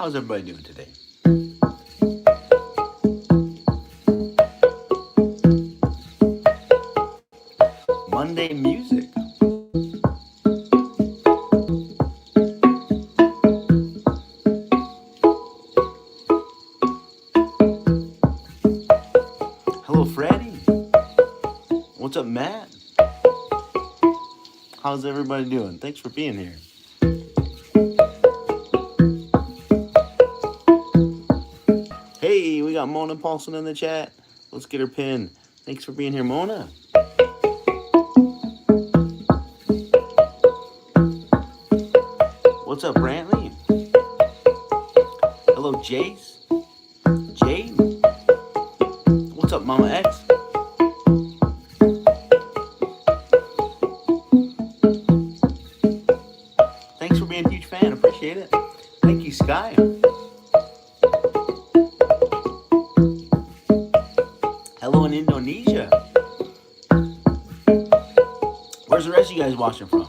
How's everybody doing today? Monday music. Hello, Freddie. What's up, Matt? How's everybody doing? Thanks for being here. Hey, we got Mona Paulson in the chat. Let's get her pin. Thanks for being here, Mona. What's up, Brantley? Hello, Jace. Jade. What's up, Mama X? Thanks for being a huge fan. Appreciate it. Thank you, Sky. Hello in Indonesia. Where's the rest of you guys watching from?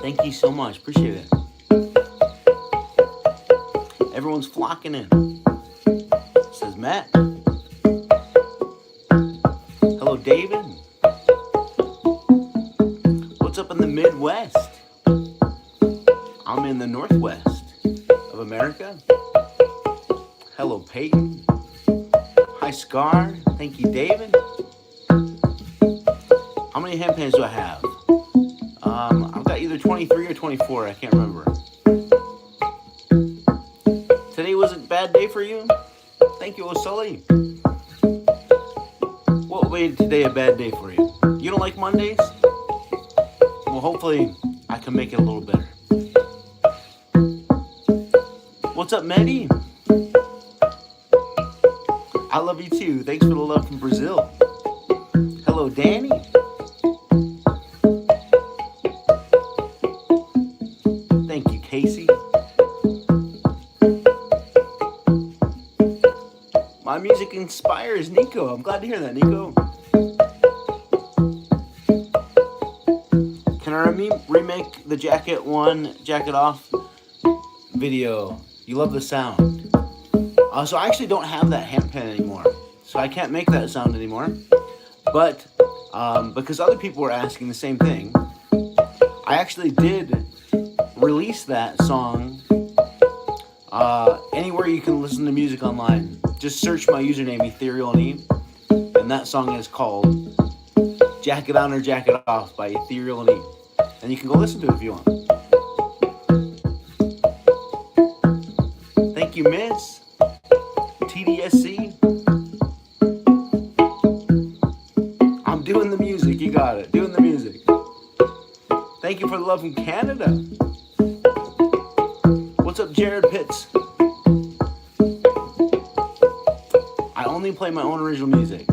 Thank you so much. Appreciate it. Everyone's flocking in. Says Matt. Hello, David. What's up in the Midwest? I'm in the Northwest of America. Hello, Peyton. Hi, Scar. Thank you, David. How many handpans do I have? I've got either 23 or 24. I can't remember. Today was a bad day for you? Thank you, O'Sully. What made today a bad day for you? You don't like Mondays? Well, hopefully I can make it a little better. What's up, Medi? I love you too. Thanks for the love from Brazil. Hello, Danny. Thank you, Casey. My music inspires Nico. I'm glad to hear that, Nico. Can I remake the jacket one, jacket off video? You love the sound. So I actually don't have that handpan anymore. So I can't make that sound anymore. But because other people were asking the same thing, I actually did release that song anywhere you can listen to music online. Just search my username, Ethereal E, and that song is called Jacket On or Jacket Off by Ethereal E. And you can go listen to it if you want. Thank you, Miss. TDSC. I'm doing the music. You got it. Doing the music. Thank you for the love from Canada. What's up, Jared Pitts? I only play my own original music.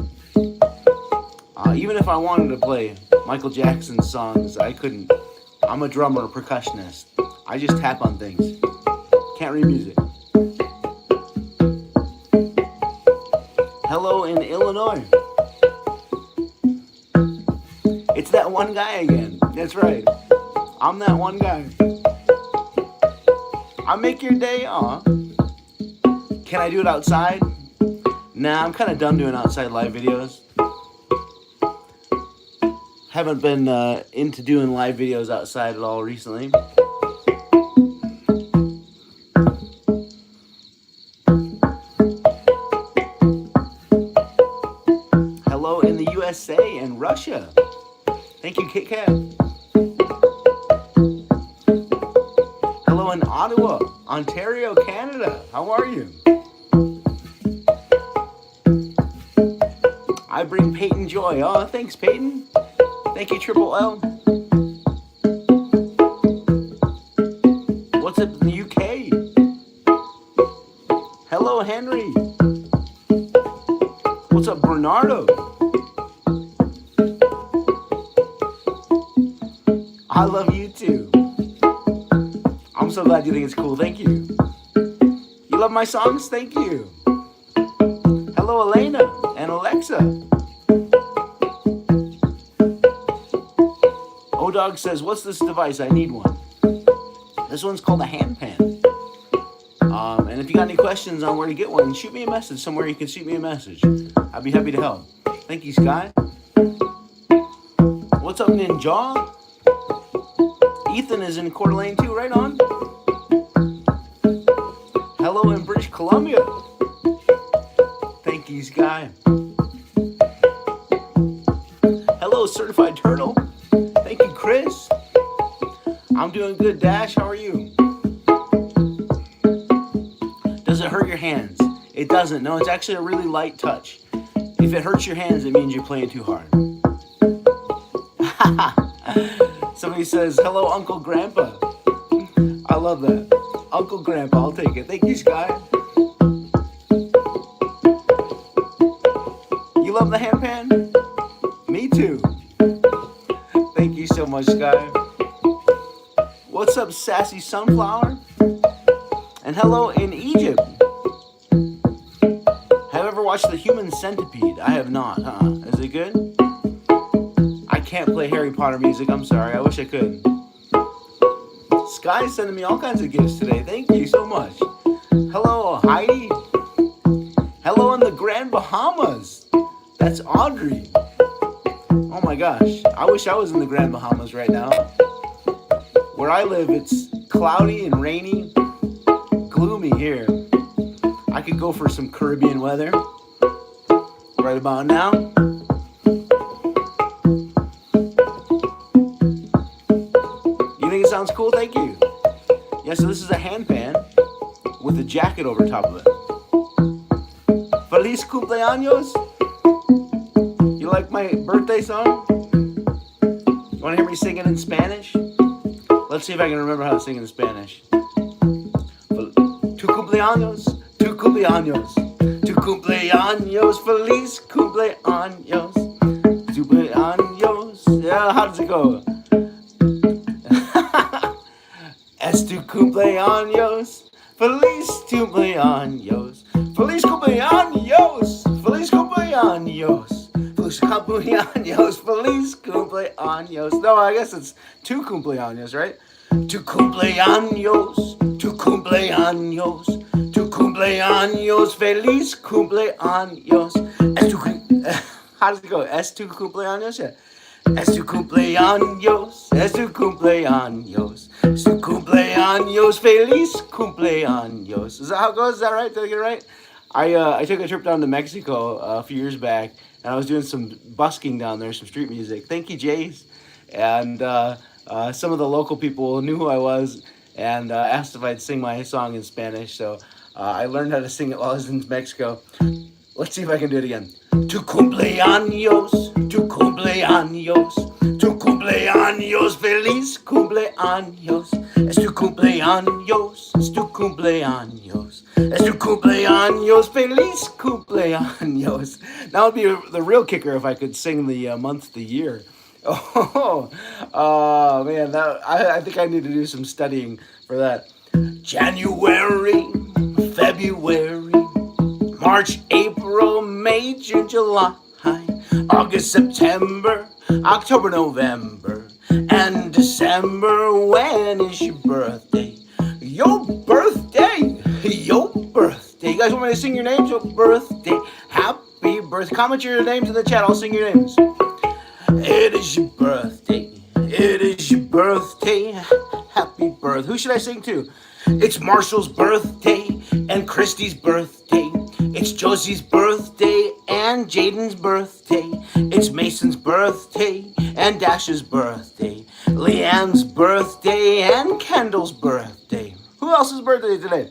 Even if I wanted to play Michael Jackson's songs, I couldn't. I'm a drummer, a percussionist. I just tap on things. Can't read music. Hello in Illinois. It's that one guy again. That's right. I'm that one guy. I make your day. Aw. Can I do it outside? Nah, I'm kind of done doing outside live videos. Haven't been into doing live videos outside at all recently. Hello in the USA and Russia. Thank you, Kit Kat. Hello in Ottawa, Ontario, Canada. How are you? I bring Peyton joy. Oh, thanks, Peyton. Thank you, Triple L. What's up in the UK? Hello, Henry. What's up, Bernardo? I love you too. I'm so glad you think it's cool. Thank you. You love my songs? Thank you. Hello, Elena and Alexa. O-Dog says, what's this device? I need one. This one's called a handpan. And if you got any questions on where to get one, shoot me a message somewhere. You can shoot me a message. I'd be happy to help. Thank you, Sky. What's up, Ninja? Ethan is in Coeur d'Alene too. Right on. Hello in British Columbia. Thank you, Sky. Hello, Certified Turtle. Thank you, Chris. I'm doing good, Dash. How are you? Does it hurt your hands? It doesn't. No, it's actually a really light touch. If it hurts your hands, it means you're playing too hard. Somebody says, hello, Uncle Grandpa. I love that. Uncle Grandpa, I'll take it. Thank you, Sky. You love the handpan? Me too. Thank you so much, Sky. What's up, Sassy Sunflower? And hello in Egypt. Have you ever watched The Human Centipede? I have not, huh? Is it good? I can't play Harry Potter music. I'm sorry. I wish I could. Sky's sending me all kinds of gifts today. Thank you so much. Hello, Heidi. Hello in the Grand Bahamas. That's Audrey. Oh my gosh. I wish I was in the Grand Bahamas right now. Where I live, it's cloudy and rainy, gloomy here. I could go for some Caribbean weather right about now. You think it sounds cool? Thank you. Yeah, so this is a handpan with a jacket over top of it. Feliz cumpleaños. You like my birthday song? You want to hear me sing it in Spanish? Let's see if I can remember how to sing in Spanish. Tu cumpleaños, tu cumpleaños, tu cumpleaños, feliz cumpleaños, tu cumpleaños. Yeah, how does it go? Es tu cumpleaños, feliz cumpleaños, feliz cumpleaños, feliz cumpleaños, feliz cumpleaños, feliz cumpleaños. No, I guess it's two cumpleaños, right? Tu cumpleaños, tu cumpleaños, tu cumpleaños, feliz cumpleaños. Es tu how does it go? Es tu cumpleaños? Yeah. Es tu cumpleaños, es tu cumpleaños, es tu cumpleaños, feliz cumpleaños. Is that how it goes? Is that right? Did I get it right? I took a trip down to Mexico a few years back, and I was doing some busking down there, some street music. Thank you, Jace. And some of the local people knew who I was and asked if I'd sing my song in Spanish. So I learned how to sing it while I was in Mexico. Let's see if I can do it again. Tu cumpleaños, tu cumpleaños, tu cumpleaños, feliz cumpleaños. Es tu cumpleaños, es tu cumpleaños, es tu cumpleaños, feliz cumpleaños. That would be the real kicker if I could sing the month, the year. Oh man, I think I need to do some studying for that. January, February, March, April, May, June, July, August, September, October, November, and December. When is your birthday? Your birthday! Your birthday! You guys want me to sing your names? Your birthday! Happy birthday! Comment your names in the chat. I'll sing your names. It is your birthday. It is your birthday. Happy birthday. Who should I sing to? It's Marshall's birthday and Christy's birthday. It's Josie's birthday and Jaden's birthday. It's Mason's birthday and Dash's birthday. Leanne's birthday and Kendall's birthday. Who else's birthday today?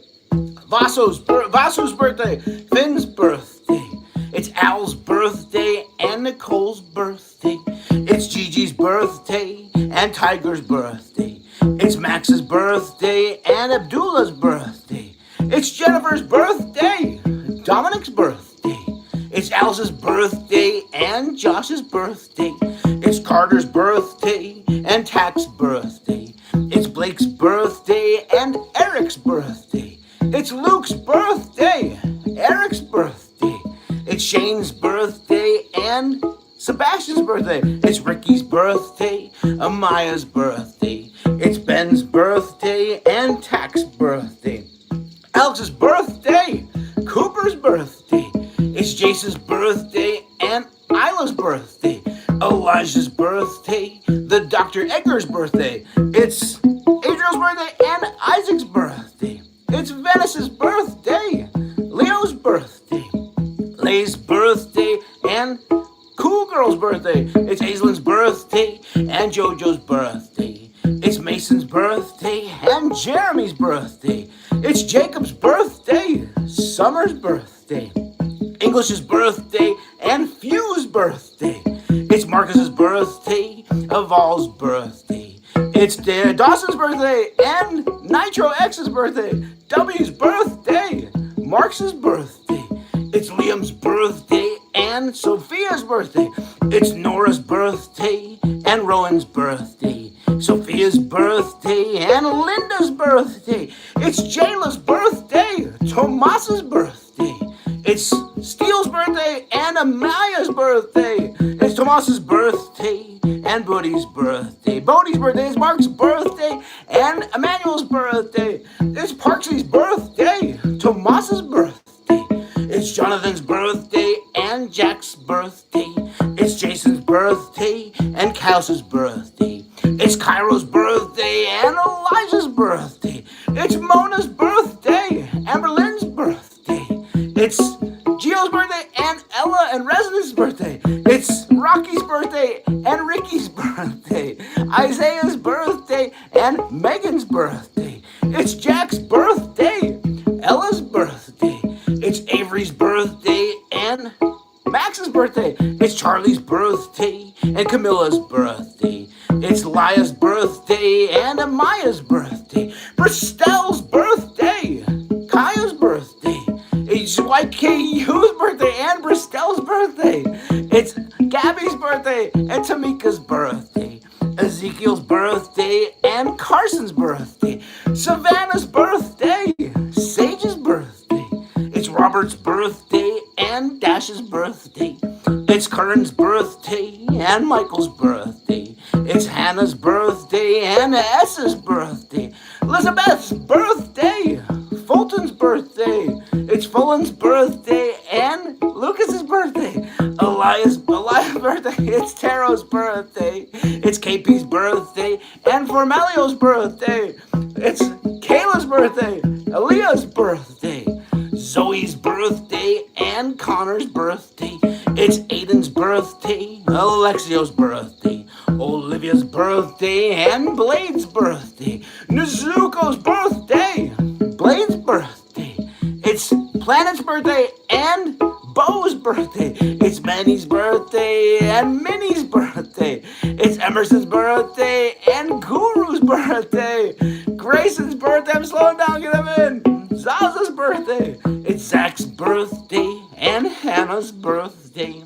Vasso's birthday. Finn's birthday. It's Al's birthday and Nicole's birthday. It's Gigi's birthday and Tiger's birthday. It's Max's birthday and Abdullah's birthday. It's Jennifer's birthday, Dominic's birthday. It's Alice's birthday and Josh's birthday. It's Carter's birthday and Tak's birthday. It's Blake's birthday and Eric's birthday. It's Luke's birthday, Eric's birthday. It's Shane's birthday and Sebastian's birthday. It's Ricky's birthday, Amaya's birthday. It's Ben's birthday and Tack's birthday. Alex's birthday, Cooper's birthday. It's Jason's birthday and Isla's birthday. Elijah's birthday, the Dr. Edgar's birthday. It's Adriel's birthday and Isaac's birthday. It's Venice's birthday, Leo's birthday, Lay's birthday, and Cool Girl's birthday. It's Aislin's birthday and JoJo's birthday. It's Mason's birthday and Jeremy's birthday. It's Jacob's birthday, Summer's birthday, English's birthday, and Fu's birthday. It's Marcus's birthday, Aval's birthday. It's Dawson's birthday and Nitro X's birthday. W's birthday, Marx's birthday. It's Liam's birthday and Sophia's birthday. It's Nora's birthday and Rowan's birthday. Sophia's birthday and Linda's birthday. It's Jayla's birthday, Tomas's birthday. It's Steele's birthday and Amaya's birthday. It's Tomas's birthday and Bodie's birthday. Bodie's birthday is Mark's birthday and Emmanuel's birthday. It's Parksy's birthday, Tomas's birthday. It's Jonathan's birthday and Jack's birthday. It's Jason's birthday and Kyle's birthday. It's Cairo's birthday and Elijah's birthday. It's Mona's birthday and Berlin's birthday. It's Gio's birthday and Ella and Resonance's birthday. It's Rocky's birthday and Ricky's birthday. Isaiah's birthday and Megan's birthday. It's Jack's birthday, Ella's birthday. It's Avery's birthday and Max's birthday. It's Charlie's birthday and Camilla's birthday. It's Laya's birthday and Amaya's birthday. Bristelle's birthday, Kaya's birthday. It's YKU's birthday and Bristelle's birthday. It's Gabby's birthday and Tamika's birthday. Ezekiel's birthday and Carson's birthday. Savannah's birthday, Sage's birthday. It's Robert's birthday and Dash's birthday. It's Curran's birthday and Michael's birthday. It's Hannah's birthday and S's birthday. Elizabeth's birthday, Fulton's birthday. It's Fulton's birthday and Lucas's birthday. Elias' birthday. It's Taro's birthday. It's KP's birthday and Formalio's birthday. It's Kayla's birthday, Aaliyah's birthday. Zoe's birthday and Connor's birthday. It's Aiden's birthday, Alexio's birthday, Olivia's birthday, and Blade's birthday. Nezuko's birthday, Blade's birthday. It's Planet's birthday and Bo's birthday. It's Manny's birthday and Minnie's birthday. It's Emerson's birthday and Guru's birthday. Grayson's birthday, I'm slowing down, get him in. Zaza's birthday. It's Zach's birthday and Hannah's birthday.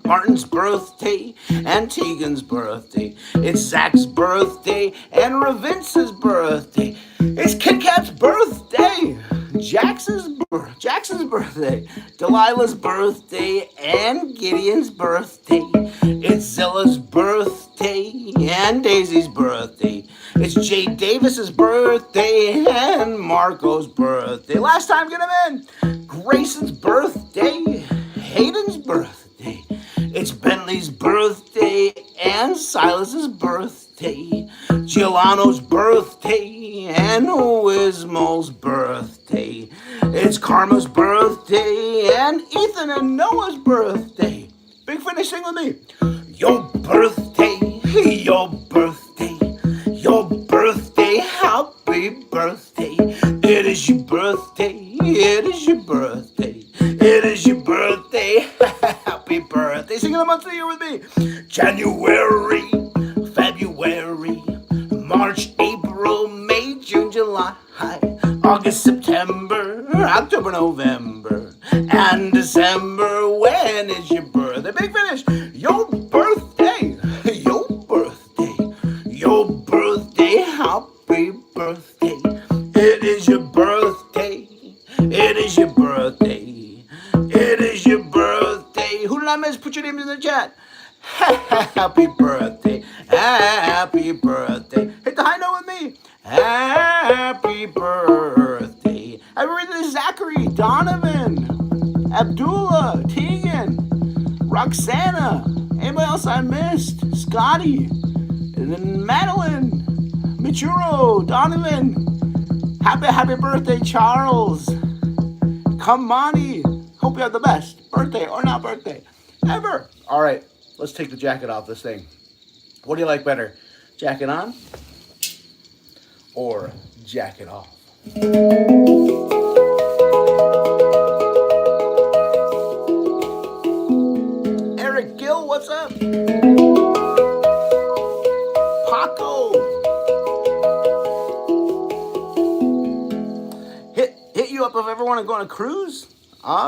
Martin's birthday and Tegan's birthday. It's Zach's birthday and Ravince's birthday. It's Kit Kat's birthday. Jackson's birthday. Delilah's birthday and Gideon's birthday. It's Zilla's birthday and Daisy's birthday. It's Jay Davis's birthday and Marco's birthday. Last time, get him in. Grayson's birthday, Hayden's birthday. It's Bentley's birthday and Silas's birthday. Giuliano's birthday and Wismo's birthday. It's Karma's birthday and Ethan and Noah's birthday. Big Finish, sing with me. Your birthday, your birthday, your birthday, happy birthday. It is your birthday, it is your birthday, it is your birthday, happy birthday. Sing the month of the year with me. January, February, March, April, May, June, July, August, September, October, November, and December. When is your birthday? Big Finish. Your birthday, your birthday, your birthday, happy birthday. It is your birthday, it is your birthday, it is your birthday. Who did I miss? Put your names in the chat. Happy birthday, happy birthday. Hit the high note with happy birthday. Happy birthday to Zachary, Donovan, Abdullah, Tegan, Roxana. Anybody else I missed? Scotty, and then Madeline, Michuro, Donovan. Happy birthday, Charles. Kamani. Hope you have the best birthday or not birthday ever. All right, let's take the jacket off this thing. What do you like better? Jacket on or jacket off? Eric Gill, what's up? Paco. Hit you up if ever want to go on a cruise.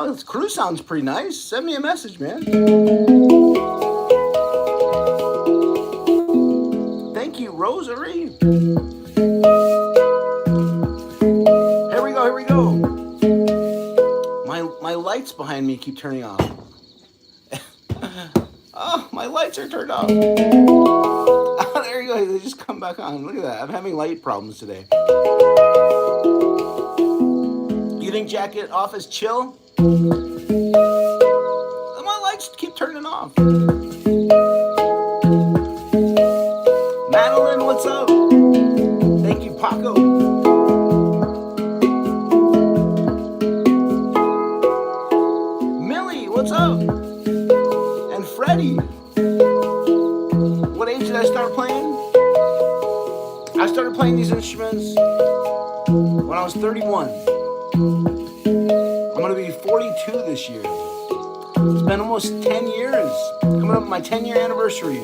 This cruise sounds pretty nice. Send me a message, man. Thank you, Rosary. Here we go. My lights behind me keep turning off. Oh, my lights are turned off. Oh, there you go. They just come back on. Look at that. I'm having light problems today. You think jacket off is chill? My lights keep turning off. Madeline, what's up? Thank you, Paco. Millie, what's up? And Freddie. What age did I start playing? I started playing these instruments when I was 31. I'm going to be 42 this year. It's been almost 10 years. Coming up on my 10-year anniversary.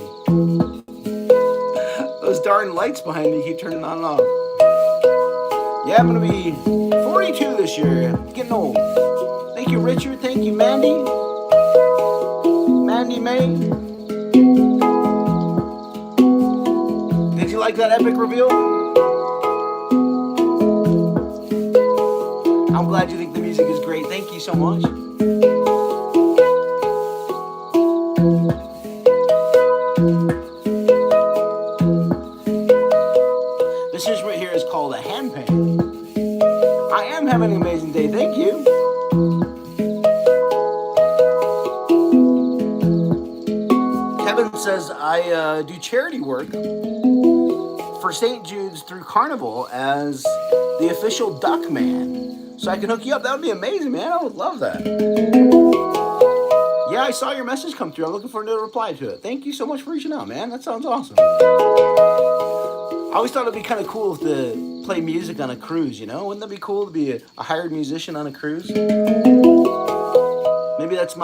Those darn lights behind me keep turning on and off. Yeah, I'm going to be 42 this year. Getting old. Thank you, Richard. Thank you, Mandy. Mandy May. Did you like that epic reveal? I'm glad you think the music is great. Thank you so much. This instrument here is called a handpan. I am having an amazing day. Thank you. Kevin says I do charity work for St. Jude's through Carnival as the official duck man. So I can hook you up. That would be amazing, man. I would love that. Yeah, I saw your message come through. I'm looking forward to a reply to it. Thank you so much for reaching out, man. That sounds awesome. I always thought it'd be kind of cool to play music on a cruise, you know? Wouldn't that be cool to be a hired musician on a cruise? Maybe this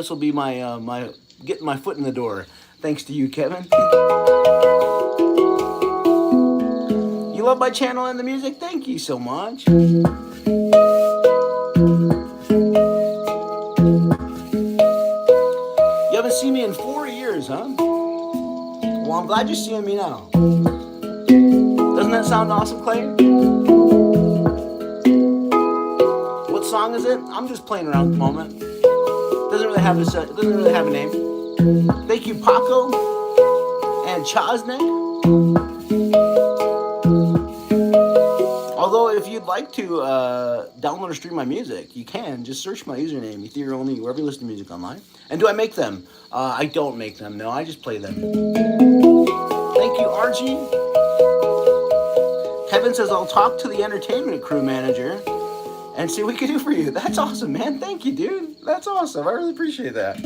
will be my getting my foot in the door. Thanks to you, Kevin. You love my channel and the music? Thank you so much. You haven't seen me in 4 years, huh? Well, I'm glad you're seeing me now. Doesn't that sound awesome, Clay? What song is it? I'm just playing around at the moment. Doesn't really have a name. Thank you, Paco and Chosnick. Although, if you'd like to download or stream my music, you can. Just search my username, Ethereal Only, wherever you listen to music online. And do I make them? I don't make them. No, I just play them. Thank you, Archie. Kevin says, I'll talk to the entertainment crew manager and see what we can do for you. That's awesome, man. Thank you, dude. That's awesome. I really appreciate that.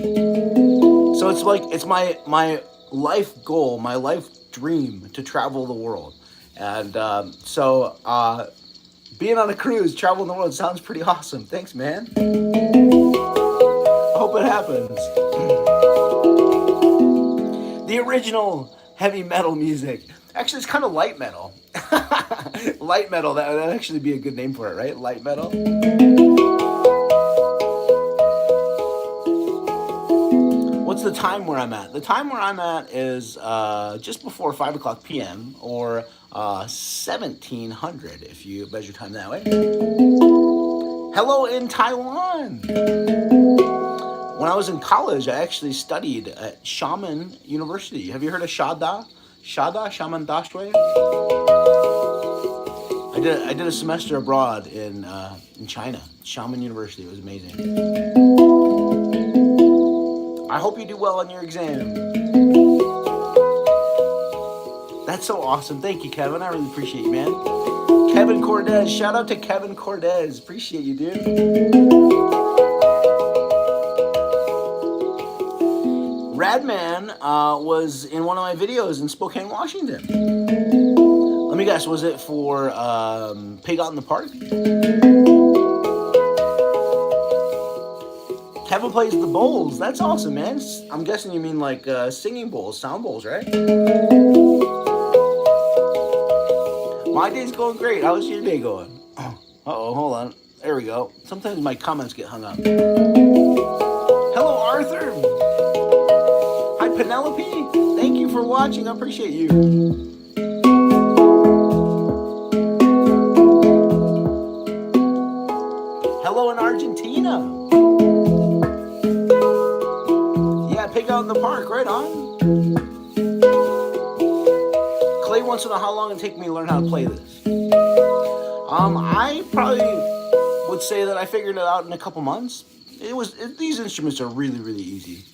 So it's my life goal, my life dream to travel the world. And being on a cruise, traveling the world sounds pretty awesome. Thanks, man. I hope it happens. The original heavy metal music. Actually, it's kind of light metal. Light metal, that would actually be a good name for it, right? Light metal. What's the time where I'm at? The time where I'm at is just before 5 o'clock p.m. or 1700 if you measure time that way. Hello in Taiwan. When I was in college, I actually studied at Shaman University. Have you heard of Shada? Shaman Dashtwe? I did a semester abroad in China, Xiamen University. It was amazing. I hope you do well on your exam. That's so awesome. Thank you, Kevin. I really appreciate you, man. Kevin Cortez. Shout out to Kevin Cortez. Appreciate you, dude. Radman was in one of my videos in Spokane, Washington. Let me guess, was it for Pig Out in the Park? Kevin plays the bowls. That's awesome, man. I'm guessing you mean like singing bowls, sound bowls, right? My day's going great. How's your day going? Uh-oh, hold on. There we go. Sometimes my comments get hung up. Hello, Arthur. Hi, Penelope. Thank you for watching. I appreciate you. Hello in Argentina. Yeah, Pig Out in the Park. Right on. Clay wants to know how long it take me to learn how to play this. I probably would say that I figured it out in a couple months. These instruments are really, really easy.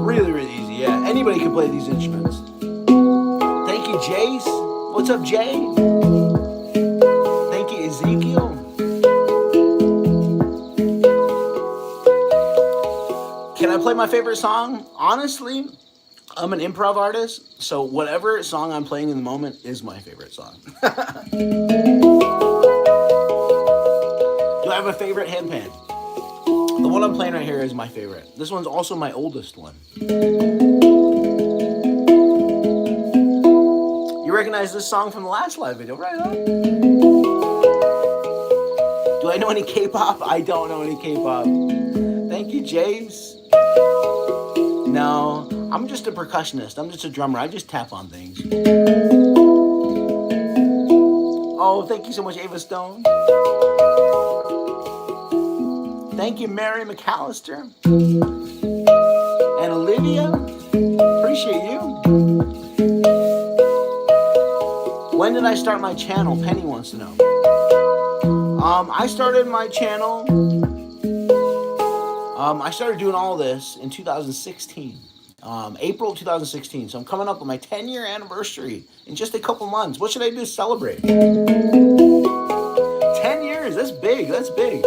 Really, really easy, yeah. Anybody can play these instruments. Thank you, Jace. What's up, Jay? Thank you, Ezekiel. Can I play my favorite song? Honestly, I'm an improv artist, so whatever song I'm playing in the moment is my favorite song. Do I have a favorite handpan? The one I'm playing right here is my favorite. This one's also my oldest one. You recognize this song from the last live video, right on? Do I know any K-pop? I don't know any K-pop. Thank you, James. No, I'm just a percussionist. I'm just a drummer. I just tap on things. Oh, thank you so much, Ava Stone. Thank you, Mary McAllister. And Olivia. Appreciate you. When did I start my channel? Penny wants to know. I started my channel. I started doing all this in 2016. April 2016. So I'm coming up on my 10-year anniversary in just a couple months. What should I do to celebrate? 10 years. That's big. That's big.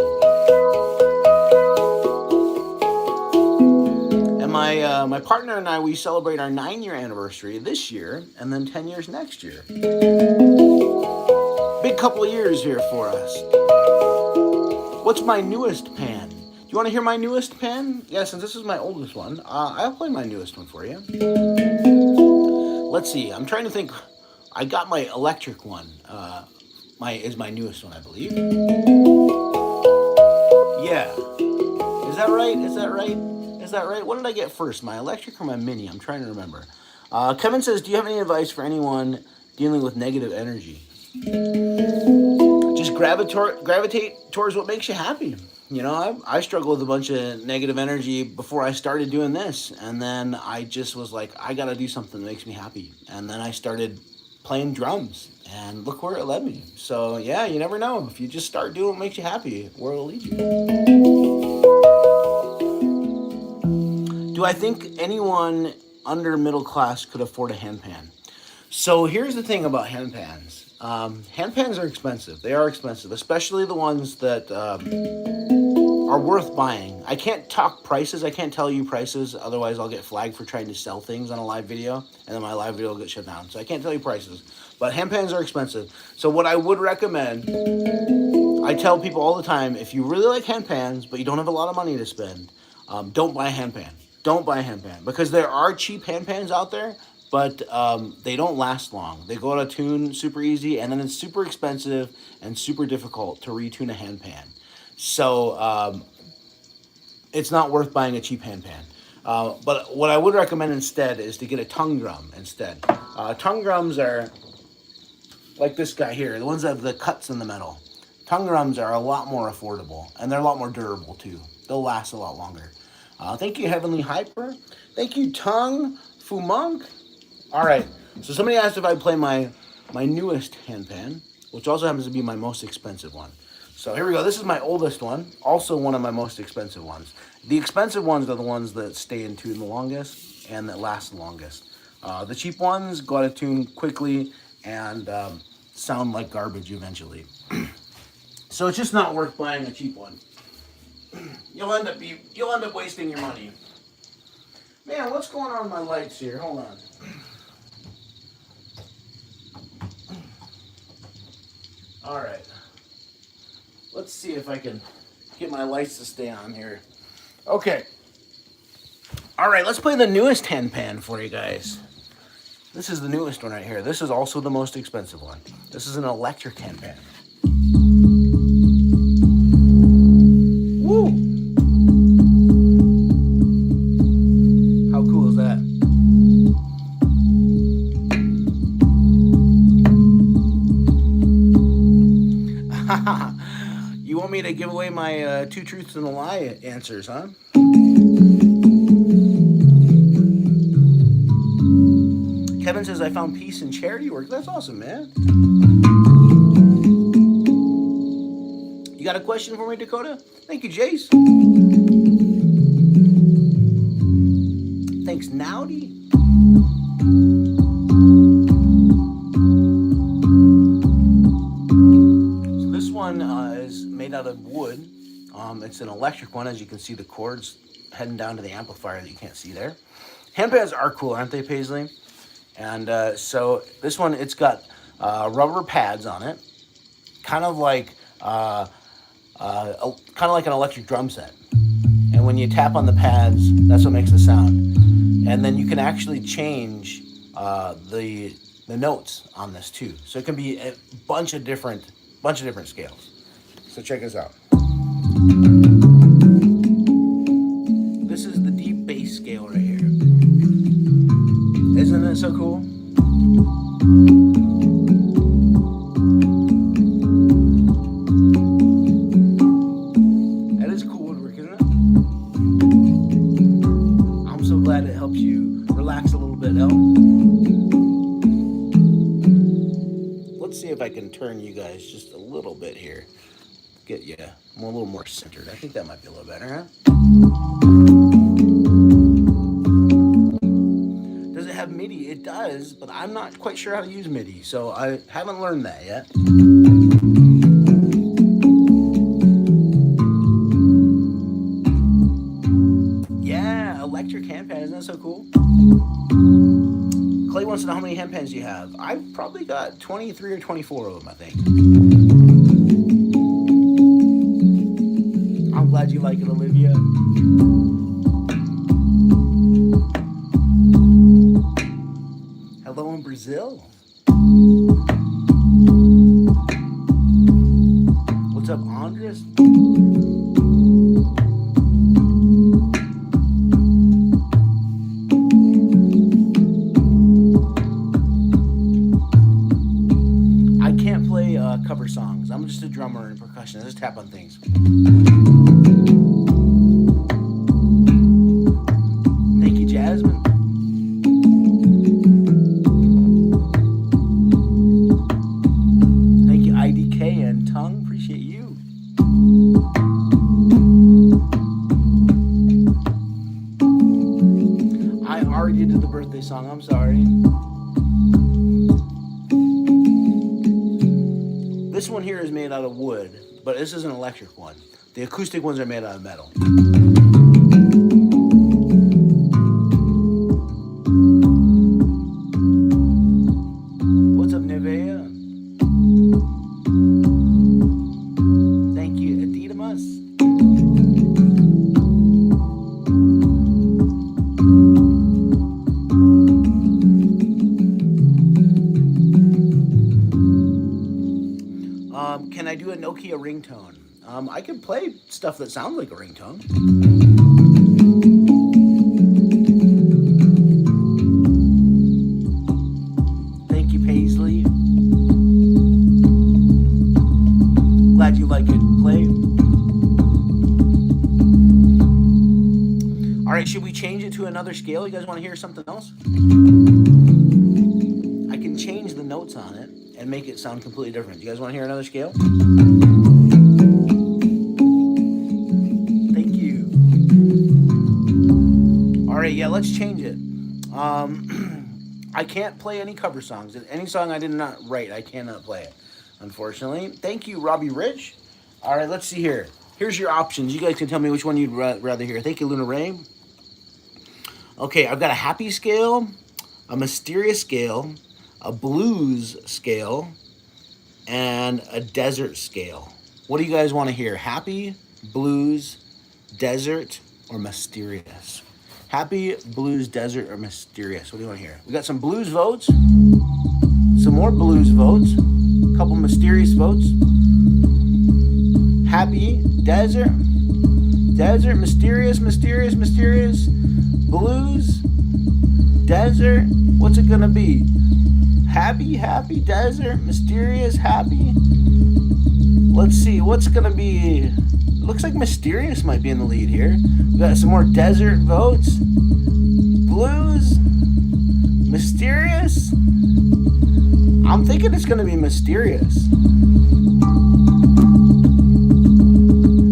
And my partner and I, we celebrate our 9-year anniversary this year, and then 10 years next year. Big couple of years here for us. What's my newest pan? You want to hear my newest pan? Yeah, since this is my oldest one, I'll play my newest one for you. Let's see. I'm trying to think. I got my electric one. Is my newest one, I believe. Yeah. Is that right? Is that right? Is that right? What did I get first? My electric or my mini? I'm trying to remember. Kevin says, do you have any advice for anyone dealing with negative energy? Just gravitate towards what makes you happy. You know, I struggled with a bunch of negative energy before I started doing this. And then I just was like, I got to do something that makes me happy. And then I started playing drums. And look where it led me. So, yeah, you never know. If you just start doing what makes you happy, where it'll lead you. Do I think anyone under middle class could afford a handpan? So here's the thing about handpans. Handpans are expensive. They are expensive, especially the ones that are worth buying. I can't talk prices. I can't tell you prices. Otherwise, I'll get flagged for trying to sell things on a live video, and then my live video will get shut down. So I can't tell you prices. But handpans are expensive. So what I would recommend, I tell people all the time, if you really like handpans, but you don't have a lot of money to spend, don't buy a handpan. Don't buy a handpan. Because there are cheap handpans out there, but they don't last long. They go out of tune super easy, and then it's super expensive and super difficult to retune a handpan. So it's not worth buying a cheap handpan. But what I would recommend instead is to get a tongue drum instead. Tongue drums are like this guy here, the ones that have the cuts in the metal. Tongue drums are a lot more affordable, and they're a lot more durable too. They'll last a lot longer. Thank you, Heavenly Hyper. Thank you, Tongue Fu Monk. All right, So somebody asked if I'd play my newest handpan, which also happens to be my most expensive one. So here we go. This is my oldest one, also one of my most expensive ones. The expensive ones are the ones that stay in tune the longest and that last the longest. The cheap ones go out of tune quickly and sound like garbage eventually. So it's just not worth buying a cheap one. You'll end up wasting your money. Man, what's going on with my lights here? Hold on. All right. Let's see if I can get my lights to stay on here. Okay. All right, let's play the newest handpan for you guys. This is the newest one right here. This is also the most expensive one. This is an electric handpan. Woo! How cool is that? You want me to give away my 2 truths and a lie answers, huh? Kevin says, I found peace in charity work. That's awesome, man. You got a question for me, Dakota? Thank you, Jace. Thanks, Nowdy. So this one is made out of wood. It's an electric one. As you can see, the cords heading down to the amplifier that you can't see there. Handpans are cool, aren't they, Paisley? And so this one, it's got rubber pads on it, kind of like an electric drum set. And when you tap on the pads, that's what makes the sound. And then you can actually change the notes on this too. So it can be a bunch of different scales. So check this out. This is the deep bass scale right here. Isn't it so cool? That is cool woodwork, isn't it? I'm so glad it helps you relax a little bit, El. Let's see if I can turn you guys just a little bit here. Get you a little more centered. I think that might be a little better, huh? Have MIDI? It does, but I'm not quite sure how to use MIDI, so I haven't learned that yet. Yeah, electric handpan, isn't that so cool? Clay wants to know how many handpans you have. I've probably got 23 or 24 of them, I think. I'm glad you like it, Olivia. Hello in Brazil. What's up, Andres? I can't play cover songs. I'm just a drummer and percussion. I just tap on things. Thank you, Jasmine. Song, I'm sorry. This one here is made out of wood, but this is an electric one. The acoustic ones are made out of metal. What's up, Nevea? Thank you, Adidamas. Can I do a Nokia ringtone? I can play stuff that sounds like a ringtone. Thank you, Paisley. Glad you like it. Play. All right, should we change it to another scale? You guys want to hear something else? notes on it and make it sound completely different. You guys want to hear another scale? Thank you. All right, yeah, let's change it. I can't play any cover songs. Any song I did not write, I cannot play it, unfortunately. Thank you, Robbie Rich. All right, let's see here. Here's your options. You guys can tell me which one you'd rather hear. Thank you, Luna Ray. Okay, I've got a happy scale, a mysterious scale, a blues scale, and a desert scale. What do you guys want to hear? Happy, blues, desert, or mysterious? Happy, blues, desert, or mysterious? What do you want to hear? We got some blues votes, some more blues votes, a couple mysterious votes. Happy, desert, desert, mysterious, mysterious, mysterious, blues, desert. What's it gonna be? Happy, happy, desert, mysterious, happy. Let's see, what's gonna be? Looks like mysterious might be in the lead here. We got some more desert votes. Blues, mysterious. I'm thinking it's gonna be mysterious.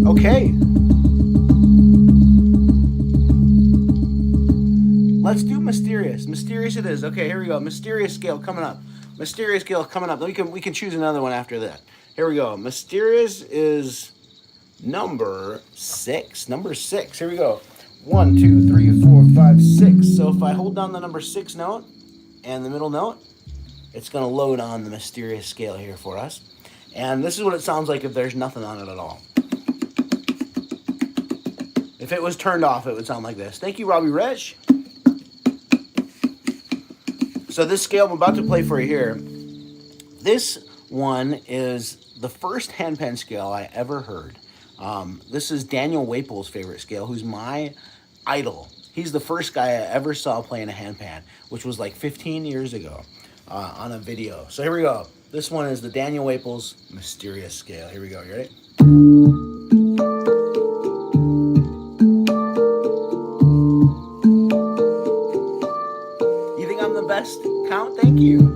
Okay. Let's do mysterious. Mysterious it is. Okay, here we go. Mysterious scale coming up. Mysterious scale coming up. We can choose another one after that. Here we go. Mysterious is number 6. Number 6. Here we go. 1, 2, 3, 4, 5, 6. So if I hold down the number 6 note and the middle note, it's going to load on the mysterious scale here for us. And this is what it sounds like if there's nothing on it at all. If it was turned off, it would sound like this. Thank you, Robbie Rich. So this scale I'm about to play for you here, this one is the first handpan scale I ever heard. This is Daniel Wapel's favorite scale, who's my idol. He's the first guy I ever saw playing a handpan, which was like 15 years ago on a video. So here we go. This one is the Daniel Wapel's mysterious scale. Here we go. You ready? You think I'm the best count? Thank you.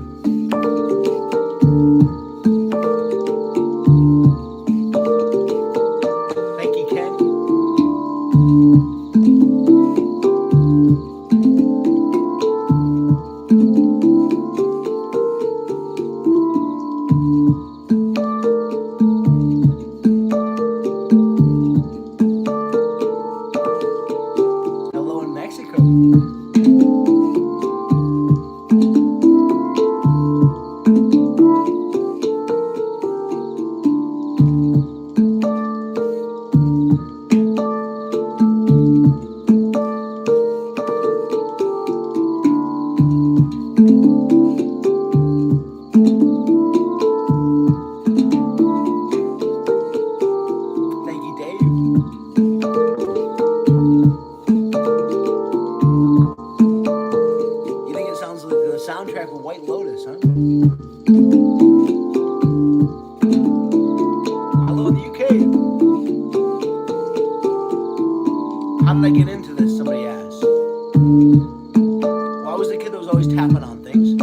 How did I get into this? Somebody asked. Well, I was the kid that was always tapping on things,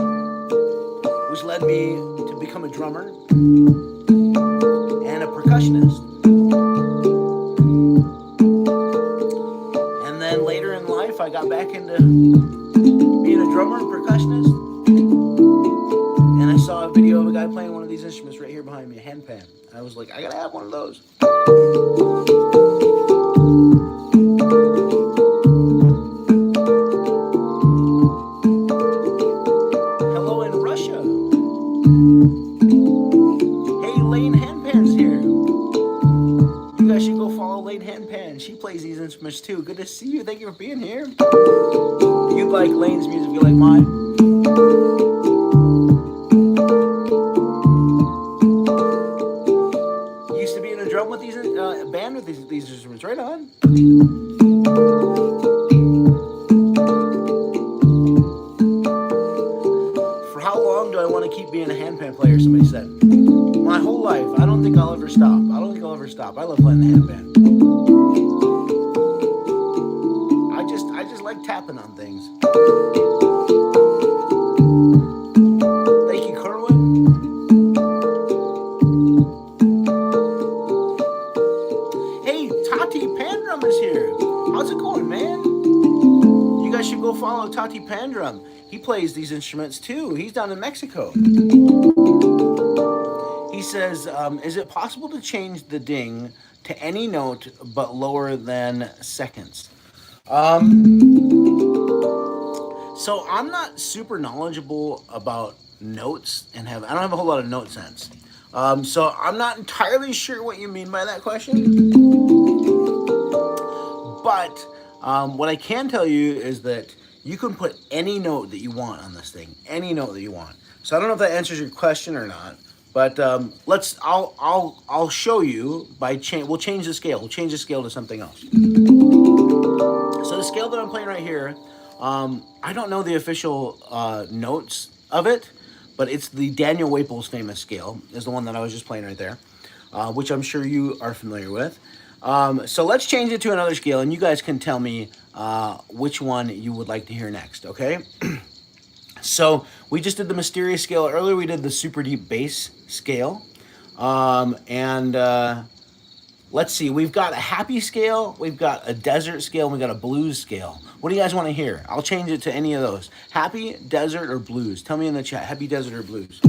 which led me to become a drummer and a percussionist. And then later in life, I got back into being a drummer and percussionist. And I saw a video of a guy playing one of these instruments right here behind me, a handpan. I was like, I gotta have one of those. Hello in Russia. Hey, Lane Handpan's here. You guys should go follow Lane Handpan. She plays these instruments too. Good to see you. Thank you for being here. You like Lane's music, you like mine. Used to be in a drum with these band with these instruments. Right on. For how long do I want to keep being a handpan player? Somebody said. My whole life. I don't think I'll ever stop. I I love playing the handpan. I just like tapping on things. Thank you, Kerwin. pan drum. He plays these instruments too. He's down in Mexico. He says, is it possible to change the ding to any note but lower than seconds? So I'm not super knowledgeable about notes and I don't have a whole lot of note sense. So I'm not entirely sure what you mean by that question. But what I can tell you is that you can put any note that you want on this thing, any note that you want. So I don't know if that answers your question or not, but I'll show you we'll change the scale. We'll change the scale to something else. So the scale that I'm playing right here, I don't know the official notes of it, but it's the Daniel Wapel's famous scale is the one that I was just playing right there, which I'm sure you are familiar with. So let's change it to another scale, and you guys can tell me which one you would like to hear next, okay? So we just did the mysterious scale. Earlier we did the super deep bass scale. Let's see, we've got a happy scale, we've got a desert scale, and we've got a blues scale. What do you guys want to hear? I'll change it to any of those. Happy, desert, or blues? Tell me in the chat, happy, desert, or blues.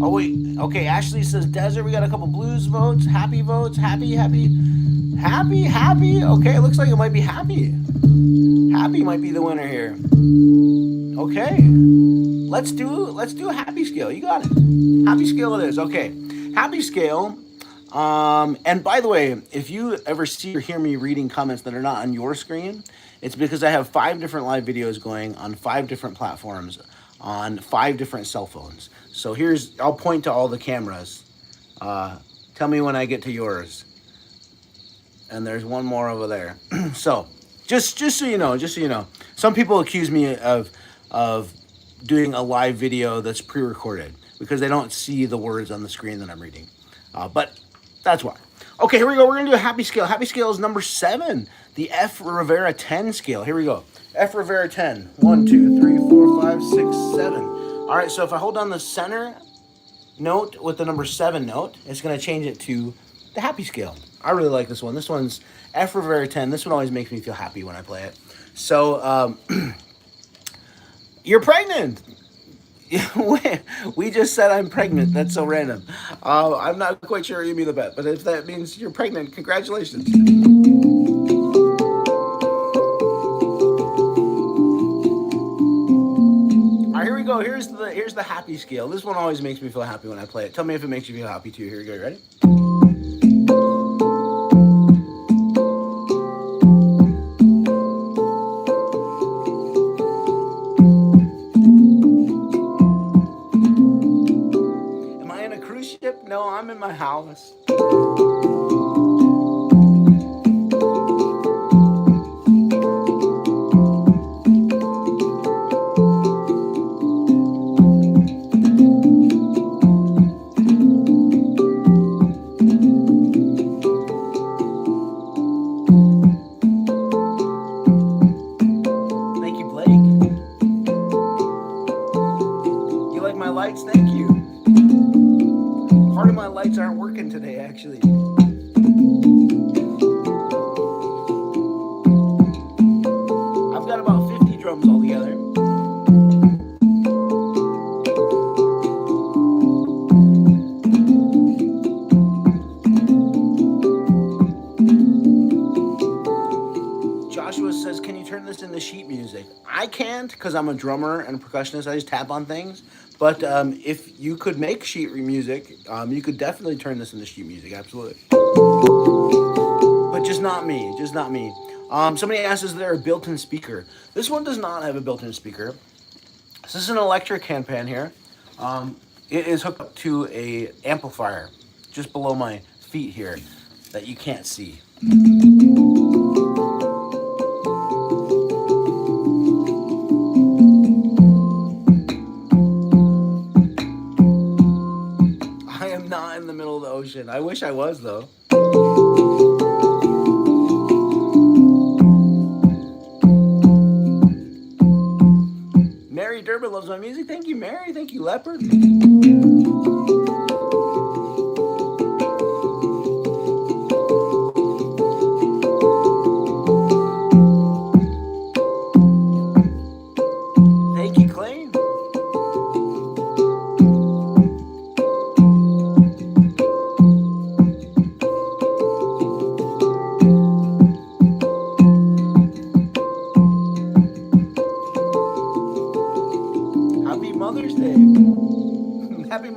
Oh, wait. Okay, Ashley says desert. We got a couple blues votes, happy votes, happy. Okay, it looks like it might be happy. Happy might be the winner here. Okay. Let's do a happy scale. You got it. Happy scale it is. Okay. Happy scale. And by the way, if you ever see or hear me reading comments that are not on your screen, it's because I have 5 different live videos going on 5 different platforms on 5 different cell phones. So I'll point to all the cameras. Tell me when I get to yours. And there's one more over there. So just so you know, some people accuse me of doing a live video that's pre-recorded because they don't see the words on the screen that I'm reading. But that's why. Okay, here we go. We're going to do a happy scale. Happy scale is number 7, the F Rivera 10 scale. Here we go. F Rivera 10. 1, 2, 3, 4, 5, 6, 7. All right, so if I hold down the center note with the number 7 note, it's going to change it to the happy scale. I really like this one. This one's F Rivera 10. This one always makes me feel happy when I play it. So, you're pregnant. We just said I'm pregnant. That's so random. I'm not quite sure you mean the bet, but if that means you're pregnant, congratulations. All right, here we go. Here's the happy scale. This one always makes me feel happy when I play it. Tell me if it makes you feel happy too. Here we go. Ready? No, I'm in my house. Thank you, Blake. You like my lights? Thank you. Part of my lights aren't working today, actually. I've got about 50 drums altogether. Joshua says, can you turn this into sheet music? I can't because I'm a drummer and a percussionist. I just tap on things. But if you could make sheet music, you could definitely turn this into sheet music, absolutely. But just not me, somebody asked, is there a built-in speaker? This one does not have a built-in speaker. This is an electric handpan here. It is hooked up to a amplifier just below my feet here that you can't see. In the middle of the ocean. I wish I was, though. Mary Durbin loves my music. Thank you, Mary. Thank you, Leopard.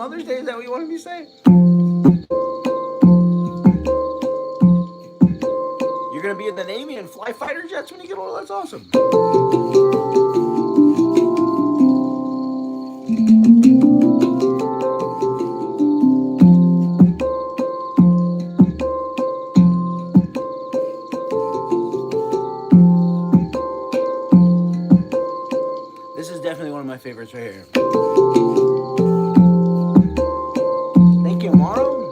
Mother's Day? Is that what you wanted me to say? You're gonna be in the Navy and fly fighter jets when you get older? That's awesome. This is definitely one of my favorites right here. Thank you, Maro.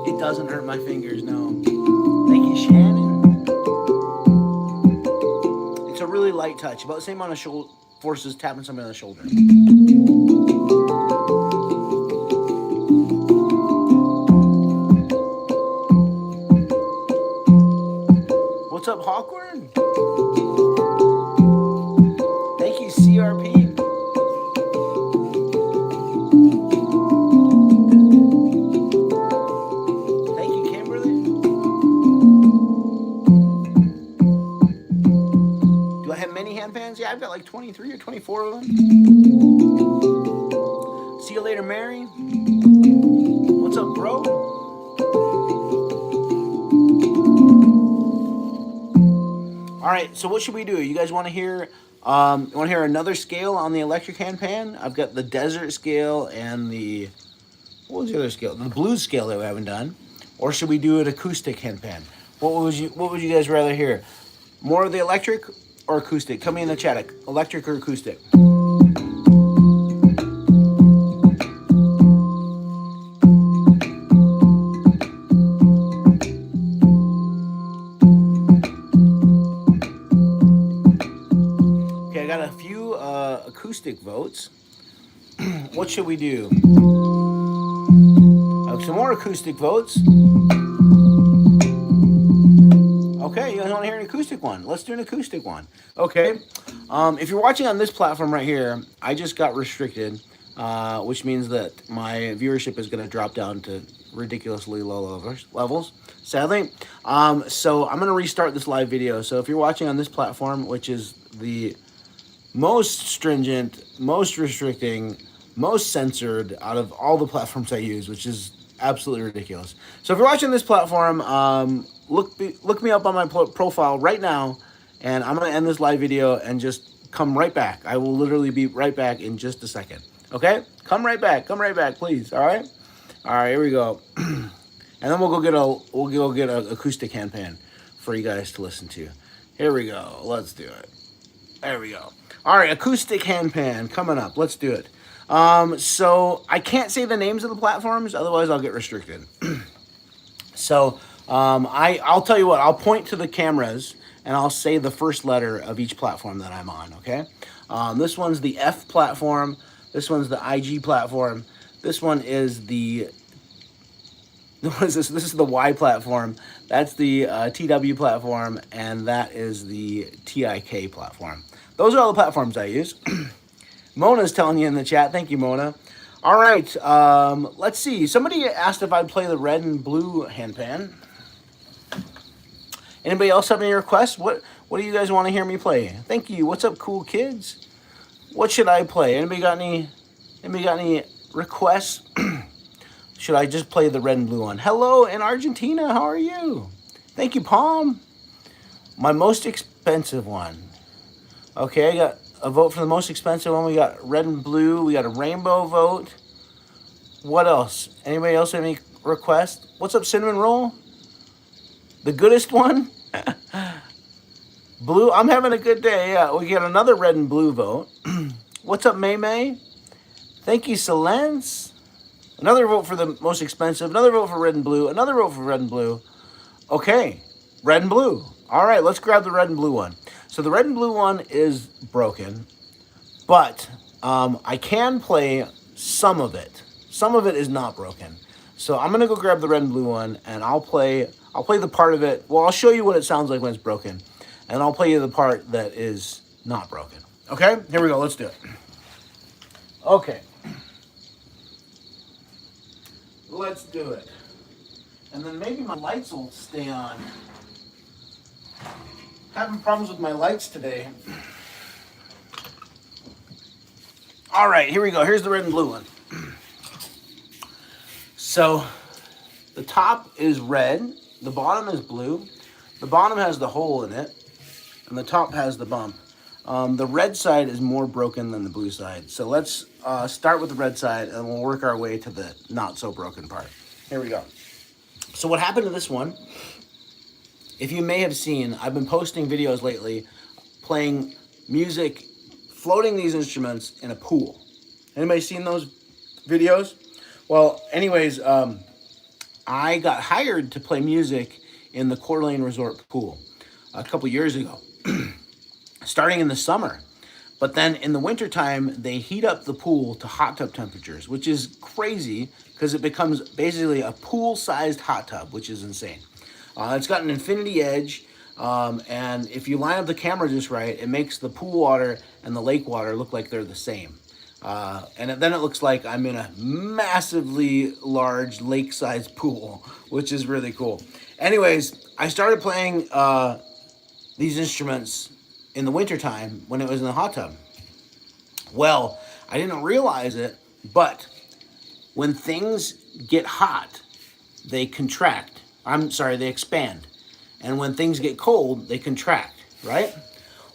It doesn't hurt my fingers, no. Thank you, Shannon. It's a really light touch, about the same amount of force as tapping somebody on the shoulder. What's up, Hawkworm? Thank you, CRP. Thank you, Kimberly. Do I have many handpans? Yeah, I've got like 23 or 24 of them. See you later, Mary. What's up, bro? All right, so what should we do? You guys want to hear? Another scale on the electric handpan? I've got the desert scale and the what was the other scale? The blues scale that we haven't done. Or should we do an acoustic handpan? What would you guys rather hear? More of the electric or acoustic? Tell me in the chat. Electric or acoustic? Acoustic votes. What should we do? Some more acoustic votes. Okay, you guys want to hear an acoustic one? Let's do an acoustic one. Okay. If you're watching on this platform right here, I just got restricted, which means that my viewership is going to drop down to ridiculously low levels, sadly. So I'm going to restart this live video. So if you're watching on this platform, which is the most stringent, most restricting, most censored out of all the platforms I use, which is absolutely ridiculous. So if you're watching this platform, look me up on my profile right now, and I'm going to end this live video and just come right back. I will literally be right back in just a second. Okay? Come right back, please. All right? All right, here we go. And then we'll go get a acoustic handpan for you guys to listen to. Here we go. Let's do it. There we go. All right, acoustic handpan coming up. Let's do it. So I can't say the names of the platforms, otherwise I'll get restricted. So I'll tell you what. I'll point to the cameras and I'll say the first letter of each platform that I'm on. Okay. This one's the F platform. This one's the IG platform. This one is the what is this? This is the Y platform. That's the TW platform, and that is the TIK platform. Those are all the platforms I use. Mona's telling you in the chat. Thank you, Mona. All right, let's see. Somebody asked if I'd play the red and blue handpan. Anybody else have any requests? What do you guys want to hear me play? Thank you. What's up, cool kids? What should I play? Anybody got any requests? Should I just play the red and blue one? Hello in Argentina. How are you? Thank you, Palm. My most expensive one. Okay, I got a vote for the most expensive one. We got red and blue. We got a rainbow vote. What else? Anybody else have any requests? What's up, Cinnamon Roll? The goodest one? Blue. I'm having a good day. Yeah, we got another red and blue vote. What's up, May May? Thank you, Solence. Another vote for the most expensive. Another vote for red and blue. Another vote for red and blue. Okay, red and blue. All right, let's grab the red and blue one. So the red and blue one is broken, but I can play some of it. Some of it is not broken. So I'm gonna go grab the red and blue one, and I'll play the part of it. Well, I'll show you what it sounds like when it's broken, and I'll play you the part that is not broken. Okay, here we go. Let's do it. Okay. Let's do it. And then maybe my lights will stay on. Having problems with my lights today. All right, here we go. Here's the red and blue one. So the top is red, the bottom is blue. The bottom has the hole in it, and the top has the bump. The red side is more broken than the blue side. So let's start with the red side, and we'll work our way to the not so broken part. Here we go. So what happened to this one, if you may have seen, I've been posting videos lately playing music, floating these instruments in a pool. Anybody seen those videos? Well, anyways, I got hired to play music in the Coeur d'Alene Resort pool a couple years ago, starting in the summer. But then in the wintertime, they heat up the pool to hot tub temperatures, which is crazy because it becomes basically a pool-sized hot tub, which is insane. It's got an infinity edge, and if you line up the camera just right, it makes the pool water and the lake water look like they're the same. And then it looks like I'm in a massively large lake-sized pool, which is really cool. Anyways, I started playing these instruments in the wintertime when it was in the hot tub. Well, I didn't realize it, but when things get hot, they contract. They expand. And when things get cold, they contract, right?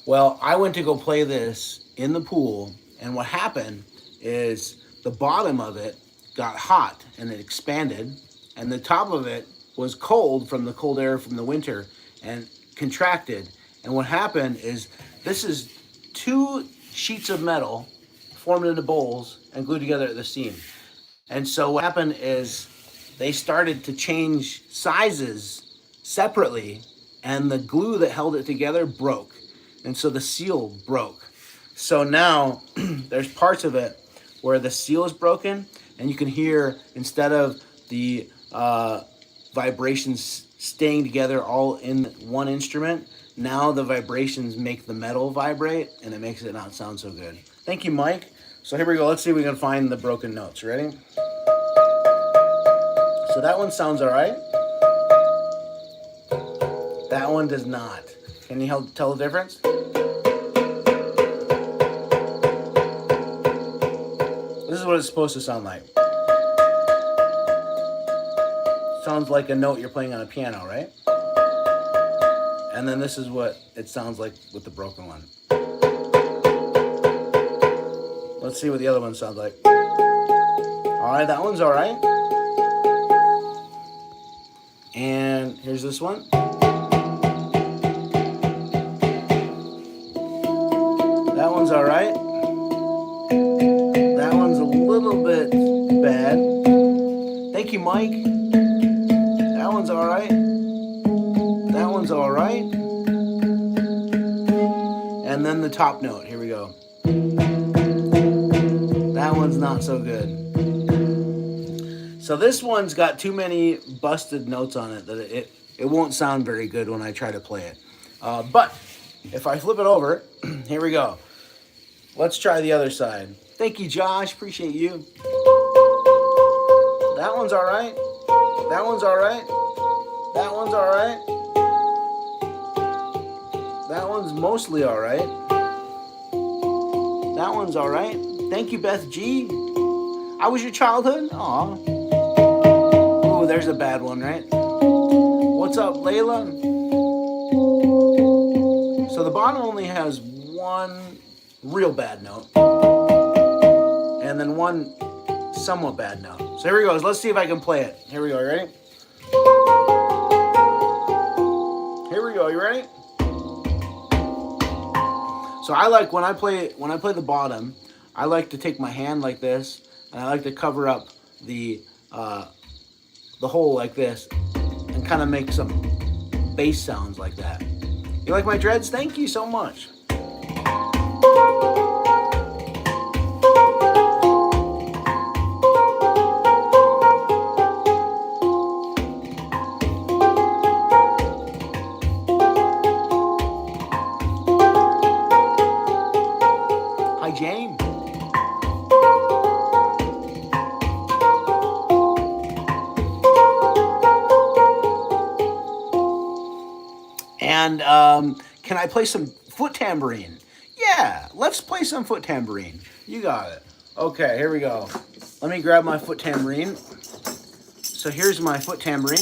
Well, I went to go play this in the pool, and what happened is the bottom of it got hot and it expanded, and the top of it was cold from the cold air from the winter and contracted. And what happened is this is two sheets of metal formed into bowls and glued together at the seam. And so what happened is they started to change sizes separately, and the glue that held it together broke. And so the seal broke. So now there's parts of it where the seal is broken, and you can hear, instead of the vibrations staying together all in one instrument, now the vibrations make the metal vibrate, and it makes it not sound so good. Thank you, Mike. So here we go. Let's see if we can find the broken notes. Ready? So that one sounds all right. That one does not. Can you tell the difference? This is what it's supposed to sound like. Sounds like a note you're playing on a piano, right? And then this is what it sounds like with the broken one. Let's see what the other one sounds like. All right, that one's all right. And here's this one. That one's all right. That one's a little bit bad. Thank you, Mike. That one's all right. That one's all right. And then the top note. Here we go. That one's not so good. So this one's got too many busted notes on it that it won't sound very good when I try to play it. But if I flip it over, here we go. Let's try the other side. Thank you, Josh. Appreciate you. That one's all right. That one's all right. That one's all right. That one's mostly all right. That one's all right. Thank you, Beth G. How was your childhood? Aw. Oh, there's a bad one, right? What's up, Layla? So the bottom only has one real bad note, and then one somewhat bad note. So here we go. Let's see if I can play it. Here we go. You ready? Here we go. You ready? So I like when I play the bottom, I like to take my hand like this, and I like to cover up the hole like this, and kind of make some bass sounds like that. You like my dreads? Thank you so much. Hi, Jane. And Can I play some foot tambourine? Yeah, let's play some foot tambourine. You got it. Okay, here we go. Let me grab my foot tambourine. So here's my foot tambourine.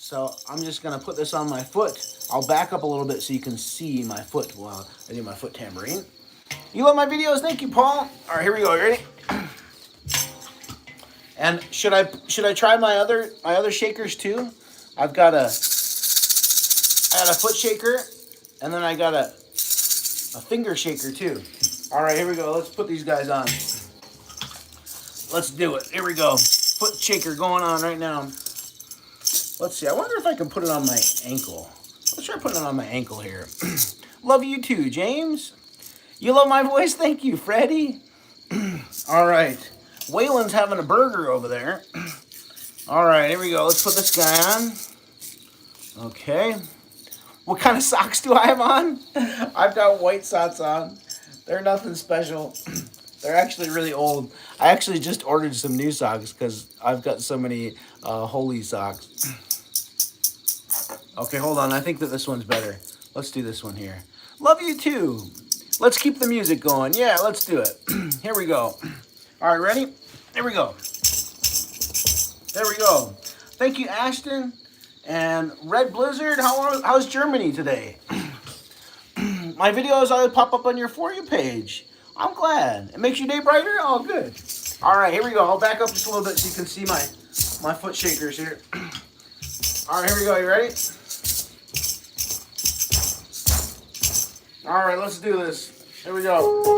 So I'm just gonna put this on my foot. I'll back up a little bit so you can see my foot while I do my foot tambourine. You love my videos? Thank you, Paul. All right, here we go. You ready? And should I try my other shakers too? I got a foot shaker, and then I got a finger shaker too. All right, here we go. Let's put these guys on. Let's do it. Here we go. Foot shaker going on right now. Let's see. I wonder if I can put it on my ankle. Let's try putting it on my ankle here. Love you too, James. You love my voice? Thank you, Freddie. All right. Waylon's having a burger over there. All right, here we go. Let's put this guy on. Okay. What kind of socks do I have on? I've got white socks on. They're nothing special. They're actually really old. I actually just ordered some new socks because I've got so many holy socks. Okay, hold on. I think that this one's better. Let's do this one here. Love you too. Let's keep the music going. Yeah, let's do it. Here we go. All right, ready? Here we go. There we go. Thank you, Ashton. And Red Blizzard, how's Germany today? My videos always pop up on your For You page. I'm glad. It makes your day brighter? Oh, good. All right, here we go. I'll back up just a little bit so you can see my foot shakers here. All right, here we go. You ready? All right, let's do this. Here we go.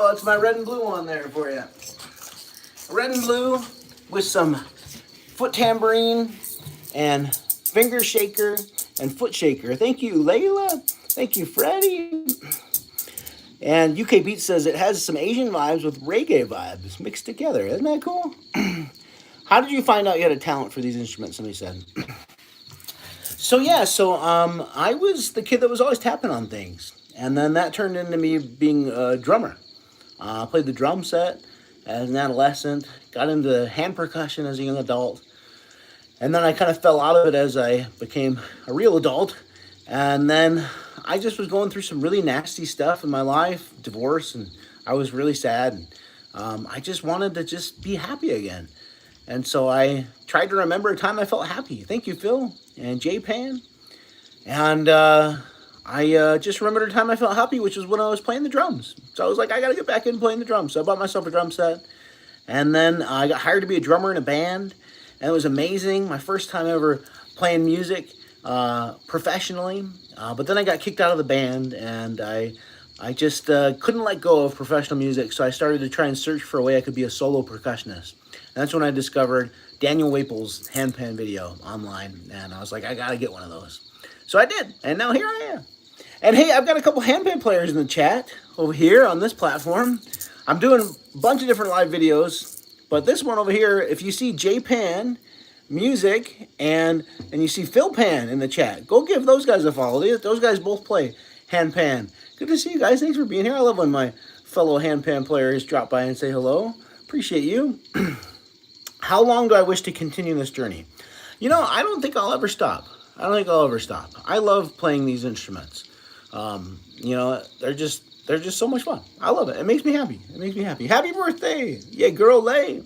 That's my red and blue on there for you. Red and blue with some foot tambourine and finger shaker and foot shaker. Thank you, Layla. Thank you, Freddie. And UK Beat says it has some Asian vibes with reggae vibes mixed together. Isn't that cool? How did you find out you had a talent for these instruments? Somebody said. I was the kid that was always tapping on things. And then that turned into me being a drummer. I played the drum set as an adolescent, got into hand percussion as a young adult, and then I kind of fell out of it as I became a real adult. And then I just was going through some really nasty stuff in my life, divorce, and I was really sad. And I just wanted to just be happy again. And so I tried to remember a time I felt happy. Thank you, Phil and J-Pan. And I just remembered a time I felt happy, which was when I was playing the drums. So I was like, I got to get back in playing the drums. So I bought myself a drum set. And then I got hired to be a drummer in a band. And it was amazing. My first time ever playing music professionally. But then I got kicked out of the band. And I I just couldn't let go of professional music, so I started to try and search for a way I could be a solo percussionist. And that's when I discovered Daniel Wapel's handpan video online, and I was like, I gotta get one of those. So I did, and now here I am. And hey, I've got a couple handpan players in the chat over here on this platform. I'm doing a bunch of different live videos, but this one over here, if you see J-Pan Music and you see Phil Pan in the chat, go give those guys a follow. Those guys both play handpan. Good to see you guys. Thanks for being here. I love when my fellow handpan players drop by and say hello. Appreciate you. How long do I wish to continue this journey? You know, I don't think I'll ever stop. I love playing these instruments. You know, they're just so much fun. I love it. It makes me happy. Happy birthday. Yeah, girl, lay.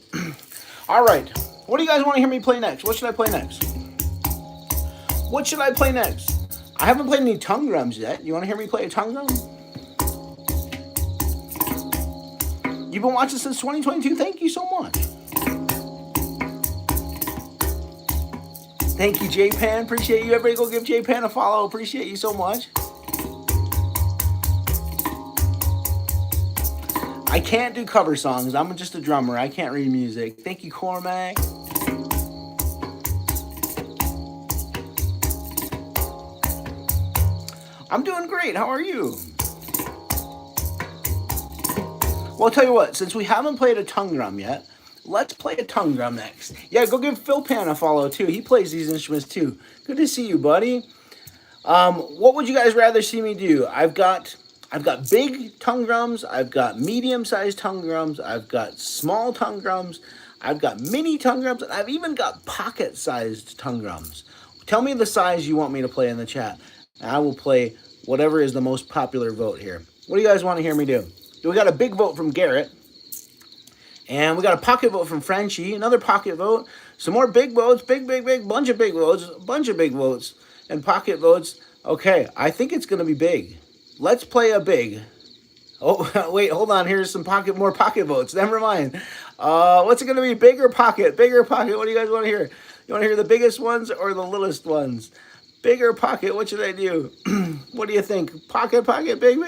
All right. What do you guys want to hear me play next? What should I play next? I haven't played any tongue drums yet. You want to hear me play a tongue drum? You've been watching since 2022. Thank you so much. Thank you, J-Pan. Appreciate you. Everybody go give J-Pan a follow. Appreciate you so much. I can't do cover songs. I'm just a drummer. I can't read music. Thank you, Cormac. I'm doing great. How are you? Well, I'll tell you what. Since we haven't played a tongue drum yet, let's play a tongue drum next. Yeah, go give Phil Pan a follow, too. He plays these instruments, too. Good to see you, buddy. What would you guys rather see me do? I've got big tongue drums. I've got medium-sized tongue drums. I've got small tongue drums. I've got mini tongue drums. And I've even got pocket-sized tongue drums. Tell me the size you want me to play in the chat. And I will play whatever is the most popular vote here. What do you guys want to hear me do? We got a big vote from Garrett. And we got a pocket vote from Frenchie. Another pocket vote. Some more big votes. Big. Bunch of big votes. And pocket votes. Okay, I think it's going to be big. Let's play a big. Oh, wait, hold on. Here's some more pocket votes. Never mind. What's it going to be? Big or pocket? Bigger pocket. What do you guys want to hear? You want to hear the biggest ones or the littlest ones? Bigger pocket. What should I do? What do you think? Pocket, big.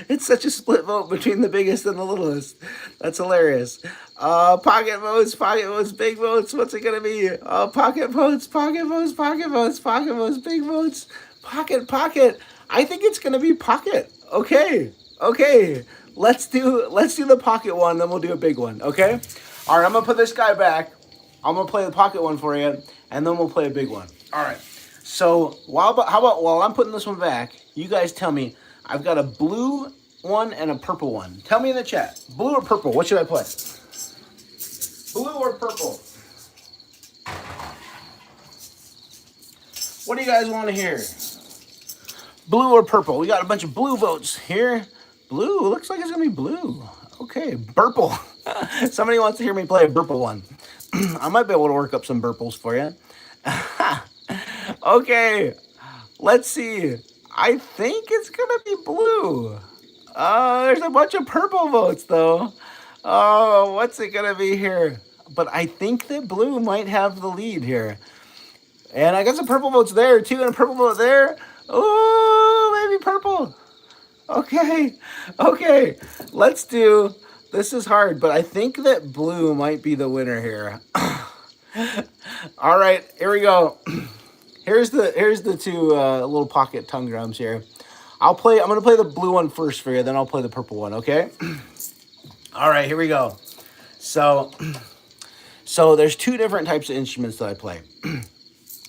It's such a split vote between the biggest and the littlest. That's hilarious. Pocket votes, big votes. What's it going to be? Pocket votes, big votes. Pocket. I think it's going to be pocket. Okay. Let's do the pocket one, then we'll do a big one, okay? All right, I'm going to put this guy back. I'm going to play the pocket one for you, and then we'll play a big one. All right. So, how about while I'm putting this one back, you guys tell me, I've got a blue one and a purple one. Tell me in the chat, blue or purple, what should I play? Blue or purple? What do you guys want to hear? Blue or purple? We got a bunch of blue votes here. Blue, looks like it's going to be blue. Okay, purple. Somebody wants to hear me play a purple one. I might be able to work up some purples for you. Okay, let's see. I think it's going to be blue. There's a bunch of purple votes, though. Oh, what's it going to be here? But I think that blue might have the lead here. And I got some purple votes there, too, and a purple vote there. Oh, maybe purple. Okay. Let's do... This is hard, but I think that blue might be the winner here. All right, here we go. Here's the two little pocket tongue drums here. I'm going to play the blue one first for you, then I'll play the purple one, okay? All right, here we go. So there's two different types of instruments that I play.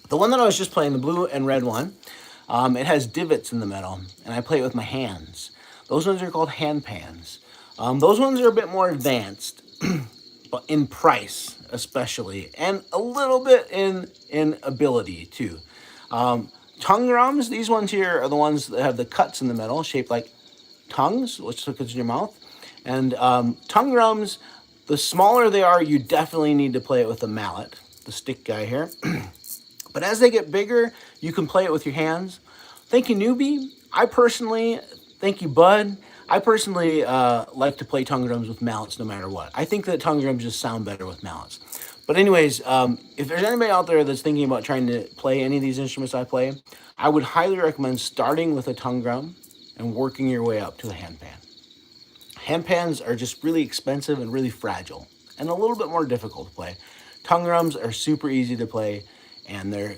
The one that I was just playing, the blue and red one, it has divots in the middle, and I play it with my hands. Those ones are called handpans. Those ones are a bit more advanced, but in price especially, and a little bit in ability too. Tongue drums, these ones here are the ones that have the cuts in the middle, shaped like tongues, which look in your mouth. And tongue drums, the smaller they are, you definitely need to play it with a mallet, the stick guy here. But as they get bigger, you can play it with your hands. Thank you, newbie. Thank you, bud. I personally like to play tongue drums with mallets no matter what. I think that tongue drums just sound better with mallets. But anyways, if there's anybody out there that's thinking about trying to play any of these instruments I play, I would highly recommend starting with a tongue drum and working your way up to a handpan. Handpans are just really expensive and really fragile and a little bit more difficult to play. Tongue drums are super easy to play and they're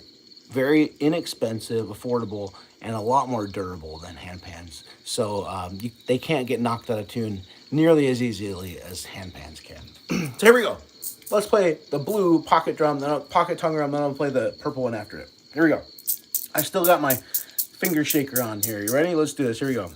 very inexpensive, affordable, and a lot more durable than handpans. So they can't get knocked out of tune nearly as easily as handpans can. So here we go. Let's play the blue pocket drum, then pocket tongue drum, then I'll play the purple one after it. Here we go. I still got my finger shaker on here. You ready? Let's do this. Here we go.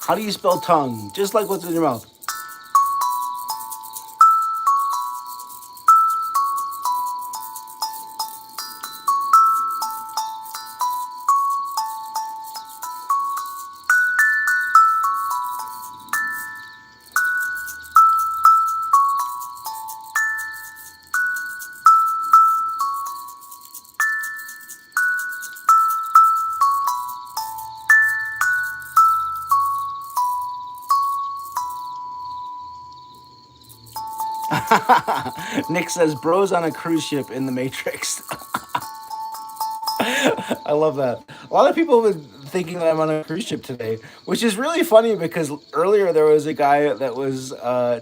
How do you spell tongue? Just like what's in your mouth. Nick says, bros on a cruise ship in the Matrix. I love that. A lot of people have been thinking that I'm on a cruise ship today, which is really funny because earlier there was a guy that was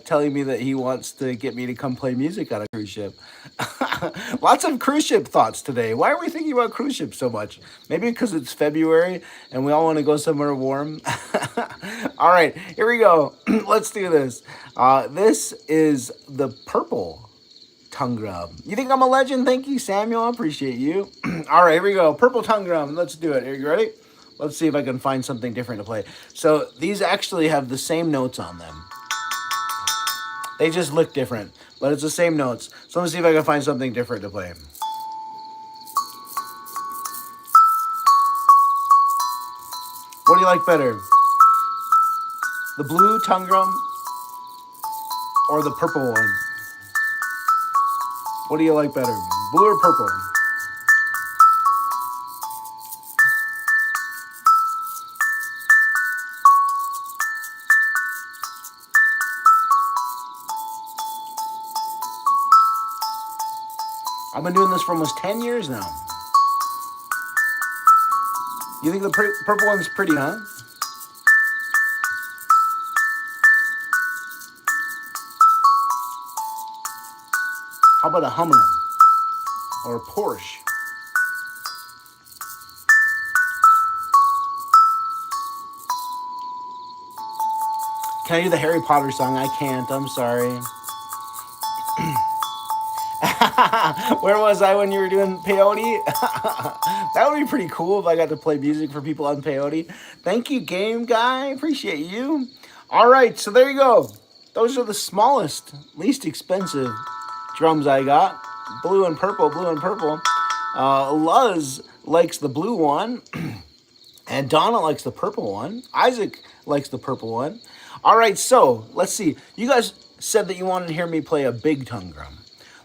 telling me that he wants to get me to come play music on a cruise ship. Lots of cruise ship thoughts today. Why are we thinking about cruise ships so much? Maybe because it's February and we all want to go somewhere warm. All right, here we go. Let's do this. This is the purple tongue drum. You think I'm a legend? Thank you, Samuel. I appreciate you. All right, here we go. Purple tongue drum. Let's do it. Are you ready? Let's see if I can find something different to play. So these actually have the same notes on them. They just look different, but it's the same notes. So let me see if I can find something different to play. What do you like better? The blue tongue drum or the purple one? What do you like better, blue or purple? I've been doing this for almost 10 years now. You think the purple one's pretty, huh? How about a Hummer or a Porsche? Can I do the Harry Potter song? I can't. I'm sorry. Where was I when you were doing peyote? That would be pretty cool if I got to play music for people on peyote. Thank you, game guy. Appreciate you. All right, so there you go. Those are the smallest, least expensive drums I got. Blue and purple, blue and purple. Luz likes the blue one. And Donna likes the purple one. Isaac likes the purple one. All right, so let's see. You guys said that you wanted to hear me play a big tongue drum.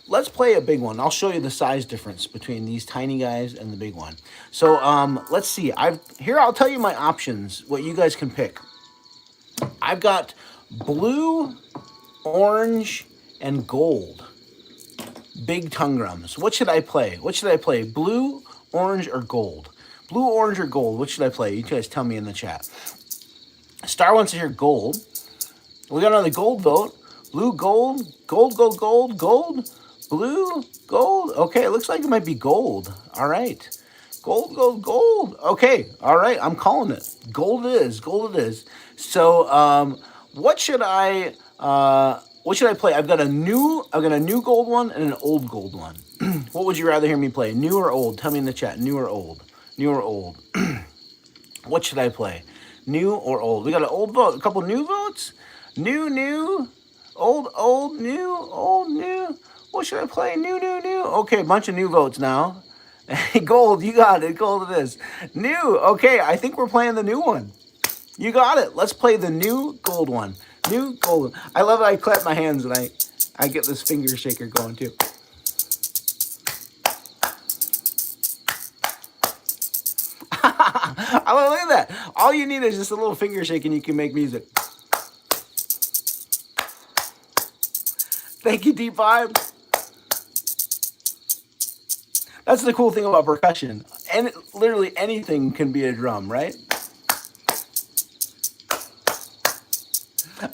Let's play a big one. I'll show you the size difference between these tiny guys and the big one. So let's see. I'll tell you my options, what you guys can pick. I've got blue, orange, and gold. Big tongue drums. What should I play? What should I play? Blue, orange, or gold? Blue, orange, or gold? What should I play? You guys tell me in the chat. Star wants to hear gold. We got another gold vote. Blue, gold, gold, gold, gold, gold, blue, gold. Okay, it looks like it might be gold. All right. Gold, gold, gold. Okay, all right, I'm calling it. Gold it is, gold it is. So what should I play? I've got a new gold one and an old gold one. What would you rather hear me play? New or old? Tell me in the chat. New or old? New or old? What should I play? New or old? We got an old vote, a couple new votes. New, old, new. What should I play? New. Okay, bunch of new votes now. Gold, you got it. Gold it is. New. Okay, I think we're playing the new one. You got it. Let's play the new gold one. New gold one. I love it. I clap my hands and I get this finger shaker going too. Oh, look at that. All you need is just a little finger shake and you can make music. Thank you, Deep Vibe. That's the cool thing about percussion. And literally anything can be a drum, right?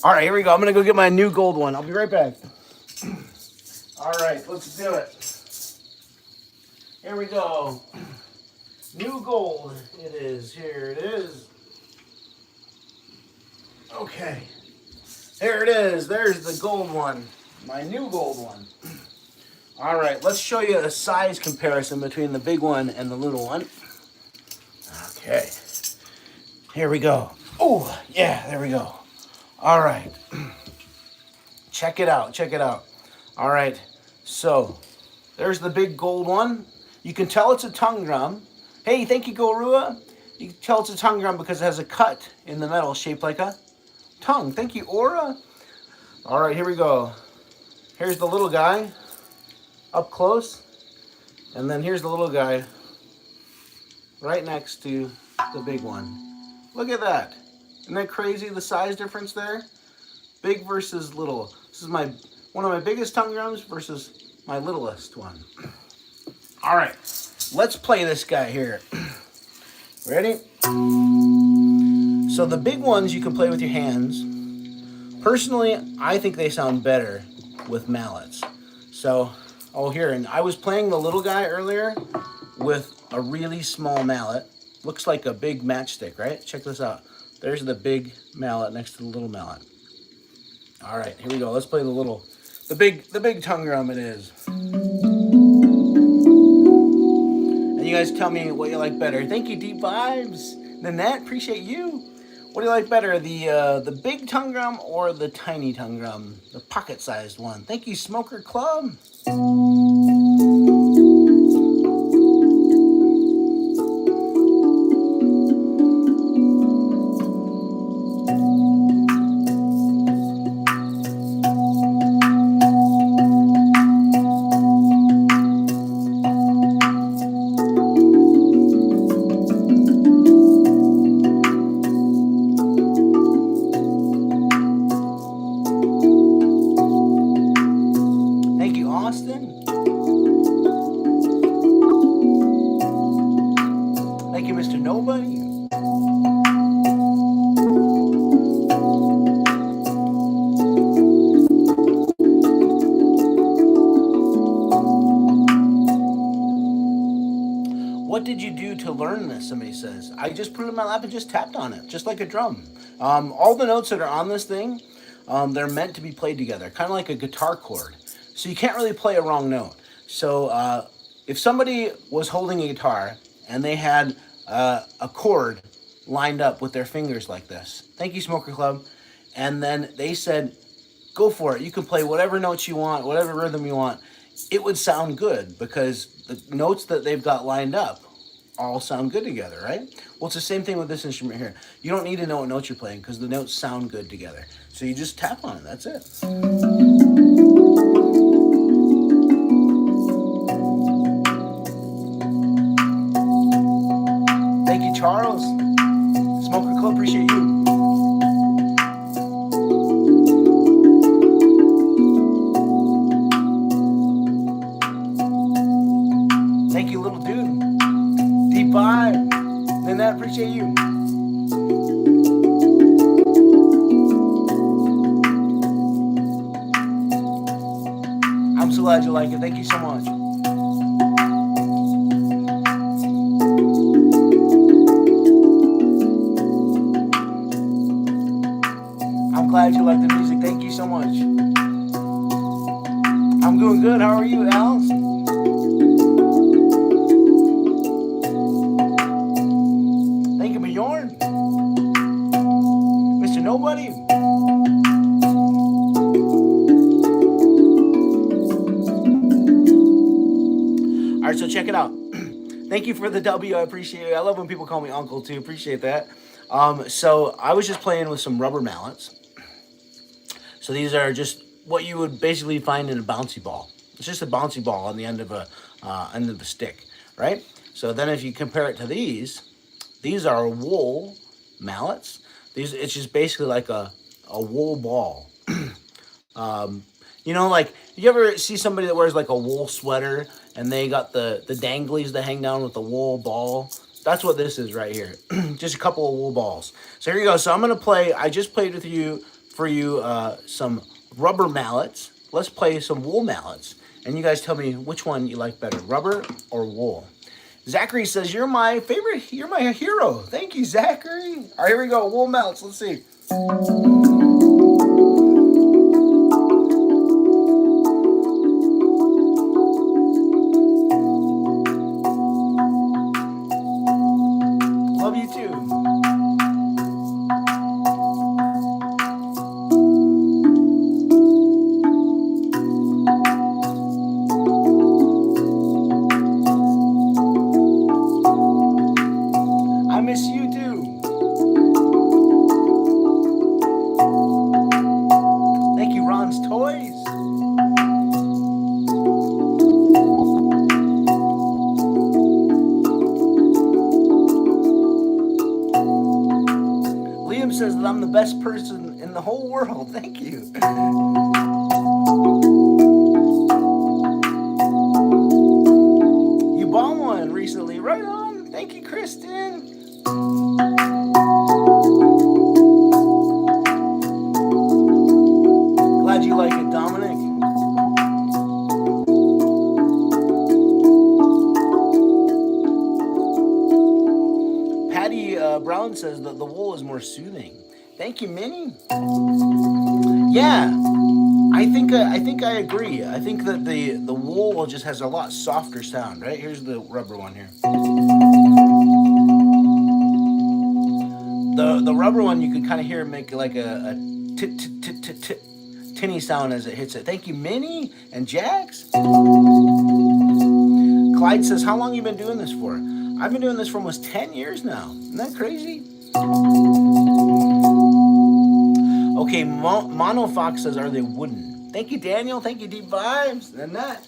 All right, here we go. I'm going to go get my new gold one. I'll be right back. All right, let's do it. Here we go. New gold it is. Here it is. Okay. There it is. There's the gold one. My new gold one. All right, let's show you a size comparison between the big one and the little one. Okay. Here we go. Oh, yeah, there we go. All right. Check it out. Check it out. All right. So, there's the big gold one. You can tell it's a tongue drum. Hey, thank you, Gorua. You can tell it's a tongue drum because it has a cut in the metal shaped like a tongue. Thank you, Aura. All right, here we go. Here's the little guy up close. And then here's the little guy right next to the big one. Look at that. Isn't that crazy, the size difference there? Big versus little. This is one of my biggest tongue drums versus my littlest one. All right, let's play this guy here. Ready? So the big ones you can play with your hands. Personally, I think they sound better with mallets. So, here, and I was playing the little guy earlier with a really small mallet. Looks like a big matchstick, right? Check this out. There's the big mallet next to the little mallet. All right, here we go. Let's play the big tongue drum it is. And you guys tell me what you like better. Thank you, Deep Vibes. Nanette, appreciate you. What do you like better, the big tongue drum or the tiny tongue drum, the pocket-sized one? Thank you, Smoker Club. What did you do to learn this? Somebody says. I just put it in my lap and just tapped on it, just like a drum. All the notes that are on this thing, they're meant to be played together, kind of like a guitar chord. So you can't really play a wrong note. So if somebody was holding a guitar and they had a chord lined up with their fingers like this, thank you, Smoker Club, and then they said, go for it. You can play whatever notes you want, whatever rhythm you want. It would sound good because the notes that they've got lined up all sound good together, right? Well, it's the same thing with this instrument here. You don't need to know what notes you're playing because the notes sound good together. So you just tap on it. That's it. Thank you, Charles. Smoker Club, appreciate you. Thank you, little dude. Deep Vibe. And I appreciate you. I'm so glad you like it. Thank you so much. I'm glad you like the music. Thank you so much. I'm doing good. How are you, Alice? Thank you, Bjorn. so check it out. Thank you for the W. I appreciate it. I love when people call me uncle too. Appreciate that. So I was just playing with some rubber mallets. So these are just what you would basically find in a bouncy ball. It's just a bouncy ball on the end of a stick, right? So then if you compare it to these are wool mallets. It's just basically like a wool ball. You know, like, you ever see somebody that wears like a wool sweater and they got the danglies that hang down with the wool ball? That's what this is right here. Just a couple of wool balls. So here you go. So I'm going to play, I just played with you, some rubber mallets. Let's play some wool mallets. And you guys tell me which one you like better, rubber or wool. Zachary says, you're my favorite, you're my hero. Thank you, Zachary. All right, here we go. Wool mallets. Let's see. Love you too. I miss you too. Thank you, Ron's Toys. Liam says that I'm the best person in the whole world. Thank you. You bought one recently. Right on. Thank you, Kristen. Glad you like it, Dominic. Patty Brown says that the wool is more soothing. Thank you, Minnie. Yeah, I think I agree. I think that the wool just has a lot softer sound, right? Here's the rubber one here. The rubber one you can kind of hear make like a tinny sound as it hits it. Thank you, Minnie and Jax. Clyde says, how long you been doing this for? I've been doing this for almost 10 years now. Isn't that crazy? Okay, Mono Fox says, are they wooden? Thank you, Daniel. Thank you, Deep Vibes. And that.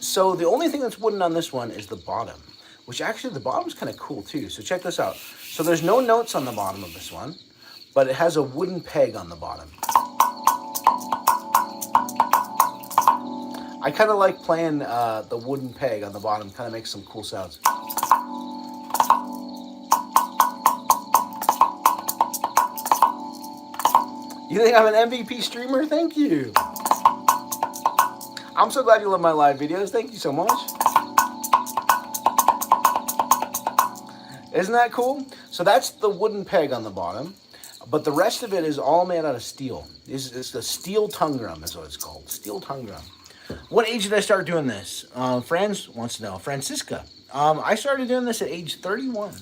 So the only thing that's wooden on this one is the bottom, which actually the bottom's kind of cool too. So check this out. So there's no notes on the bottom of this one, but it has a wooden peg on the bottom. I kind of like playing the wooden peg on the bottom. Kind of makes some cool sounds. You think I'm an MVP streamer? Thank you. I'm so glad you love my live videos. Thank you so much. Isn't that cool? So that's the wooden peg on the bottom, but the rest of it is all made out of steel. It's the steel tongue drum is what it's called. Steel tongue drum. What age did I start doing this? Franz wants to know. Francisca. I started doing this at age 31.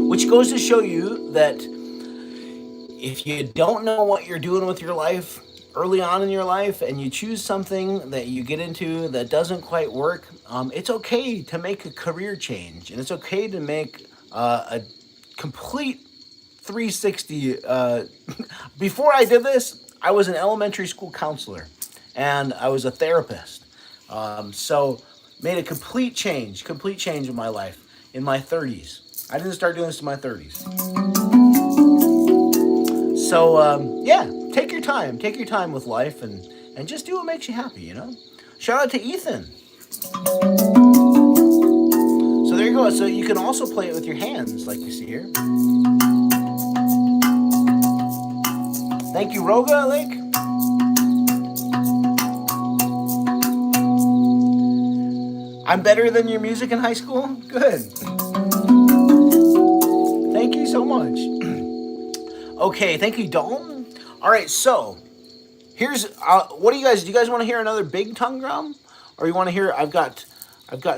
Which goes to show you that if you don't know what you're doing with your life early on in your life and you choose something that you get into that doesn't quite work, it's okay to make a career change. And it's okay to make a complete 360. Before I did this, I was an elementary school counselor and I was a therapist. So made a complete change in my life in my 30s. I didn't start doing this in my 30s. So, yeah, take your time with life and just do what makes you happy, you know? Shout out to Ethan. So there you go. So you can also play it with your hands like you see here. Thank you, Roga Lake. I'm better than your music in high school? Good. Thank you so much. Okay, thank you, Dalton. All right, so here's what do you guys want to hear another big tongue drum, or you want to hear? I've got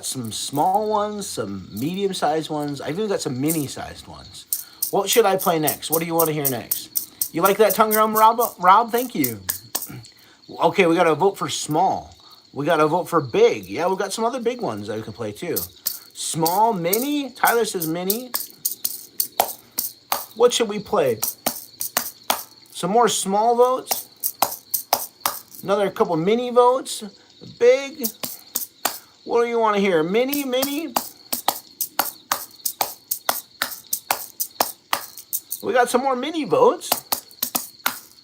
some small ones, some medium-sized ones. I've even got some mini-sized ones. What should I play next? What do you want to hear next? You like that tongue drum, Rob? Thank you. Okay, we got to vote for small. We got to vote for big. Yeah, we got some other big ones that we can play too. Small, mini. Tyler says mini. What should we play? Some more small votes. Another couple mini votes. Big. What do you want to hear? Mini, mini. We got some more mini votes.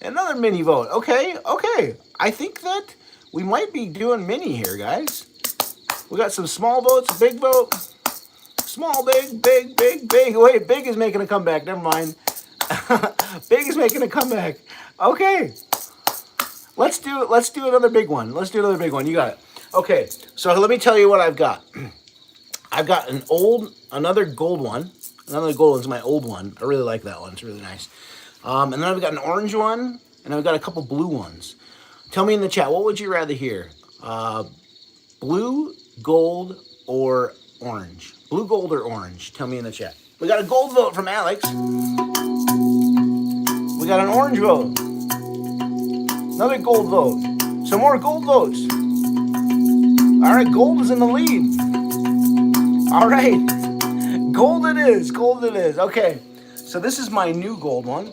Another mini vote. Okay, okay. I think that we might be doing mini here, guys. We got some small votes, big vote. Small, big, big, big, big. Wait, big is making a comeback. Never mind. Big is making a comeback. Okay. Let's do another big one. Let's do another big one. You got it. Okay. So let me tell you what I've got. I've got another gold one. Another gold one's my old one. I really like that one. It's really nice. And then I've got an orange one, and I've got a couple blue ones. Tell me in the chat, what would you rather hear? Blue, gold, or orange? Blue, gold, or orange? Tell me in the chat. We got a gold vote from Alex. We got an orange vote. Another gold vote. Some more gold votes. All right, gold is in the lead. All right. Gold it is. Gold it is. Okay. So this is my new gold one.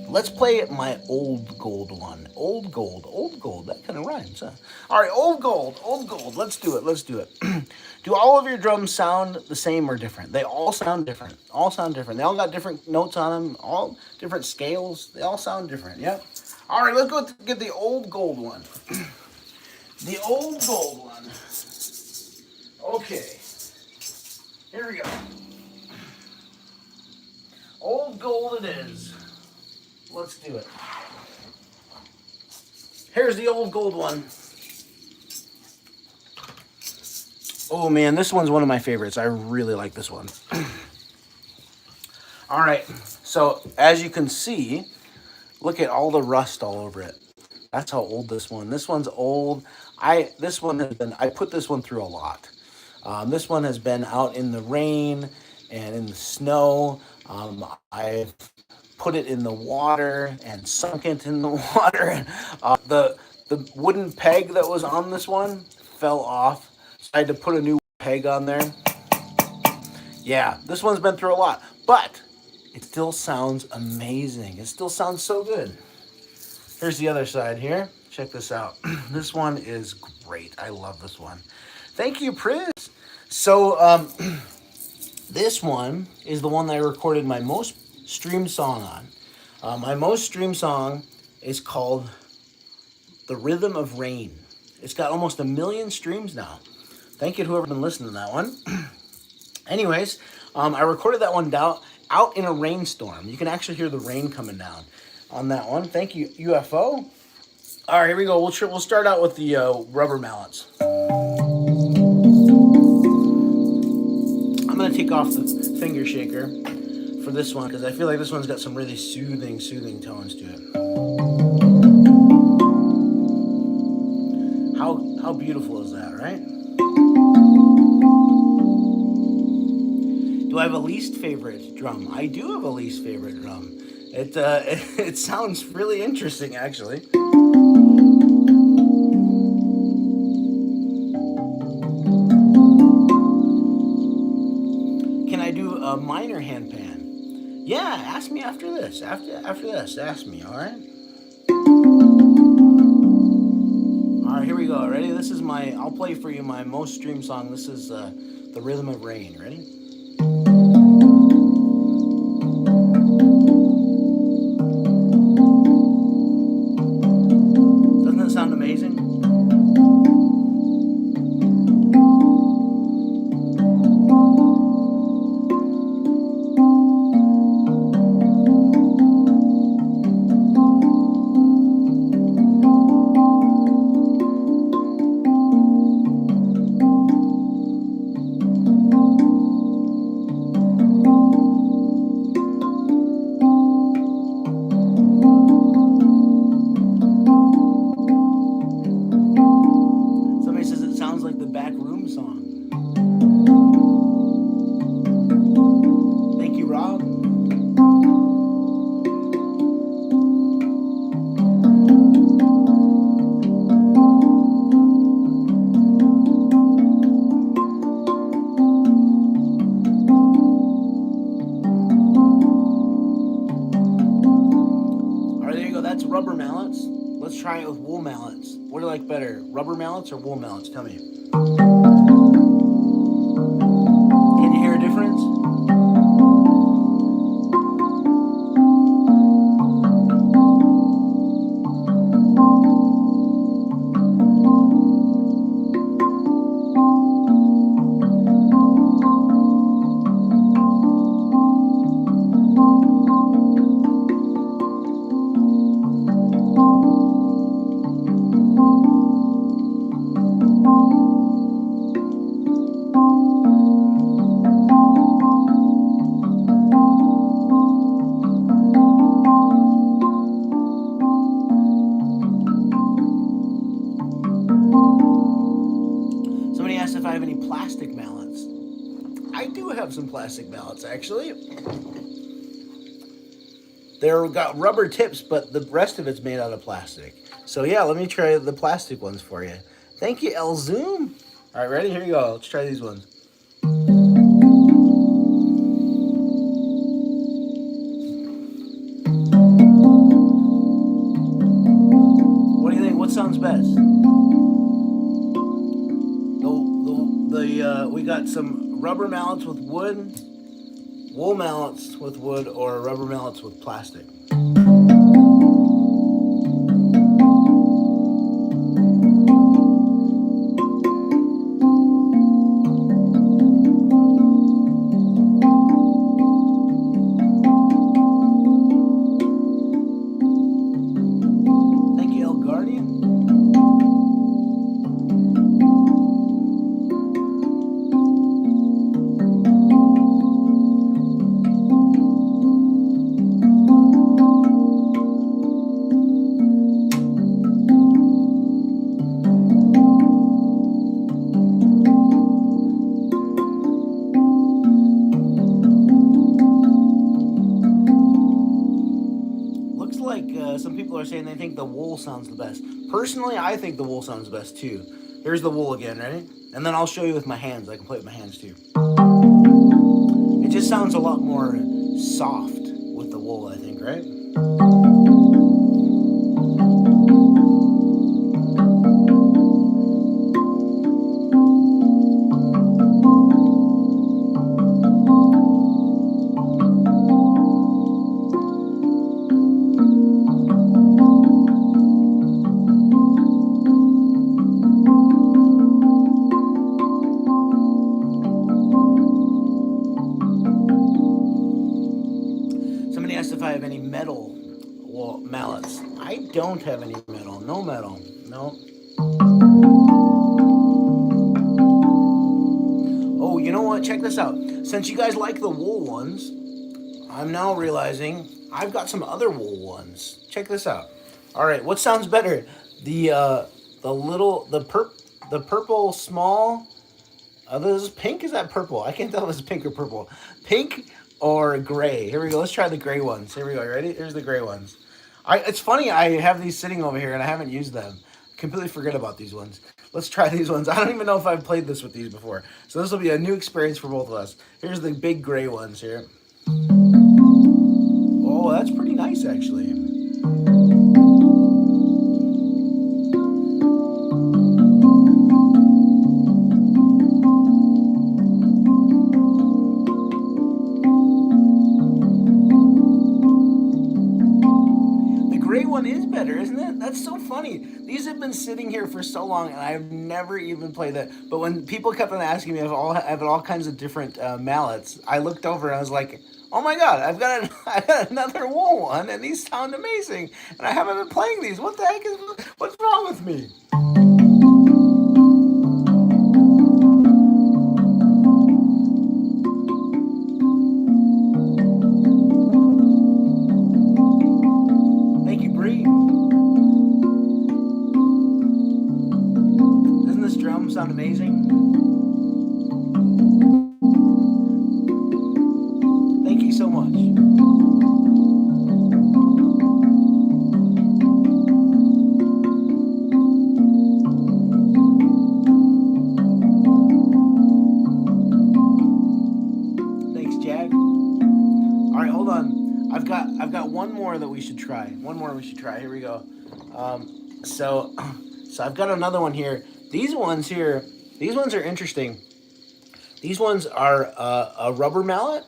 Let's play my old gold one. Old gold. Old gold. That kind of rhymes, huh? All right, old gold. Old gold. Let's do it. Let's do it. Do all of your drums sound the same or different? They all sound different. All sound different. They all got different notes on them. All different scales. They all sound different. Yep. All right, let's go get the old gold one. The old gold one. Okay. Here we go. Old gold it is. Let's do it. Here's the old gold one. Oh man, this one's one of my favorites. I really like this one. All right, so as you can see, look at all the rust all over it. That's how old this one. This one's old. I put this one through a lot. This one has been out in the rain and in the snow. I've put it in the water and sunk it in the water. The wooden peg that was on this one fell off. So I had to put a new peg on there. Yeah, this one's been through a lot, but it still sounds amazing. It still sounds so good. Here's the other side here. Check this out. This one is great. I love this one. Thank you, Priz. So this one is the one that I recorded my most streamed song on. My most streamed song is called The Rhythm of Rain. It's got almost 1 million streams now. Thank you to whoever's been listening to that one. Anyways, I recorded that one out in a rainstorm. You can actually hear the rain coming down on that one. Thank you, UFO. All right, here we go. We'll start out with the rubber mallets. I'm going to take off the finger shaker for this one because I feel like this one's got some really soothing tones to it. How beautiful is that, right? Do I have a least favorite drum? I do have a least favorite drum. It sounds really interesting, actually. Can I do a minor handpan? Yeah, ask me after this. After this, ask me, all right? All right, here we go. Ready? This is I'll play for you my most streamed song. This is The Rhythm of Rain. Ready? Doesn't that sound amazing? that's rubber mallets. Let's try it with wool mallets. What do you like better, rubber mallets or wool mallets? Tell me. Can you hear a difference? If I have any plastic mallets. I do have some plastic mallets, actually. They're got rubber tips, but the rest of it's made out of plastic. So yeah, let me try the plastic ones for you. Thank you, El Zoom. All right, ready? Here you go. Let's try these ones. What do you think? What sounds best? We got some rubber mallets with wood, wool mallets with wood, or rubber mallets with plastic. Thank you, El Guardian. Some people are saying they think the wool sounds the best. Personally, I think the wool sounds the best too. Here's the wool again, ready? And then I'll show you with my hands. I can play with my hands too. It just sounds a lot more soft with the wool, I think, right? If I have any metal mallets. I don't have any metal. No metal. No. Oh, you know what? Check this out. Since you guys like the wool ones, I'm now realizing I've got some other wool ones. Check this out. All right, what sounds better? The purple small. This is pink. Is that purple? I can't tell if it's pink or purple. Pink or gray. Here we go. Let's try the gray ones. Here we go. You ready? Here's the gray ones. It's funny. I have these sitting over here and I haven't used them. Completely forget about these ones. Let's try these ones. I don't even know if I've played this with these before. So this will be a new experience for both of us. Here's the big gray ones here. Oh, that's pretty nice actually. One is better, isn't it? That's so funny. These have been sitting here for so long, and I've never even played that. But when people kept on asking me, I have all kinds of different mallets. I looked over and I was like, "Oh my god, I got another wool one, and these sound amazing." And I haven't been playing these. What the heck what's wrong with me? Sound amazing. Thank you so much. one more we should try. Here we go. So I've got another one here. These ones are interesting. These ones are a rubber mallet,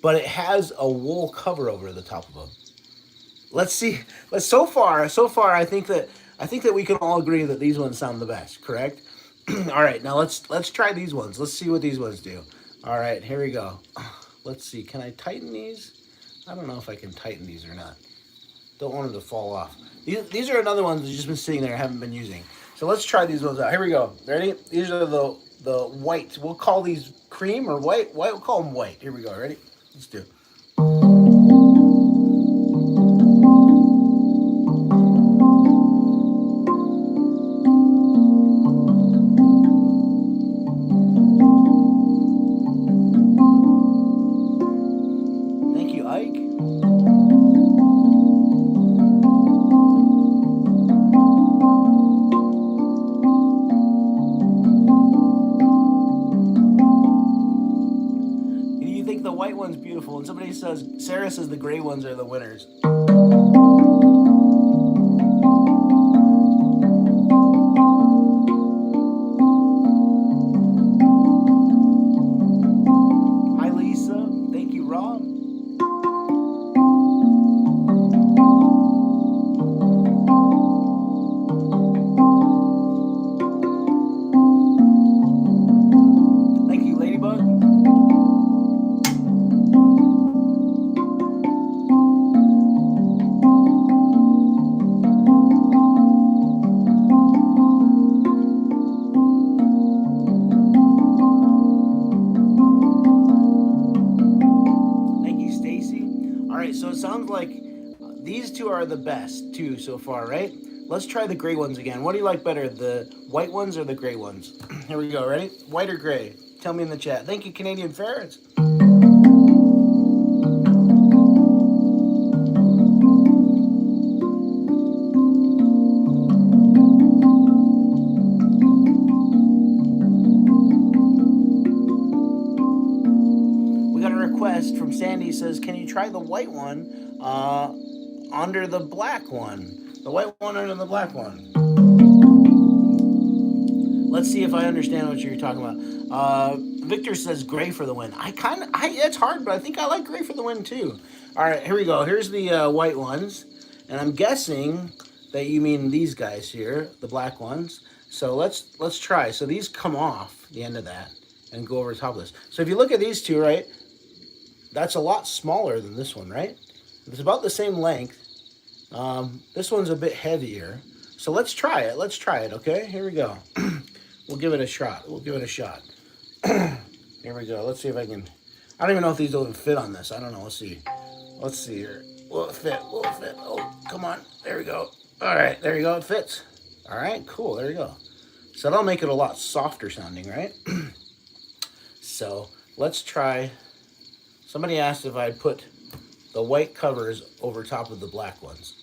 but it has a wool cover over the top of them. Let's see. But so far, I think that we can all agree that these ones sound the best. Correct? All right, now let's try these ones. Let's see what these ones do. All right, here we go. Let's see. Can I tighten these? I don't know if I can tighten these or not. Don't want them to fall off. These are another ones that just been sitting there and haven't been using. So let's try these ones out. Here we go. Ready? These are the white. We'll call these cream or white. We'll call them white. Here we go. Ready? Let's do it. Thank you, Ike. The white one's beautiful, and somebody says, Sarah says the gray ones are the winners. Hi Lisa, thank you Rob. Thank you Ladybug. So it sounds like these two are the best two so far, right? Let's try the gray ones again. What do you like better, the white ones or the gray ones? Here we go, ready? White or gray? Tell me in the chat. Thank you, Canadian Ferrets. From Sandy says, can you try the white one under the black one? The white one under the black one. Let's see if I understand what you're talking about. Victor says gray for the win. It's hard, but I think I like gray for the win too. All right, here we go. Here's the white ones, and I'm guessing that you mean these guys here, the black ones. So let's try. So these come off the end of that and go over the top of this. So if you look at these two, right? That's a lot smaller than this one, right? It's about the same length. This one's a bit heavier. So let's try it. Let's try it, okay? Here we go. We'll give it a shot. Here we go. Let's see if I can... I don't even know if these will fit on this. I don't know. Let's see. Let's see here. Will it fit? Oh, come on. There we go. All right. There you go. It fits. All right. Cool. There you go. So that'll make it a lot softer sounding, right? So let's try... Somebody asked if I'd put the white covers over top of the black ones.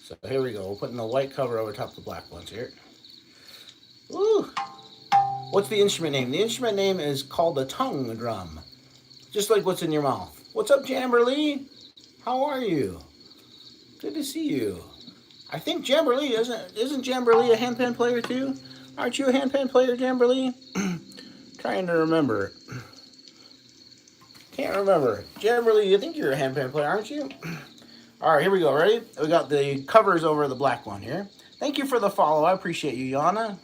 So here we go. We're putting the white cover over top of the black ones here. Woo! What's the instrument name? The instrument name is called a tongue drum. Just like what's in your mouth. What's up, Jamberly? How are you? Good to see you. I think Jamberly, isn't Jamberly a handpan player too? Aren't you a handpan player, Jamberly? Trying to remember. Can't remember. Jamberly, I think you're a handpan player, aren't you? All right, here we go. Ready? We got the covers over the black one here. Thank you for the follow. I appreciate you, Yana.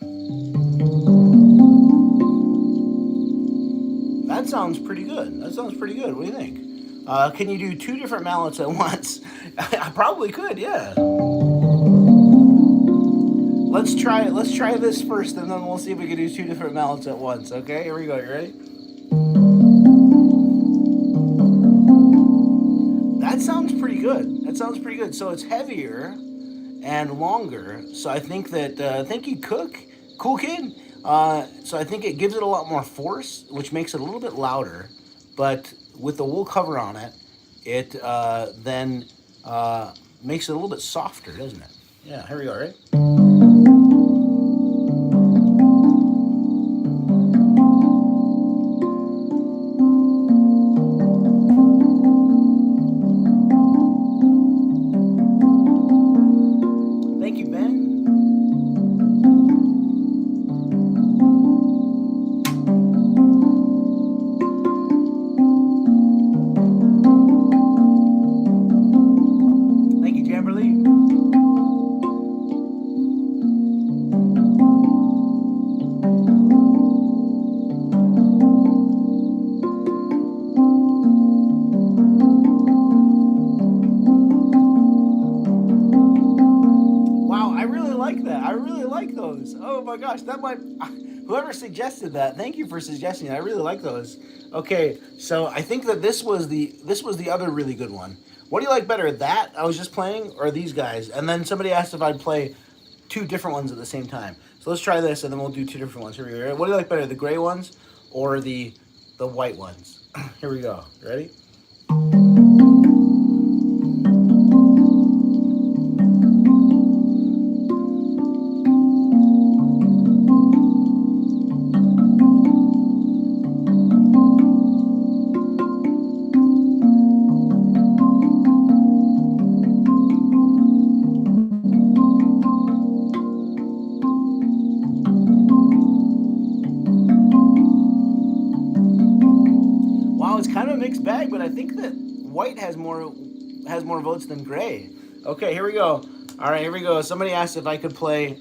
That sounds pretty good. What do you think? Can you do two different mallets at once? I probably could, yeah. Let's try it. Let's try this first, and then we'll see if we can do two different mallets at once. Okay, here we go. You ready? That sounds pretty good. So it's heavier and longer. So I think that, thank you, Cool Kid. So I think it gives it a lot more force, which makes it a little bit louder. But with the wool cover on it, it then makes it a little bit softer, doesn't it? Yeah, here we go, right? I really like those. Oh my gosh, that might. Whoever suggested that, thank you for suggesting it. I really like those. Okay, so I think that this was the other really good one. What do you like better, that I was just playing, or these guys? And then somebody asked if I'd play two different ones at the same time. So let's try this, and then we'll do two different ones. Here we go. What do you like better, the gray ones or the white ones? Here we go. Ready? Kind of a mixed bag, but I think that white has more votes than gray. Okay, here we go. All right, here we go. Somebody asked if I could play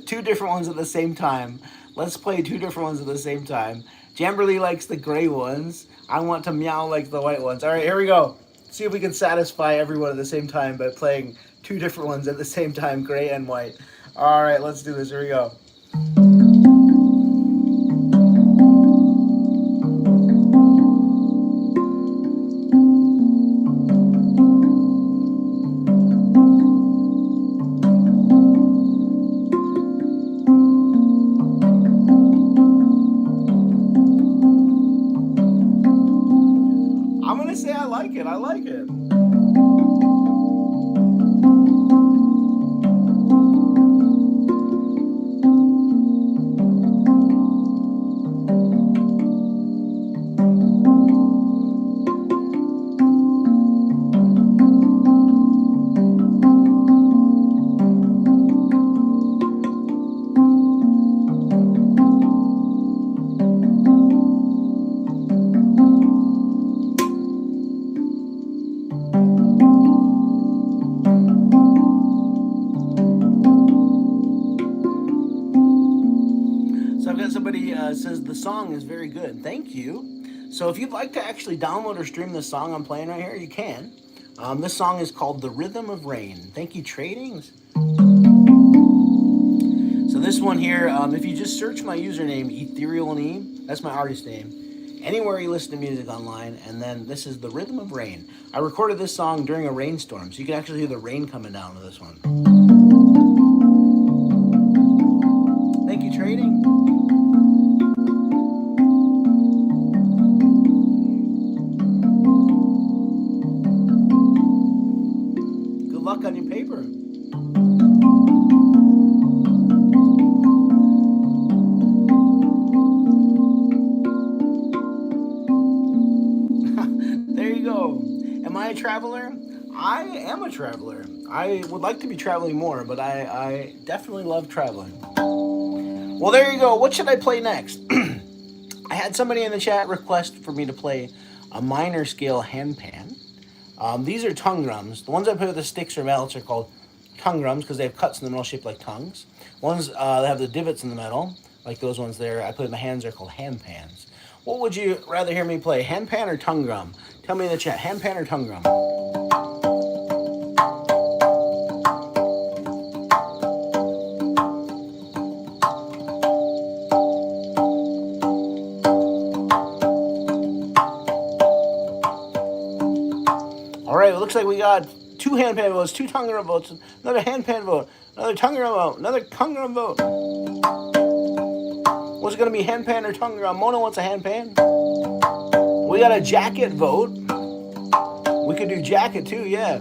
two different ones at the same time. Let's play two different ones at the same time. Jamberly likes the gray ones. I want to meow like the white ones. All right, here we go. See if we can satisfy everyone at the same time by playing two different ones at the same time, gray and white. All right, let's do this. Here we go. I like it. Somebody says the song is very good. Thank you. So if you'd like to actually download or stream the song I'm playing right here, you can. This song is called The Rhythm of Rain. Thank you, Tradings. So this one here, if you just search my username, Ethereal and E, that's my artist name, anywhere you listen to music online, and then this is The Rhythm of Rain. I recorded this song during a rainstorm, so you can actually hear the rain coming down to this one. Thank you, Trading. Luck on your paper. There you go. Am I a traveler? I am a traveler. I would like to be traveling more, but I definitely love traveling. Well, there you go. What should I play next? I had somebody in the chat request for me to play a minor scale handpan. These are tongue drums. The ones I play with the sticks or mallets are called tongue drums because they have cuts in the middle shaped like tongues. Ones that have the divots in the middle, like those ones there, I play with my hands, are called handpans. What would you rather hear me play, handpan or tongue drum? Tell me in the chat, handpan or tongue drum? Alright, it looks like we got two handpan votes, two tongue drum votes, another handpan vote, another tongue drum vote, another tongue drum vote. What's it going to be, handpan or tongue drum? Mona wants a handpan. We got a jacket vote. We could do jacket too, yeah.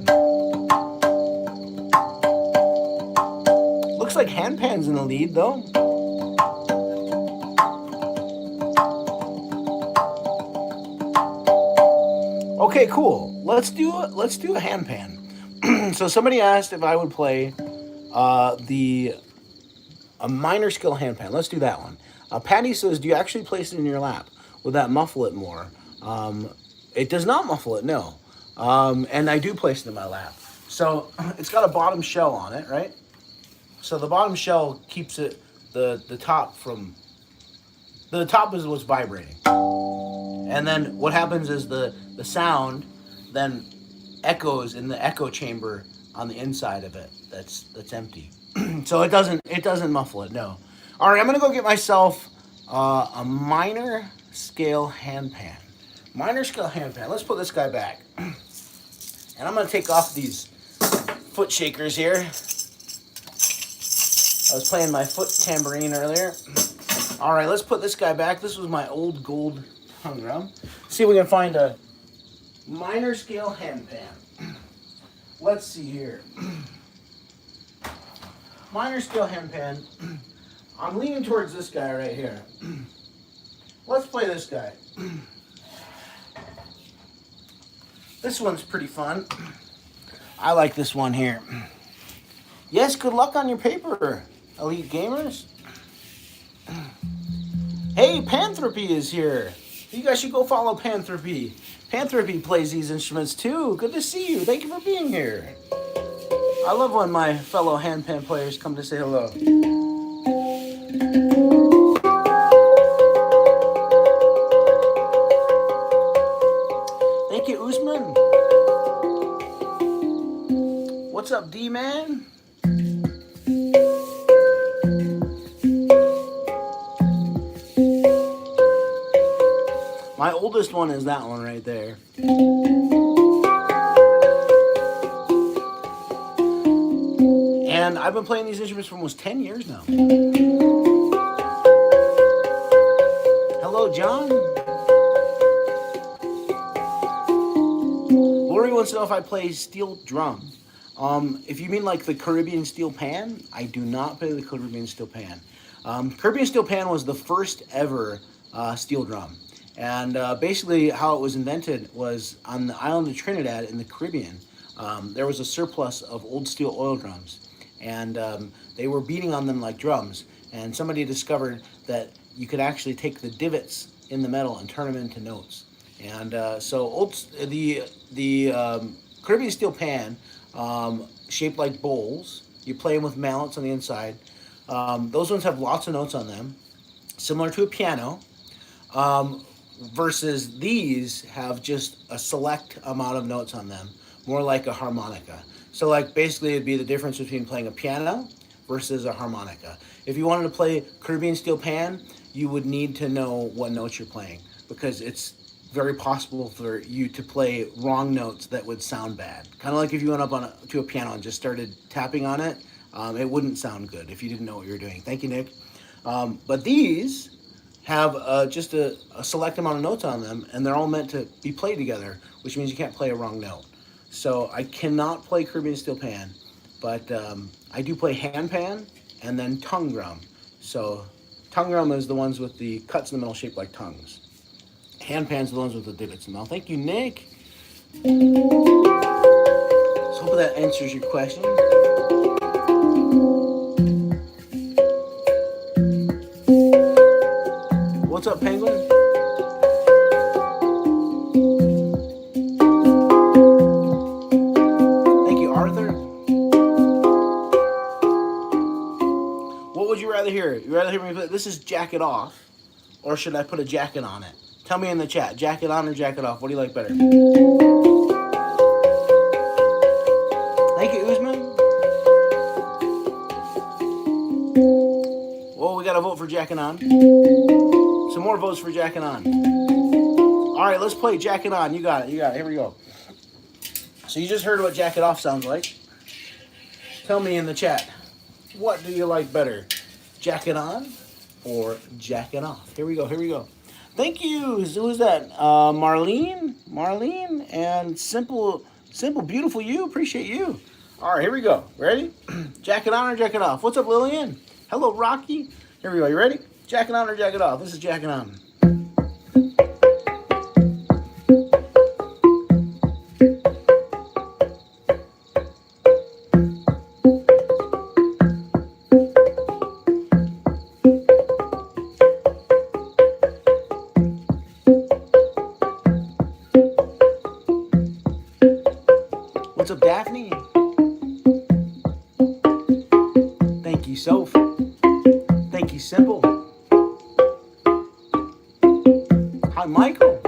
Looks like handpan's in the lead though. Okay, cool. Let's do a handpan. So somebody asked if I would play a minor scale handpan. Let's do that one. Patty says, do you actually place it in your lap? Would that muffle it more? It does not muffle it, no. And I do place it in my lap. So it's got a bottom shell on it, right? So the bottom shell keeps it, the top is what's vibrating. And then what happens is the sound then echoes in the echo chamber on the inside of it that's empty. So it doesn't muffle it. No. All right, I'm gonna go get myself a minor scale handpan. Minor scale handpan. Let's put this guy back, and I'm gonna take off these foot shakers here. I was playing my foot tambourine earlier. All right, let's put this guy back. This was my old gold tongue drum. See if we can find a minor scale handpan. Let's see here. Minor scale handpan. I'm leaning towards this guy right here. Let's play this guy. This one's pretty fun. I like this one here. Yes, good luck on your paper, Elite Gamers. Hey, Panthropy is here. You guys should go follow Panthropy. Panthropy plays these instruments too. Good to see you. Thank you for being here. I love when my fellow handpan players come to say hello. Thank you, Usman. What's up, D-Man? My oldest one is that one right there. And I've been playing these instruments for almost 10 years now. Hello, John. Lori wants to know if I play steel drum. If you mean like the Caribbean steel pan, I do not play the Caribbean steel pan. Caribbean steel pan was the first ever steel drum. And basically how it was invented was on the island of Trinidad in the Caribbean. There was a surplus of old steel oil drums. And they were beating on them like drums. And somebody discovered that you could actually take the divots in the metal and turn them into notes. And so the Caribbean steel pan, shaped like bowls, you play them with mallets on the inside. Those ones have lots of notes on them, similar to a piano. Versus these have just a select amount of notes on them, more like a harmonica. So like basically it'd be the difference between playing a piano versus a harmonica. If you wanted to play Caribbean steel pan, you would need to know what notes you're playing, because it's very possible for you to play wrong notes that would sound bad. Kind of like if you went up to a piano and just started tapping on it, it wouldn't sound good if you didn't know what you were doing. Thank you, Nick. But these have just a select amount of notes on them, and they're all meant to be played together, which means you can't play a wrong note. So I cannot play Caribbean steel pan, but I do play handpan and then tongue drum. So tongue drum is the ones with the cuts in the middle shaped like tongues. Handpan's the ones with the divots in the middle. Thank you, Nick. So hope that answers your question. What's up, Penguin? Thank you, Arthur. What would you rather hear? You rather hear me play this is Jacket Off, or should I put a jacket on it? Tell me in the chat, jacket on or jacket off? What do you like better? Thank you, Usman. Well, we got to vote for jacket on. Some more votes for jacket on. All right, let's play jacket on. You got it. Here we go. So you just heard what jacket off sounds like. Tell me in the chat, what do you like better? Jacket on or jacket off? Here we go. Thank you. Who's that? Marlene and simple, beautiful you. Appreciate you. All right, here we go. Ready? Jacket on or jacket off? What's up, Lillian? Hello, Rocky. Here we go. You ready? Jacket on or jacket off? This is jacket on. What's up, Daphne? Thank you, Soph. Thank you, Simple. Hi, Michael.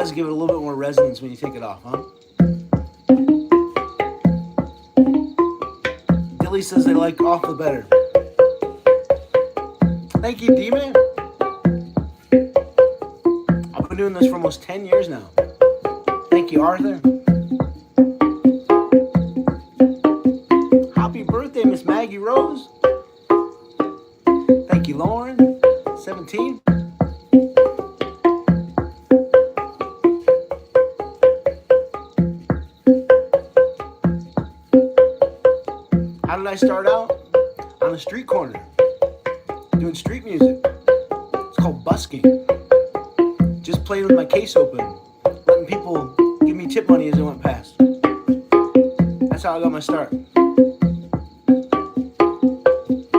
does give it a little bit more resonance when you take it off, huh? Dilly says they like off the better. Thank you, D-Man. I've been doing this for almost 10 years now. Thank you, Arthur. Happy birthday, Miss Maggie Rose. Thank you, Lauren. 17. How did I start out? On a street corner, doing street music. It's called busking. Just playing with my case open, letting people give me tip money as I went past. That's how I got my start.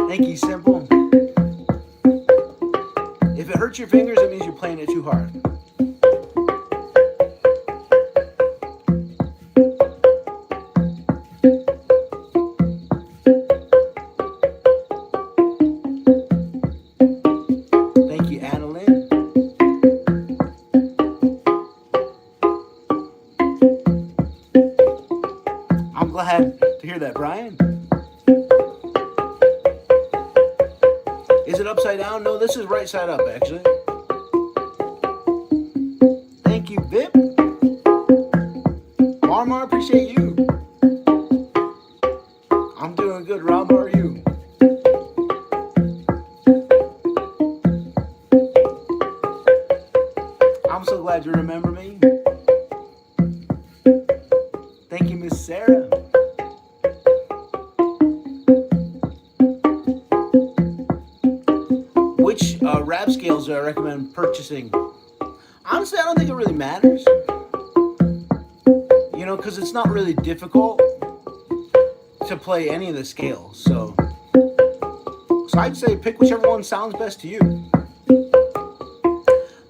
Thank you, Simple. If it hurts your fingers, it means you're playing it too hard. Thank you, Adeline. I'm glad to hear that, Brian. Is it upside down? No, this is right side up, actually. Thank you, Vip. Marmar, appreciate you. I'm doing good, Rob. How are you? I'm so glad you remember me. Thank you, Miss Sarah. Which rap scales do I recommend purchasing? Honestly, I don't think it really matters. You know, because it's not really difficult to play any of the scales. So I'd say pick whichever one sounds best to you.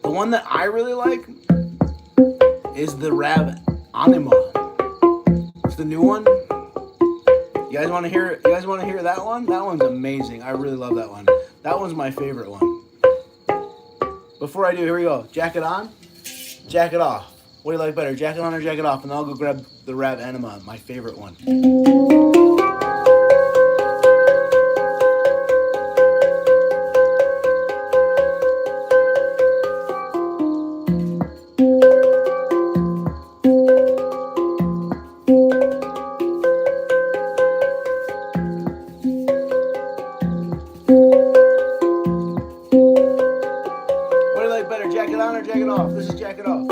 The one that I really like is the Rav Anima. It's the new one. You guys want to hear? You guys want to hear that one? That one's amazing. I really love that one. That one's my favorite one. Before I do, here we go. Jacket on, jacket off. What do you like better, jacket on or jacket off? And I'll go grab the Rav Anima, my favorite one. Jacket on or jacket off? This is jacket off.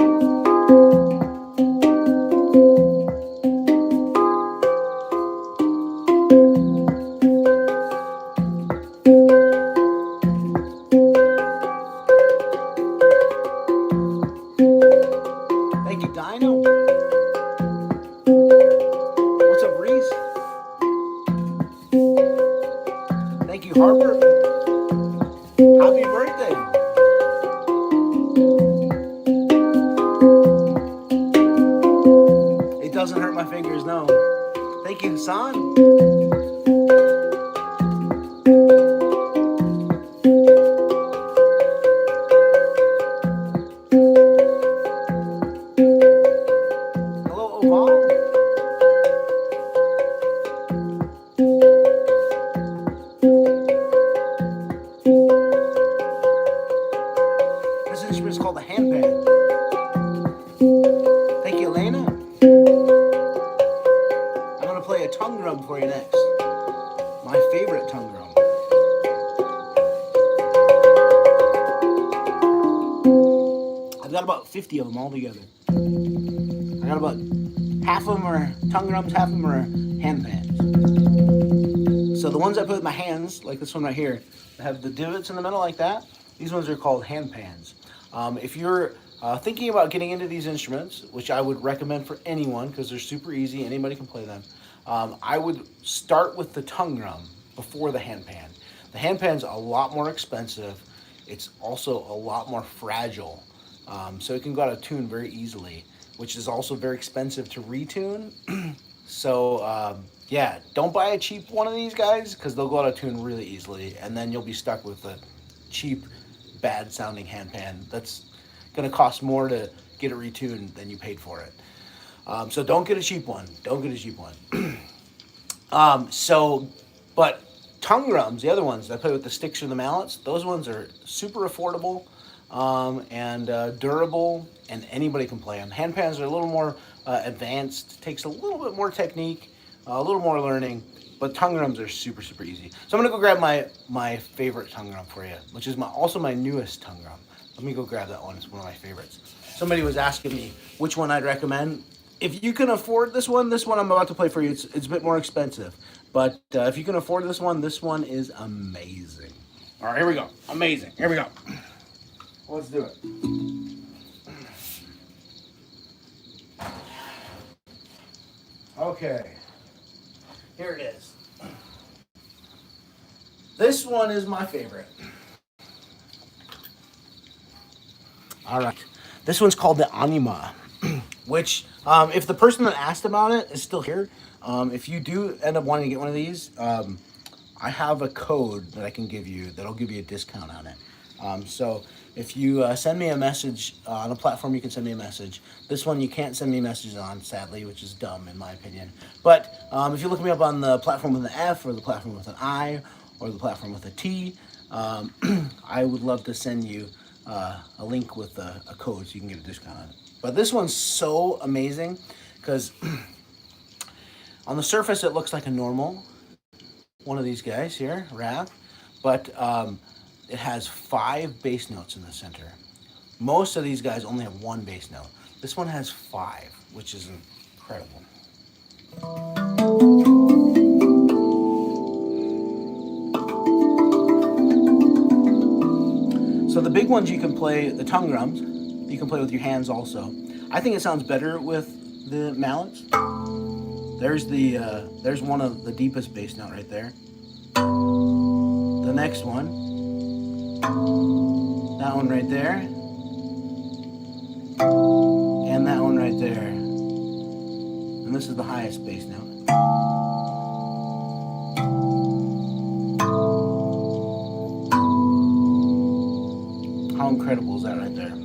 Thank you, Dino. What's up, Reese? Thank you, Harper. Happy birthday. Doesn't hurt my fingers, no. Thank you, Hassan. Hello, Oval. This instrument is called the handpan. Thank you, Elena. Play a tongue drum for you next. My favorite tongue drum. I've got about 50 of them all together. I got about half of them are tongue drums, half of them are handpans. So the ones I put with my hands, like this one right here, that have the divots in the middle like that, these ones are called handpans. If you're thinking about getting into these instruments, which I would recommend for anyone because they're super easy, anybody can play them, I would start with the tongue drum before the handpan. The handpan's a lot more expensive. It's also a lot more fragile, so it can go out of tune very easily, which is also very expensive to retune. So yeah, don't buy a cheap one of these guys because they'll go out of tune really easily, and then you'll be stuck with a cheap, bad sounding handpan. going to cost more to get it retuned than you paid for it. So don't get a cheap one. Don't get a cheap one. But tongue drums, the other ones that I play with the sticks or the mallets, those ones are super affordable and durable, and anybody can play them. Handpans are a little more advanced, takes a little bit more technique, a little more learning, but tongue drums are super, super easy. So I'm gonna go grab my favorite tongue drum for you, which is also my newest tongue drum. Let me go grab that one, it's one of my favorites. Somebody was asking me which one I'd recommend. If you can afford this one I'm about to play for you, it's a bit more expensive. But if you can afford this one is amazing. All right, here we go. Amazing. Here we go. Let's do it. Okay. Here it is. This one is my favorite. All right. This one's called the Anima, which, if the person that asked about it is still here, if you do end up wanting to get one of these, I have a code that I can give you that'll give you a discount on it. So if you send me a message on a platform, you can send me a message. This one you can't send me messages on, sadly, which is dumb in my opinion. But if you look me up on the platform with an F, or the platform with an I, or the platform with a T, I would love to send you a link with a code so you can get a discount on it. But this one's so amazing because on the surface it looks like a normal one of these guys here, Rav, but it has 5 bass notes in the center. Most of these guys only have 1 bass note. This one has 5, which is incredible. So the big ones you can play, the tongue drums, you can play with your hands also. I think it sounds better with the mallets. There's one of the deepest bass note right there. The next one, that one right there, and that one right there. And this is the highest bass note. How incredible is that right there?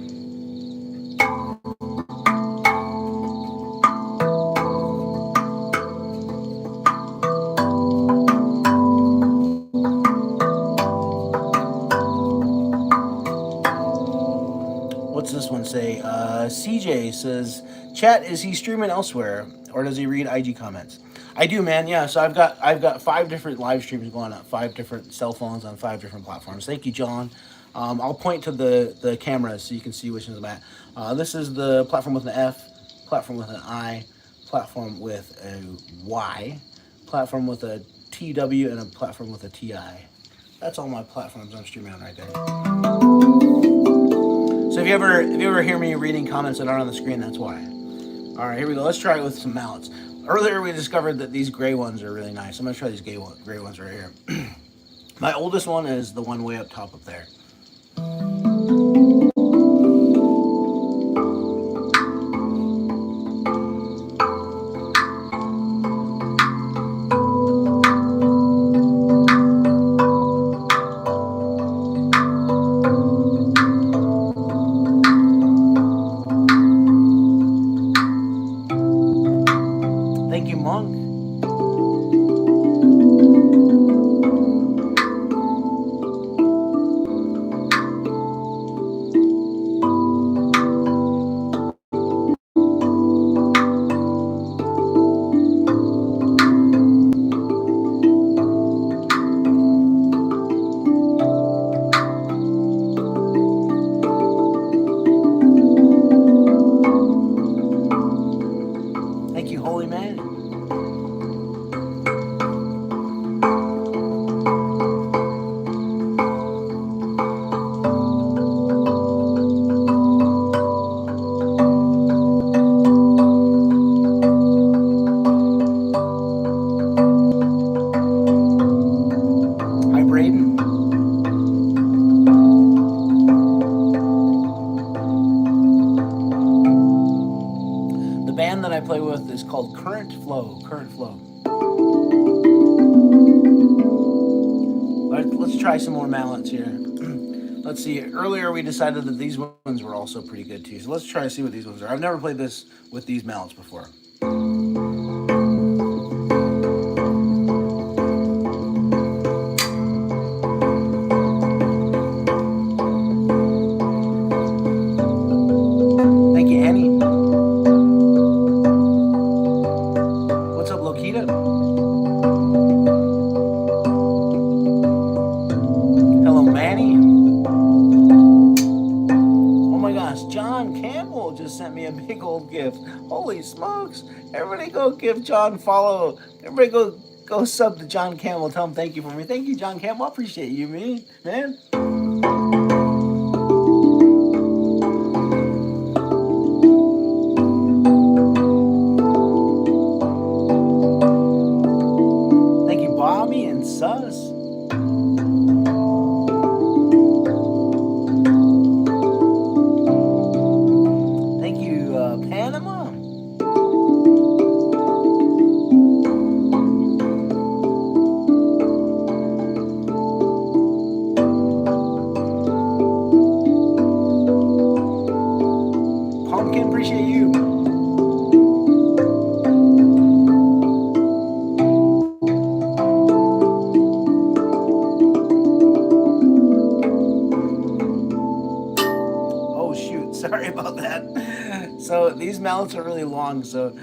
What's this one say? CJ says, chat, is he streaming elsewhere or does he read IG comments? I do, man. Yeah, so I've got 5 different live streams going on, 5 different cell phones on 5 different platforms. Thank you, John. I'll point to the cameras so you can see which ones I'm at. This is the platform with an F, platform with an I, platform with a Y, platform with a TW, and a platform with a TI. That's all my platforms I'm streaming on right there. So if you ever hear me reading comments that aren't on the screen, that's why. All right, here we go. Let's try it with some mallets. Earlier we discovered that these gray ones are really nice. I'm gonna try these gray ones right here. My oldest one is the one way up top up there. Thank you, Monk. Thank you, holy man. Hi, Braden. The band that I play with is called Current Flow. Current Flow. Let's try some more mallets here. Let's see. Earlier we decided that these ones were also pretty good too. So let's try to see what these ones are. I've never played this with these mallets before. Thank you, Annie. What's up, Lokita? Hello, Manny. Oh my gosh, John Campbell just sent me a big old gift. Holy smokes. Everybody go give John follow. Everybody go sub to John Campbell. Tell him thank you for me. Thank you, John Campbell. I appreciate you, man. Thank you, Bobby and Sus. Thank you, Panama. Pumpkin, appreciate you. Oh shoot, sorry about that. So these mallets are really long, so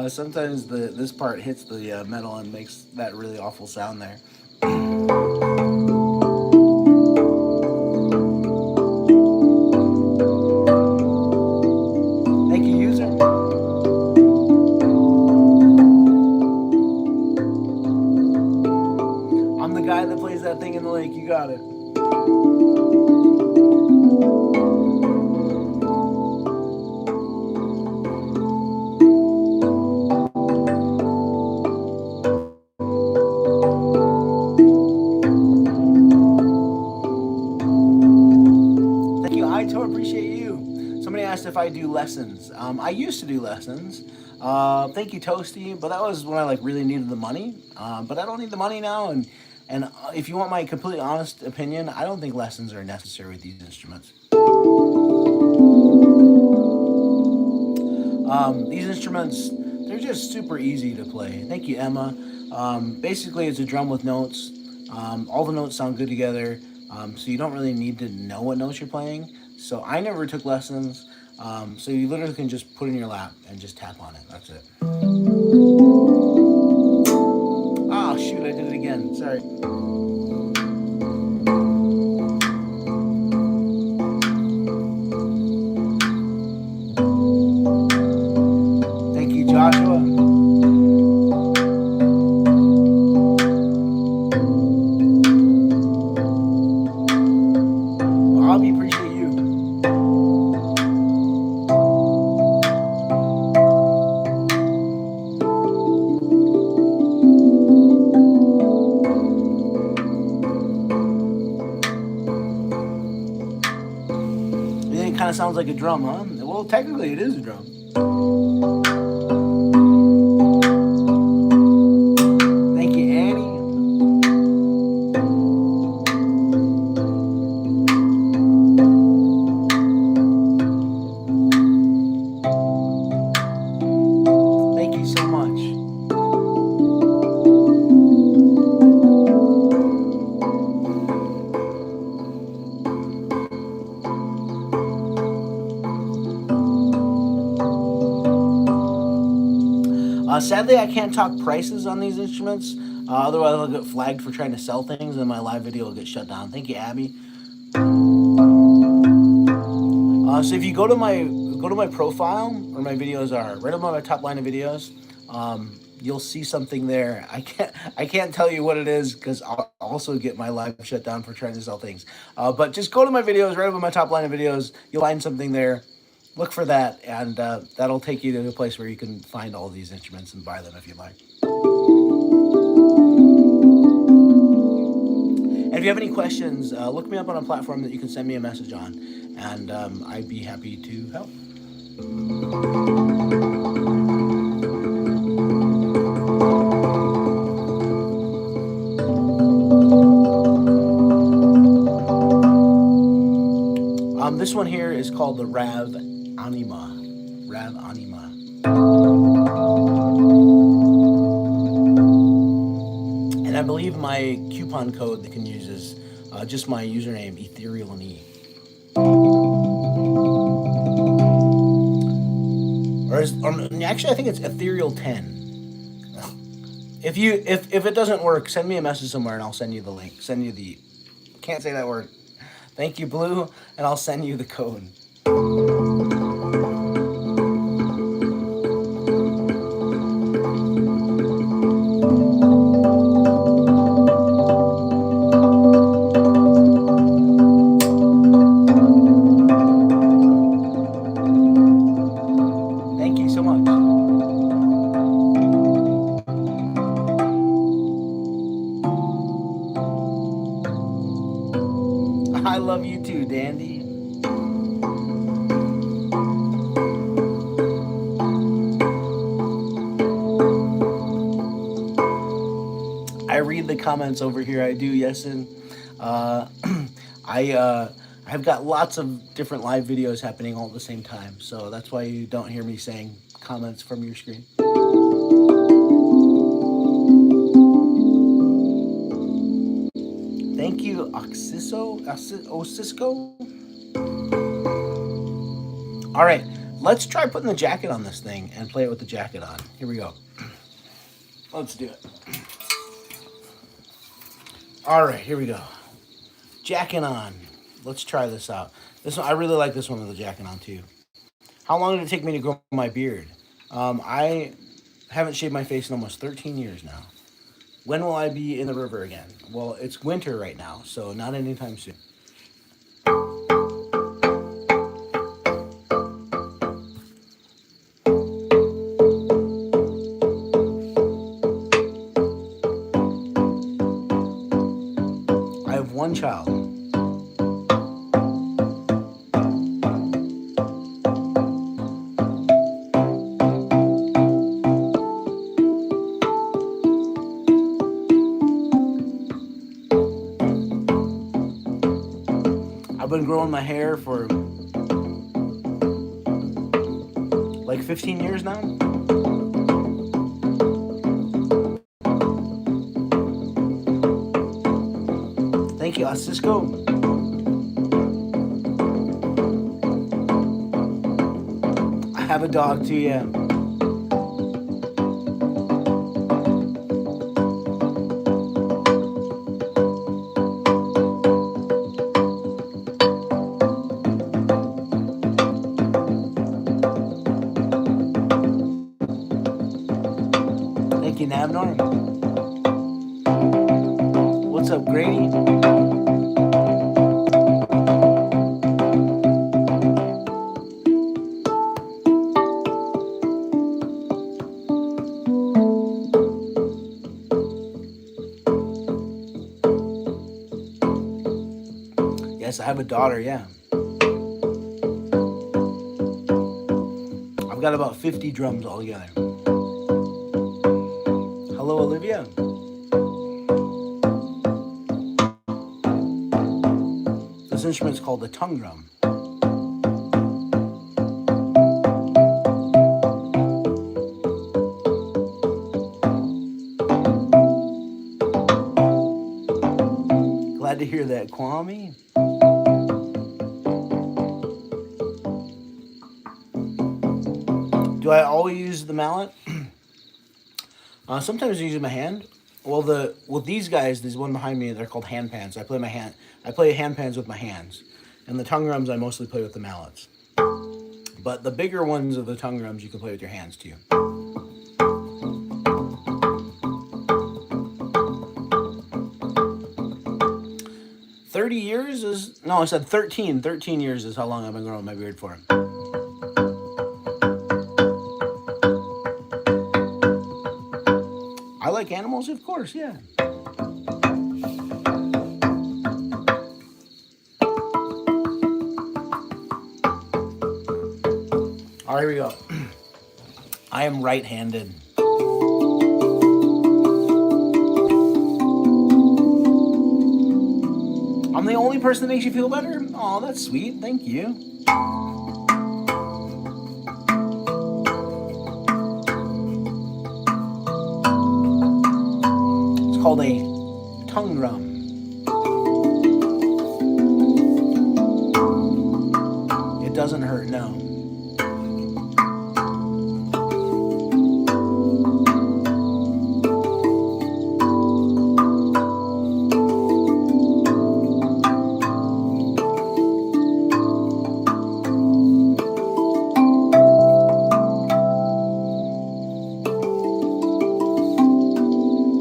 sometimes this part hits the metal and makes that really awful sound there. Thank you, user. I'm the guy that plays that thing in the lake. You got it. Thank you, Ito. Appreciate you. Somebody asked if I do lessons. I used to do lessons. Thank you, Toasty. But that was when I like really needed the money. But I don't need the money now. And if you want my completely honest opinion, I don't think lessons are necessary with these instruments. These instruments, they're just super easy to play. Thank you, Emma. Basically, it's a drum with notes. All the notes sound good together, so you don't really need to know what notes you're playing. So I never took lessons, so you literally can just put it in your lap and just tap on it. That's it. Oh, shoot, I did it again. Sorry. Thank you, Joshua. Bobby, appreciate you. You think it kind of sounds like a drum, huh? Well, technically it is a drum. Thank you, Annie. Thank you so much. Sadly, I can't talk prices on these instruments. Otherwise, I'll get flagged for trying to sell things, and my live video will get shut down. Thank you, Abby. So if you go to my profile, where my videos are, right above my top line of videos, you'll see something there. I can't tell you what it is because I'll also get my live shut down for trying to sell things. But just go to my videos, right above my top line of videos. You'll find something there. Look for that, and that'll take you to a place where you can find all these instruments and buy them if you like. And if you have any questions, look me up on a platform that you can send me a message on, and I'd be happy to help. This one here is called the Rav Anima. Rav Anima. And I believe my coupon code they can use is just my username, Ethereal and E. Or actually, I think it's Ethereal 10. If it doesn't work, send me a message somewhere and I'll send you the link. Can't say that word. Thank you, Blue, and I'll send you the code. Thank you so much. I love you too, Dandy. I read the comments over here. I do, Yesin. I've got lots of different live videos happening all at the same time, so that's why you don't hear me saying comments from your screen. Thank you, Osisco. All right, let's try putting the jacket on this thing and play it with the jacket on. Here we go. Let's do it. All right, here we go. Jacket on. Let's try this out. This one, I really like this one with the jacket on too. How long did it take me to grow my beard? I haven't shaved my face in almost 13 years now. When will I be in the river again? Well, it's winter right now, so not anytime soon. I have one child. I've been growing my hair for like 15 years now. Thank you, Cisco. I have a dog too, yeah. Thank you, Navnor. What's up, Grady? Yes, I have a daughter, yeah. I've got about 50 drums altogether. Hello, Olivia. This instrument's called the tongue drum. Glad to hear that, Kwame. Do I always use the mallet? Sometimes I use my hand. Well, these guys, this one behind me, they're called handpans. I play handpans with my hands, and the tongue drums I mostly play with the mallets. But the bigger ones of the tongue drums you can play with your hands too. I said 13. 13 years is how long I've been growing my beard for. I like animals, of course, yeah. All right, here we go. I am right-handed. I'm the only person that makes you feel better? Oh, that's sweet. Thank you. It's called a tongue drum. It doesn't hurt, no.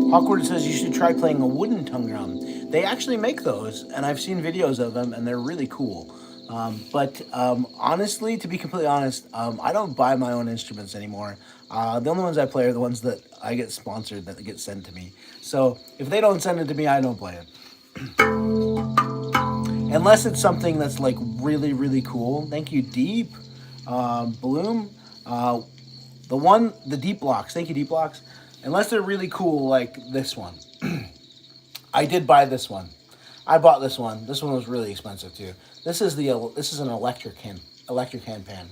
Awkward says you should try playing a wooden tongue drum. They actually make those, and I've seen videos of them, and they're really cool. But honestly, to be completely honest, I don't buy my own instruments anymore. The only ones I play are the ones that I get sponsored, that get sent to me. So if they don't send it to me, I don't play it. Unless it's something that's like really, really cool. Thank you, Deep. Bloom. The Deep Blocks. Thank you, Deep Blocks. Unless they're really cool, like this one. I did buy this one. I bought this one. This one was really expensive too. This is an electric handpan.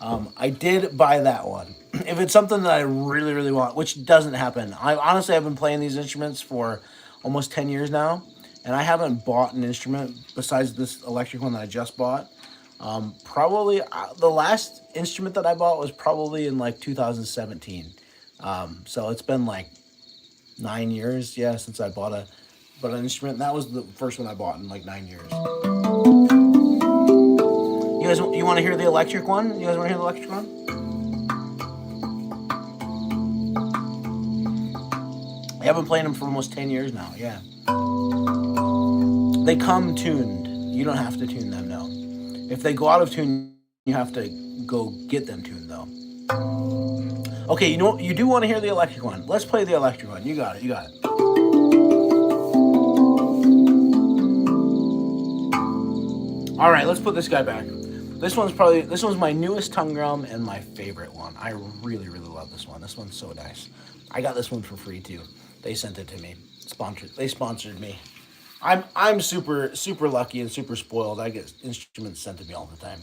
I did buy that one. If it's something that I really, really want, which doesn't happen. I've been playing these instruments for almost 10 years now, and I haven't bought an instrument besides this electric one that I just bought. Probably the last instrument that I bought was probably in like 2017. So it's been like 9 years, yeah, since I bought an instrument. And that was the first one I bought in like 9 years. You want to hear the electric one? You guys want to hear the electric one? I've been playing them for almost 10 years now, yeah. They come tuned. You don't have to tune them, no. If they go out of tune, you have to go get them tuned, though. Okay, you know what? You do want to hear the electric one. Let's play the electric one. You got it. All right, let's put this guy back. This one's my newest tongue drum and my favorite one. I really, really love this one. This one's so nice. I got this one for free too. They sent it to me. They sponsored me. I'm super, super lucky and super spoiled. I get instruments sent to me all the time.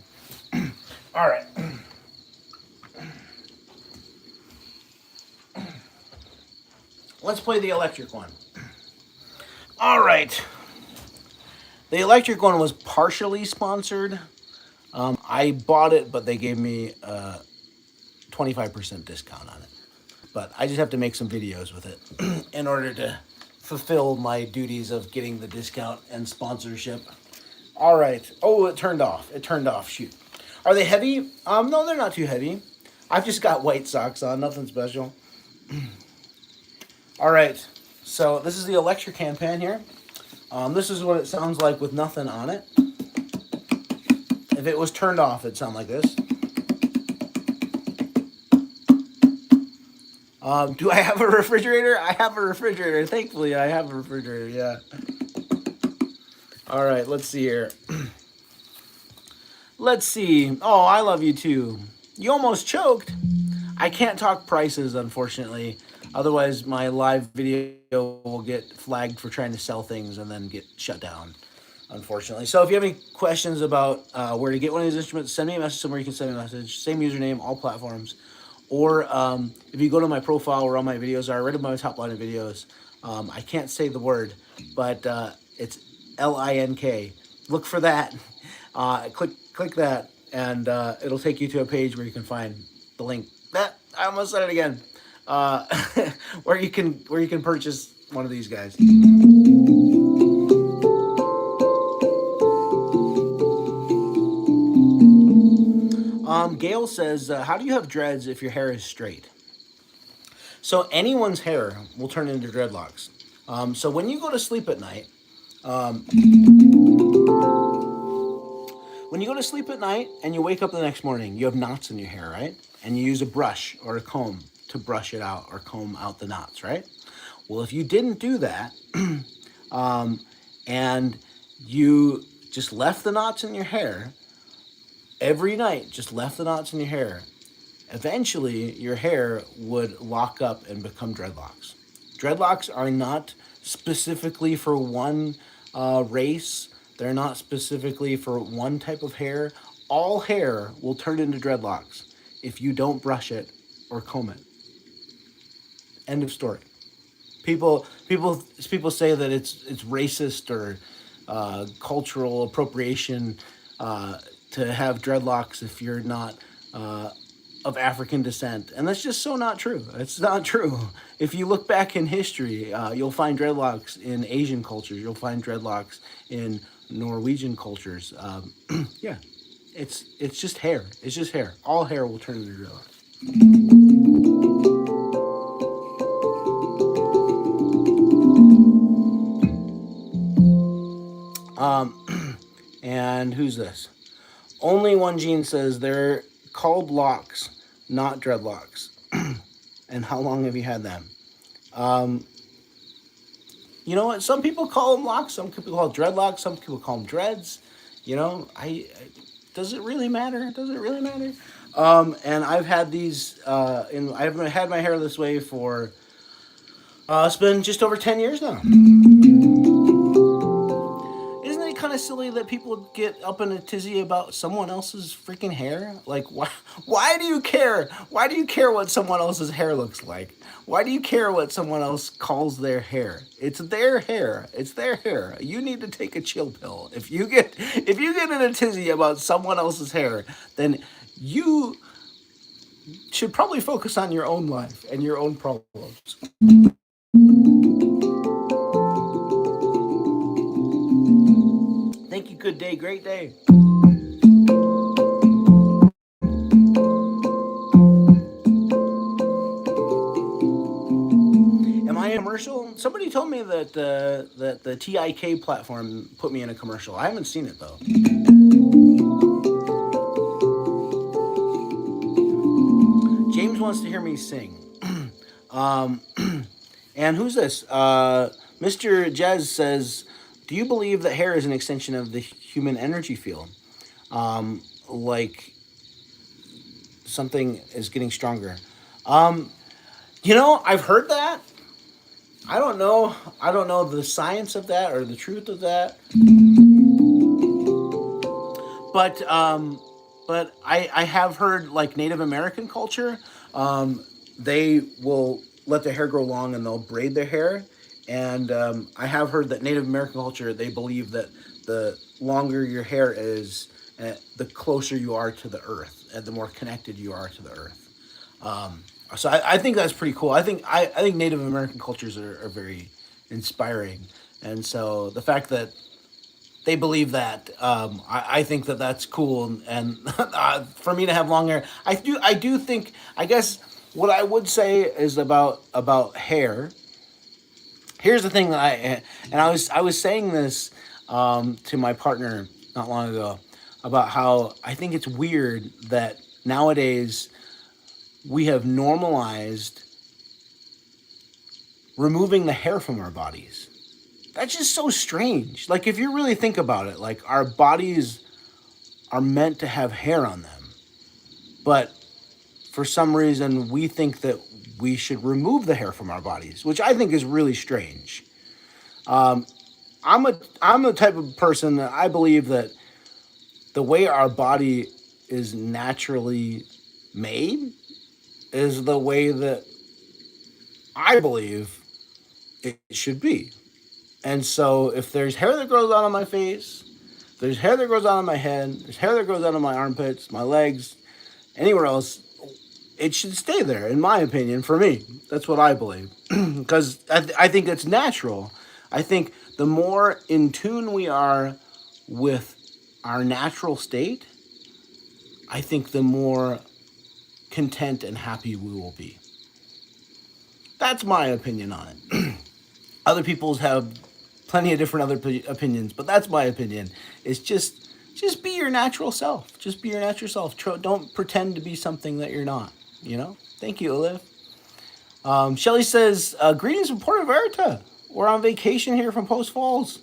All right. Let's play the electric one. All right. The electric one was partially sponsored. I bought it, but they gave me a 25% discount on it. But I just have to make some videos with it in order to fulfill my duties of getting the discount and sponsorship. All right. Oh, it turned off. Shoot. Are they heavy? No, they're not too heavy. I've just got white socks on. Nothing special. All right. So this is the electric handpan here. This is what it sounds like with nothing on it. If it was turned off, it'd sound like this. Do I have a refrigerator? I have a refrigerator. Thankfully, I have a refrigerator, yeah. All right, let's see here. Let's see. Oh, I love you too. You almost choked. I can't talk prices, unfortunately. Otherwise, my live video will get flagged for trying to sell things and then get shut down, unfortunately. So if you have any questions about where to get one of these instruments, send me a message somewhere you can send me a message. Same username, all platforms. Or if you go to my profile where all my videos are, right above my top line of videos, I can't say the word, but it's LINK. Look for that. Click that, and it'll take you to a page where you can find the link. I almost said it again. Where you can purchase one of these guys. Gail says, how do you have dreads if your hair is straight? So anyone's hair will turn into dreadlocks. So when you go to sleep at night, and you wake up the next morning, you have knots in your hair, right? And you use a brush or a comb to brush it out or comb out the knots, right? Well, if you didn't do that, and you just left the knots in your hair, every night, just left the knots in your hair, eventually your hair would lock up and become dreadlocks. Dreadlocks are not specifically for one race. They're not specifically for one type of hair. All hair will turn into dreadlocks if you don't brush it or comb it. End of story. People say that it's racist or cultural appropriation to have dreadlocks if you're not of African descent, and that's just so not true. It's not true. If you look back in history, you'll find dreadlocks in Asian cultures. You'll find dreadlocks in Norwegian cultures. Yeah, it's just hair. It's just hair. All hair will turn into dreadlocks. And who's this? Only One Gene says they're called locks, not dreadlocks. And how long have you had them? You know what? Some people call them locks. Some people call them dreadlocks. Some people call them dreads. You know, does it really matter? Does it really matter? And I've had these. I've had my hair this way for. It's been just over 10 years now. Kind of silly that people get up in a tizzy about someone else's freaking hair. Like, why do you care? Why do you care what someone else's hair looks like? Why do you care what someone else calls their hair? It's their hair. It's their hair. You need to take a chill pill. If you get in a tizzy about someone else's hair, then you should probably focus on your own life and your own problems. Thank you. Good day. Great day. Am I a commercial? Somebody told me that the TIK platform put me in a commercial. I haven't seen it though. James wants to hear me sing. And who's this? Mr. Jez says, do you believe that hair is an extension of the human energy field? Like something is getting stronger. You know, I've heard that. I don't know the science of that or the truth of that. But I have heard like Native American culture, they will let their hair grow long and they'll braid their hair. And I have heard that Native American culture, they believe that the longer your hair is, the closer you are to the earth, and the more connected you are to the earth. So I think that's pretty cool. I think Native American cultures are very inspiring, and so the fact that they believe that, I think that that's cool. And for me to have long hair, I do think. I guess what I would say is about hair. Here's the thing that I was saying this to my partner not long ago about how I think it's weird that nowadays we have normalized removing the hair from our bodies. That's just so strange. Like, if you really think about it, like, our bodies are meant to have hair on them, but for some reason we think that we should remove the hair from our bodies, which I think is really strange. I'm the type of person that I believe that the way our body is naturally made is the way that I believe it should be. And so if there's hair that grows out on my face, there's hair that grows out on my head, there's hair that grows out on my armpits, my legs, anywhere else, it should stay there, in my opinion, for me. That's what I believe. Because I think it's natural. I think the more in tune we are with our natural state, I think the more content and happy we will be. That's my opinion on it. Other people have plenty of different other opinions, but that's my opinion. It's just be your natural self. Just be your natural self. Don't pretend to be something that you're not. You know? Thank you, Olive. Shelly says, greetings from Puerto Vallarta. We're on vacation here from Post Falls.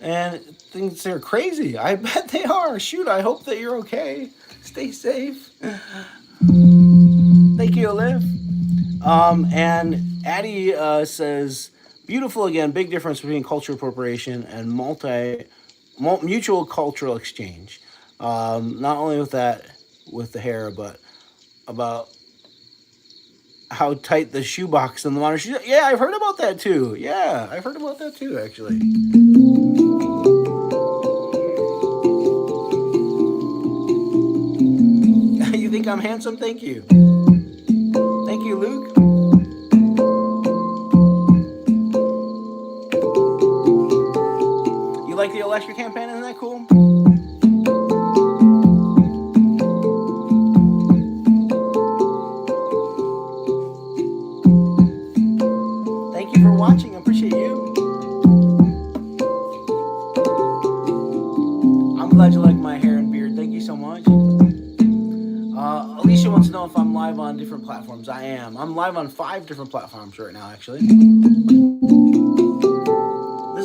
And things are crazy. I bet they are. Shoot, I hope that you're okay. Stay safe. Thank you, Olive. And Addie says, Beautiful again. Big difference between cultural appropriation and mutual cultural exchange. Not only with that, with the hair, but about how tight the shoebox in the modern shoe. Yeah, I've heard about that too. Yeah, I've heard about that too, actually. You think I'm handsome? Thank you. Thank you, Luke. You like the electric handpan? Isn't that cool? Thank you for watching. I appreciate you. I'm glad you like my hair and beard. Thank you so much. Alicia wants to know if I'm live on different platforms. I am. I'm live on 5 different platforms right now, actually. This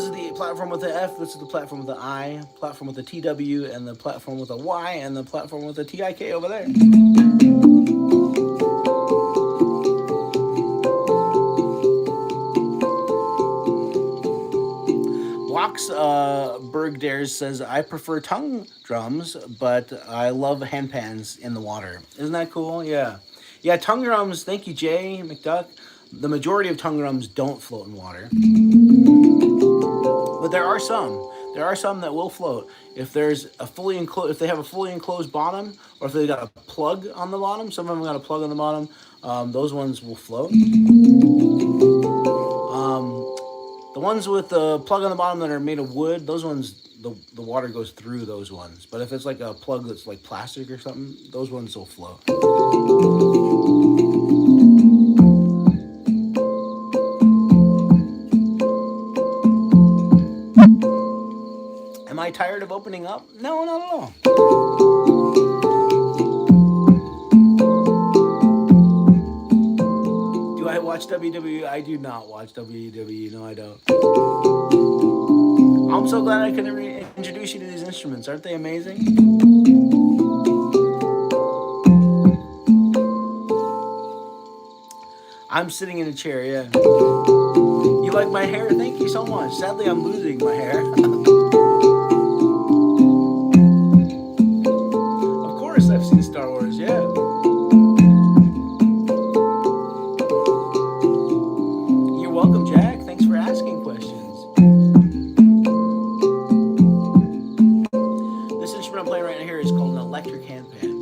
is the platform with the F, this is the platform with the I, platform with the TW, and the platform with the Y, and the platform with the TIK over there. Bergdares says, I prefer tongue drums, but I love handpans in the water. Isn't that cool? Yeah. Yeah, tongue drums, thank you, Jay McDuck. The majority of tongue drums don't float in water. But there are some. There are some that will float. If there's a fully enclosed, if they have a fully enclosed bottom, or if they got a plug on the bottom, some of them got a plug on the bottom, those ones will float. The ones with the plug on the bottom that are made of wood, those ones, the water goes through those ones. But if it's like a plug that's like plastic or something, those ones will float. Am I tired of opening up? No, not at all. Do I watch WWE? I do not watch WWE. No, I don't. I'm so glad I could introduce you to these instruments. Aren't they amazing? I'm sitting in a chair, yeah. You like my hair? Thank you so much. Sadly, I'm losing my hair. Of course, I've seen Star Wars, yeah. You're welcome, Jack. Thanks for asking questions. This instrument I'm playing right here is called an electric handpan.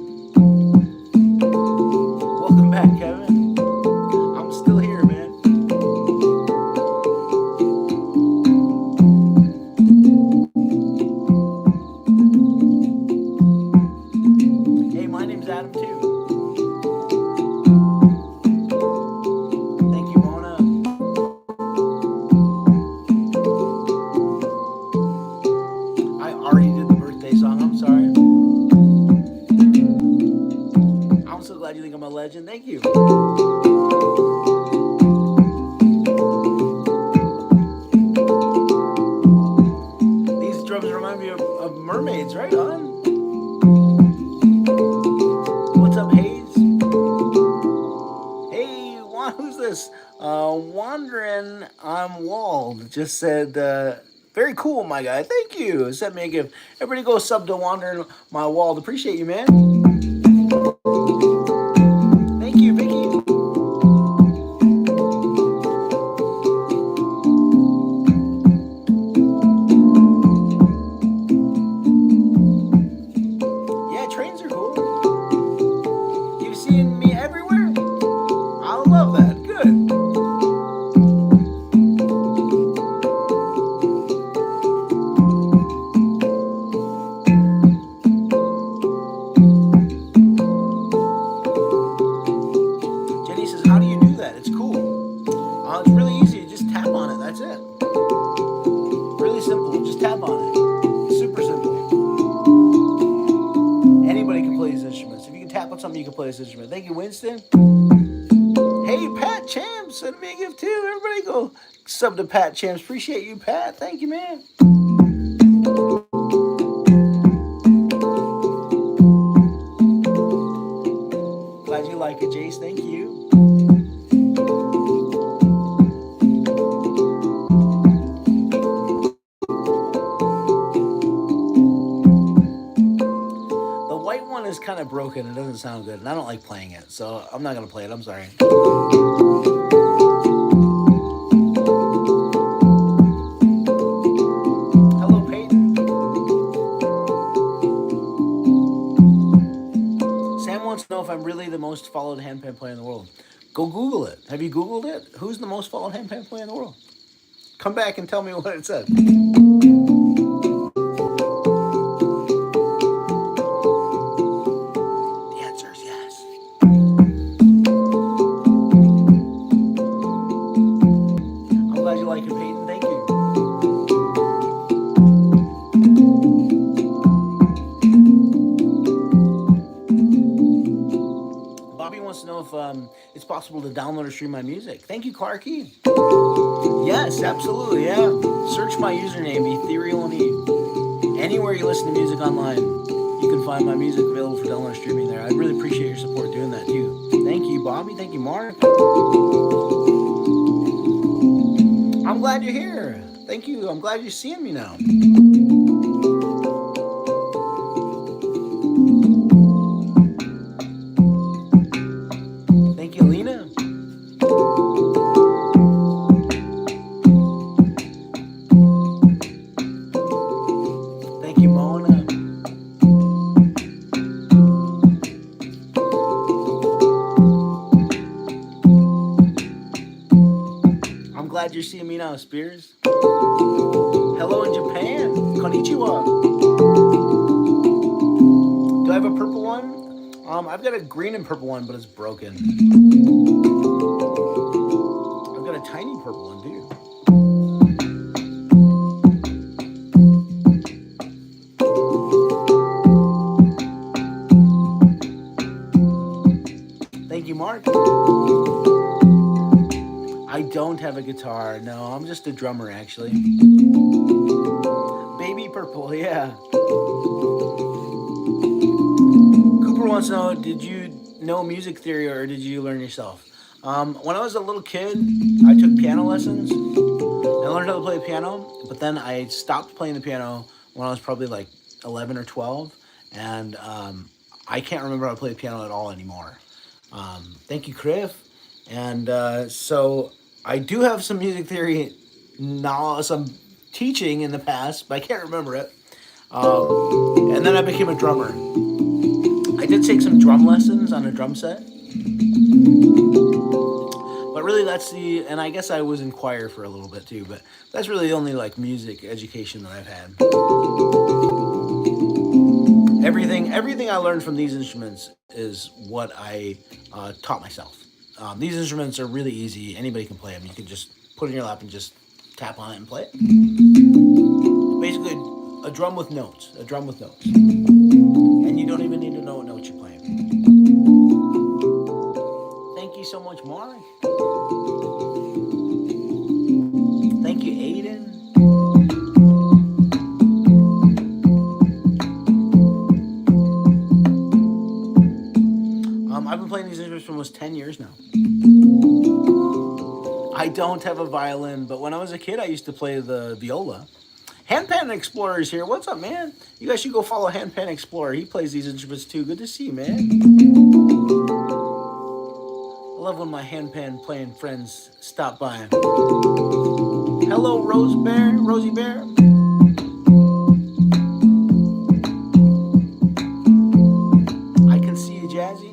Welcome back, Kevin. I'm still here, man. Hey, my name's Adam too. Thank you, Mona. I already did the birthday song. I'm sorry. I'm so glad you think I'm a legend. Thank you. These drums remind me of mermaids, right on? What's up, Hayes? Hey, who's this? Wandering I'm Walled just said, very cool, my guy. Thank you. Sent me a gift. Everybody go sub to Wandering My Walled. Appreciate you, man. Thank you, Vicky. Yeah, trains are cool. You've seen me everywhere? I love that. Good. Jenny says, how do you do that? It's cool. It's really easy. You just tap on it. That's it. Really simple. Just tap on it. Super simple. Anybody can play these instruments. If you can tap on something, you can play this instrument. Thank you, Winston. Hey, Pat Champs, send me a gift too. Everybody go sub to Pat Champs. Appreciate you, Pat. Thank you, man. Glad you like it, Jace. Thank you. is kind of broken. It doesn't sound good, and I don't like playing it, so I'm not gonna play it. I'm sorry. Hello, Peyton. Sam wants to know if I'm really the most followed handpan player in the world. Go Google it. Have you Googled it? Who's the most followed handpan player in the world? Come back and tell me what it said. It's possible to download or stream my music. Thank you, Clarky. Yes, absolutely, yeah. Search my username, Ethereal and E. Anywhere you listen to music online, you can find my music available for download or streaming there. I'd really appreciate your support doing that too. Thank you, Bobby. Thank you, Mark. I'm glad you're here. Thank you. I'm glad you're seeing me now. Glad you're seeing me now, Spears. Hello in Japan. Konnichiwa. Do I have a purple one? I've got a green and purple one, but it's broken. I've got a tiny purple one, too. Thank you, Mark. I don't have a guitar. No, I'm just a drummer, actually. Baby purple, yeah. Cooper wants to know, did you know music theory or did you learn yourself? When I was a little kid, I took piano lessons. I learned how to play the piano, but then I stopped playing the piano when I was probably like 11 or 12. And I can't remember how to play the piano at all anymore. Thank you, Criff. And so I do have some music theory knowledge, some teaching in the past, but I can't remember it. And then I became a drummer. I did take some drum lessons on a drum set. But really and I guess I was in choir for a little bit too, but that's really the only like music education that I've had. Everything I learned from these instruments is what I taught myself. These instruments are really easy. Anybody can play them. You can just put it in your lap and just tap on it and play it. Basically, a drum with notes. A drum with notes. And you don't even need to know what notes you're playing. Thank you so much, Mark. Thank you, Aiden. I've been playing these instruments for almost 10 years now. I don't have a violin, but when I was a kid, I used to play the viola. Handpan Explorer is here. What's up, man? You guys should go follow Handpan Explorer. He plays these instruments too. Good to see you, man. I love when my handpan playing friends stop by. Hello, Rosie Bear. I can see you, Jazzy.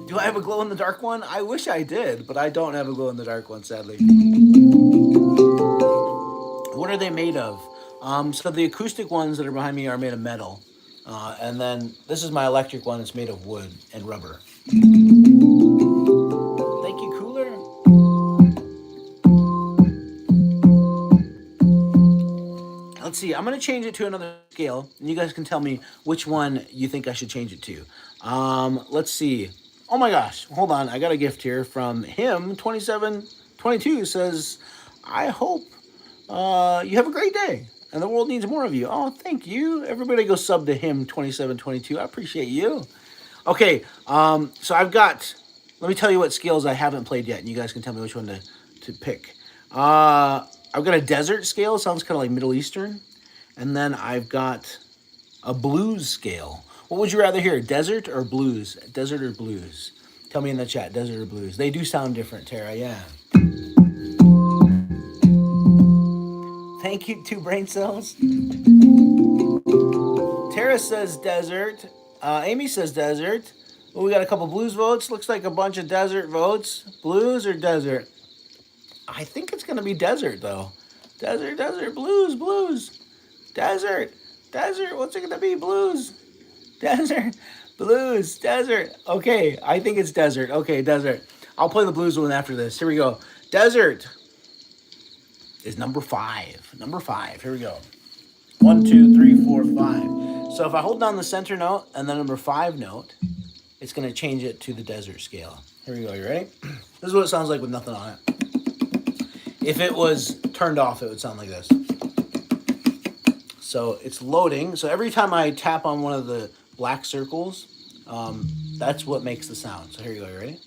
Do I have a glow-in-the-dark one? I wish I did, but I don't have a glow-in-the-dark one, sadly. What are they made of? So the acoustic ones that are behind me are made of metal. And then this is my electric one. It's made of wood and rubber. Thank you, Cooler. Let's see. I'm going to change it to another scale. And you guys can tell me which one you think I should change it to. Let's see. Oh my gosh. Hold on. I got a gift here from him. 2722 says, I hope you have a great day. And the world needs more of you. Oh, thank you. Everybody go sub to him, 2722. I appreciate you. Okay, so I've got, let me tell you what scales I haven't played yet, and you guys can tell me which one to pick. I've got a desert scale, sounds kind of like Middle Eastern. And then I've got a blues scale. What would you rather hear, desert or blues? Desert or blues? Tell me in the chat, desert or blues. They do sound different, Tara, yeah. Thank you, 2 brain cells. Tara says desert. Amy says desert. Well, we got a couple blues votes. Looks like a bunch of desert votes. Blues or desert? I think it's going to be desert, though. Desert, desert, blues, blues. Desert, desert. What's it going to be? Blues. Desert, blues, desert. Okay, I think it's desert. Okay, desert. I'll play the blues one after this. Here we go. Desert is number 5. Number 5. Here we go. 1, 2, 3, 4, 5. So if I hold down the center note and the number 5 note, it's going to change it to the desert scale. Here we go. You ready? This is what it sounds like with nothing on it. If it was turned off, it would sound like this. So it's loading. So every time I tap on one of the black circles, that's what makes the sound. So here you go. You ready?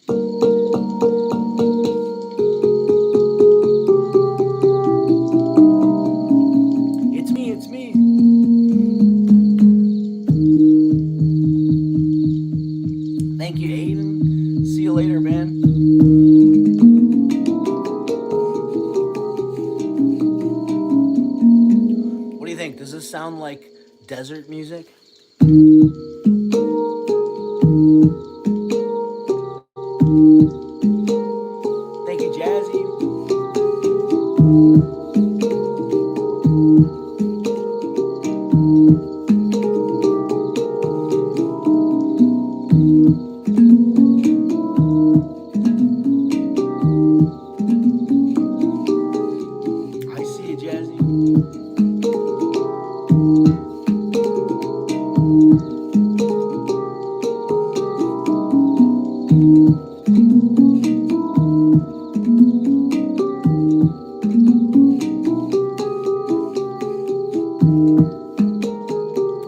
It's me. It's me. Thank you, Aiden. See you later, man. What do you think? Does this sound like desert music? Thank you, Jazzy. I see you, Jazzy.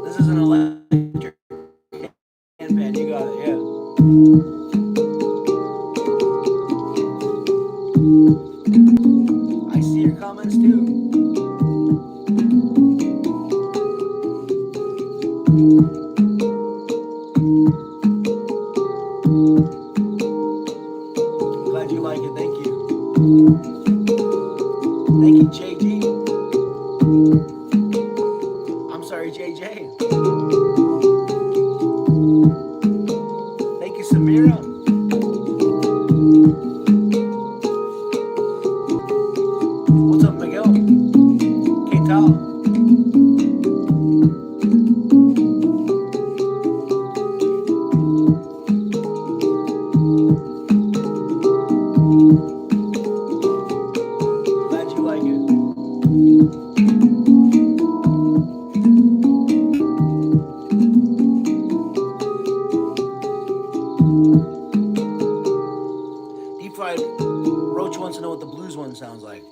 This is an electric handpan. You got it, yeah. I see your comments too. Glad you like it. Thank you. Thank you, JG. I'm sorry, JJ. Thank you, Samira. What's up, Miguel? K-Tal. Glad you like it. Deep Fried Roach wants to know what the blues one sounds like.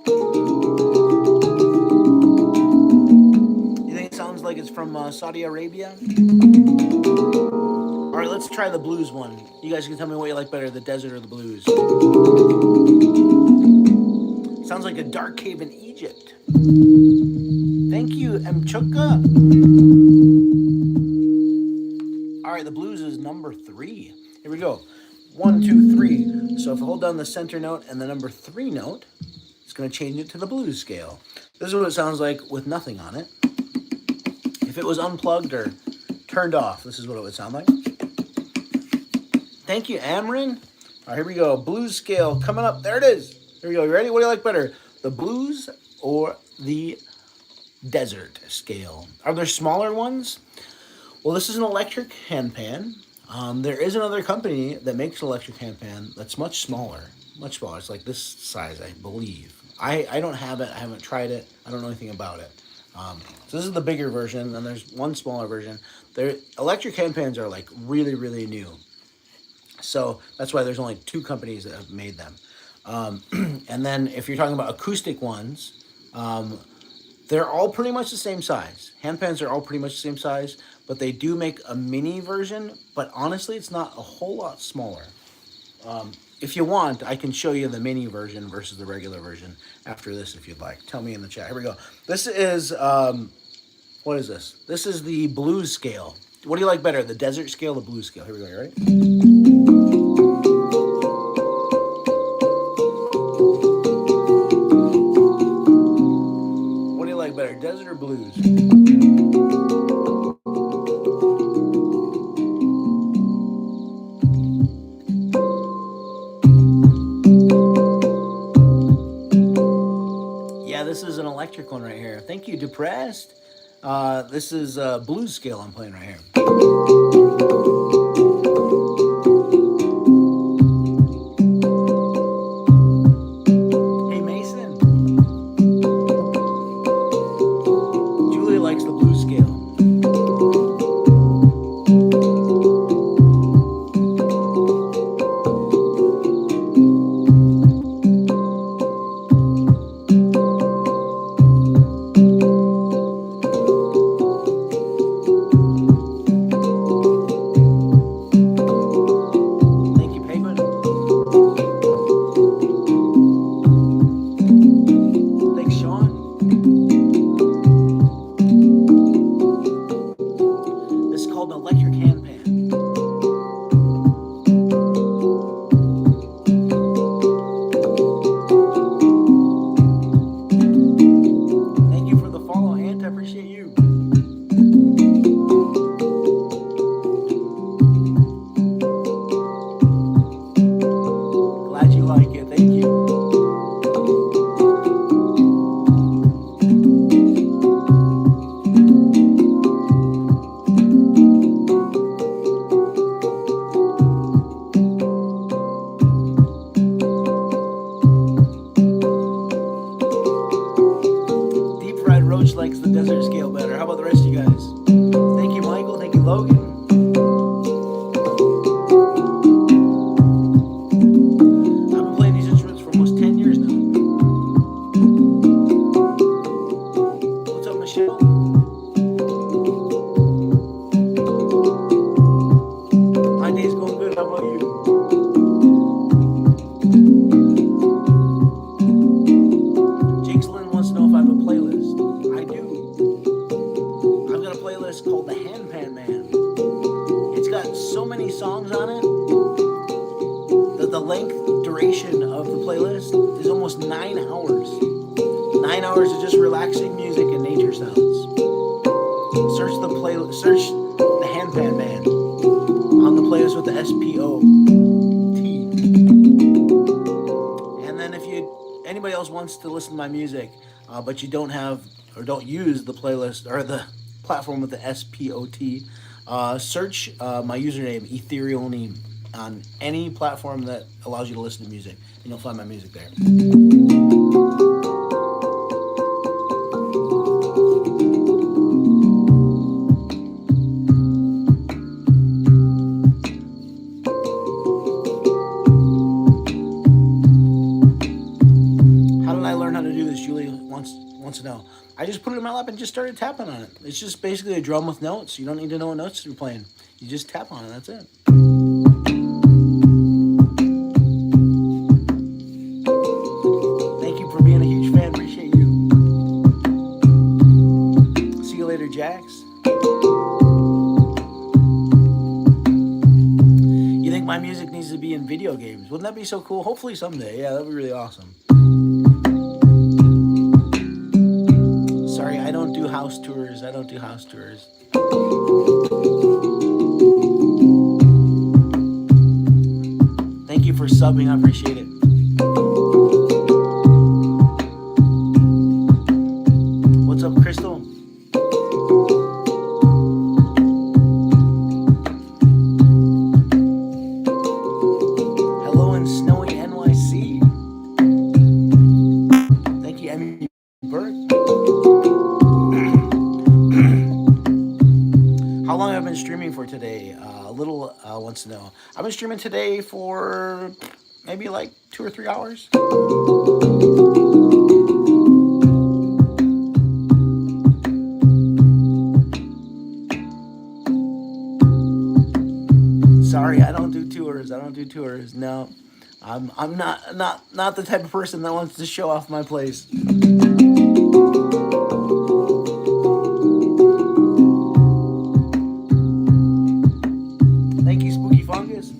You think it sounds like it's from Saudi Arabia? All right, let's try the blues one. You guys can tell me what you like better, the desert or the blues. Sounds like a dark cave in Egypt. Thank you, Mchuka. All right, the blues is number 3. Here we go. 1, 2, 3. So if I hold down the center note and the number 3 note, it's going to change it to the blues scale. This is what it sounds like with nothing on it. If it was unplugged or turned off, this is what it would sound like. Thank you, Amrin. All right, here we go. Blues scale coming up. There it is. Here we go. You ready? What do you like better? The blues or the desert scale? Are there smaller ones? Well, this is an electric handpan. There is another company that makes an electric handpan that's much smaller. Much smaller. It's like this size, I believe. I don't have it. I haven't tried it. I don't know anything about it. So this is the bigger version, and there's one smaller version. Electric handpans are like really, really new. So that's why there's only 2 companies that have made them. And then if you're talking about acoustic ones, they're all pretty much the same size. Handpans are all pretty much the same size, but they do make a mini version. But honestly, it's not a whole lot smaller. if you want, I can show you the mini version versus the regular version after this if you'd like. Tell me in the chat. Here we go. This is, what is this? This is the blues scale. What do you like better, the desert scale or the blues scale? Here we go, you ready? What do you like better, desert or blues? This is an electric one right here. Thank you, Depressed. This is a blues scale I'm playing right here. Hey, Mason. Julia likes the blues scale. Likes the desert scale better. How about the rest of you guys? Thank you, Michael. Thank you, Logan. I've been playing these instruments for almost 10 years now. What's up, Michelle? My day's going good. How about you? Jinxlin wants to know if I have a playlist. Called the Handpan Man. It's got so many songs on it that the length duration of the playlist is almost 9 hours. 9 hours of just relaxing music and nature sounds. Search the Handpan Man on the playlist with the SPOT. And then if anybody else wants to listen to my music, but you don't have or don't use the playlist or the platform with the SPOT, search my username Ethereal Name on any platform that allows you to listen to music, and you'll find my music there. How did I learn how to do this? Julie wants to know. I just put it in my lap and just started tapping on it. It's just basically a drum with notes. You don't need to know what notes you're playing. You just tap on it, that's it. Thank you for being a huge fan, appreciate you. See you later, Jax. You think my music needs to be in video games? Wouldn't that be so cool? Hopefully someday, yeah, that'd be really awesome. Sorry, I don't do house tours. Thank you for subbing. I appreciate it. What's up, Crystal? Hello in snowy NYC. Thank you, Emmy Burke. How long have I been streaming for today? Little wants to know. I've been streaming today for maybe like 2 or 3 hours. Sorry, I don't do tours. No. I'm not the type of person that wants to show off my place. Thank you, Spooky Fungus.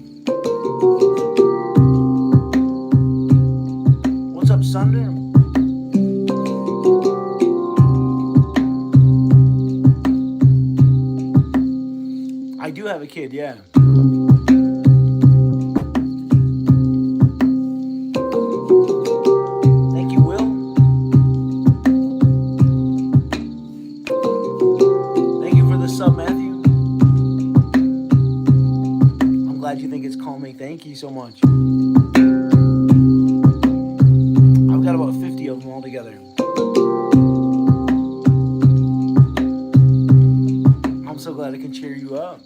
What's up, Sunder? I do have a kid, yeah. Thank you, Will. Thank you for the sub, Matthew. I'm glad you think it's calming. Thank you so much. I've got about 50 of them all together. I'm so glad I can cheer you up.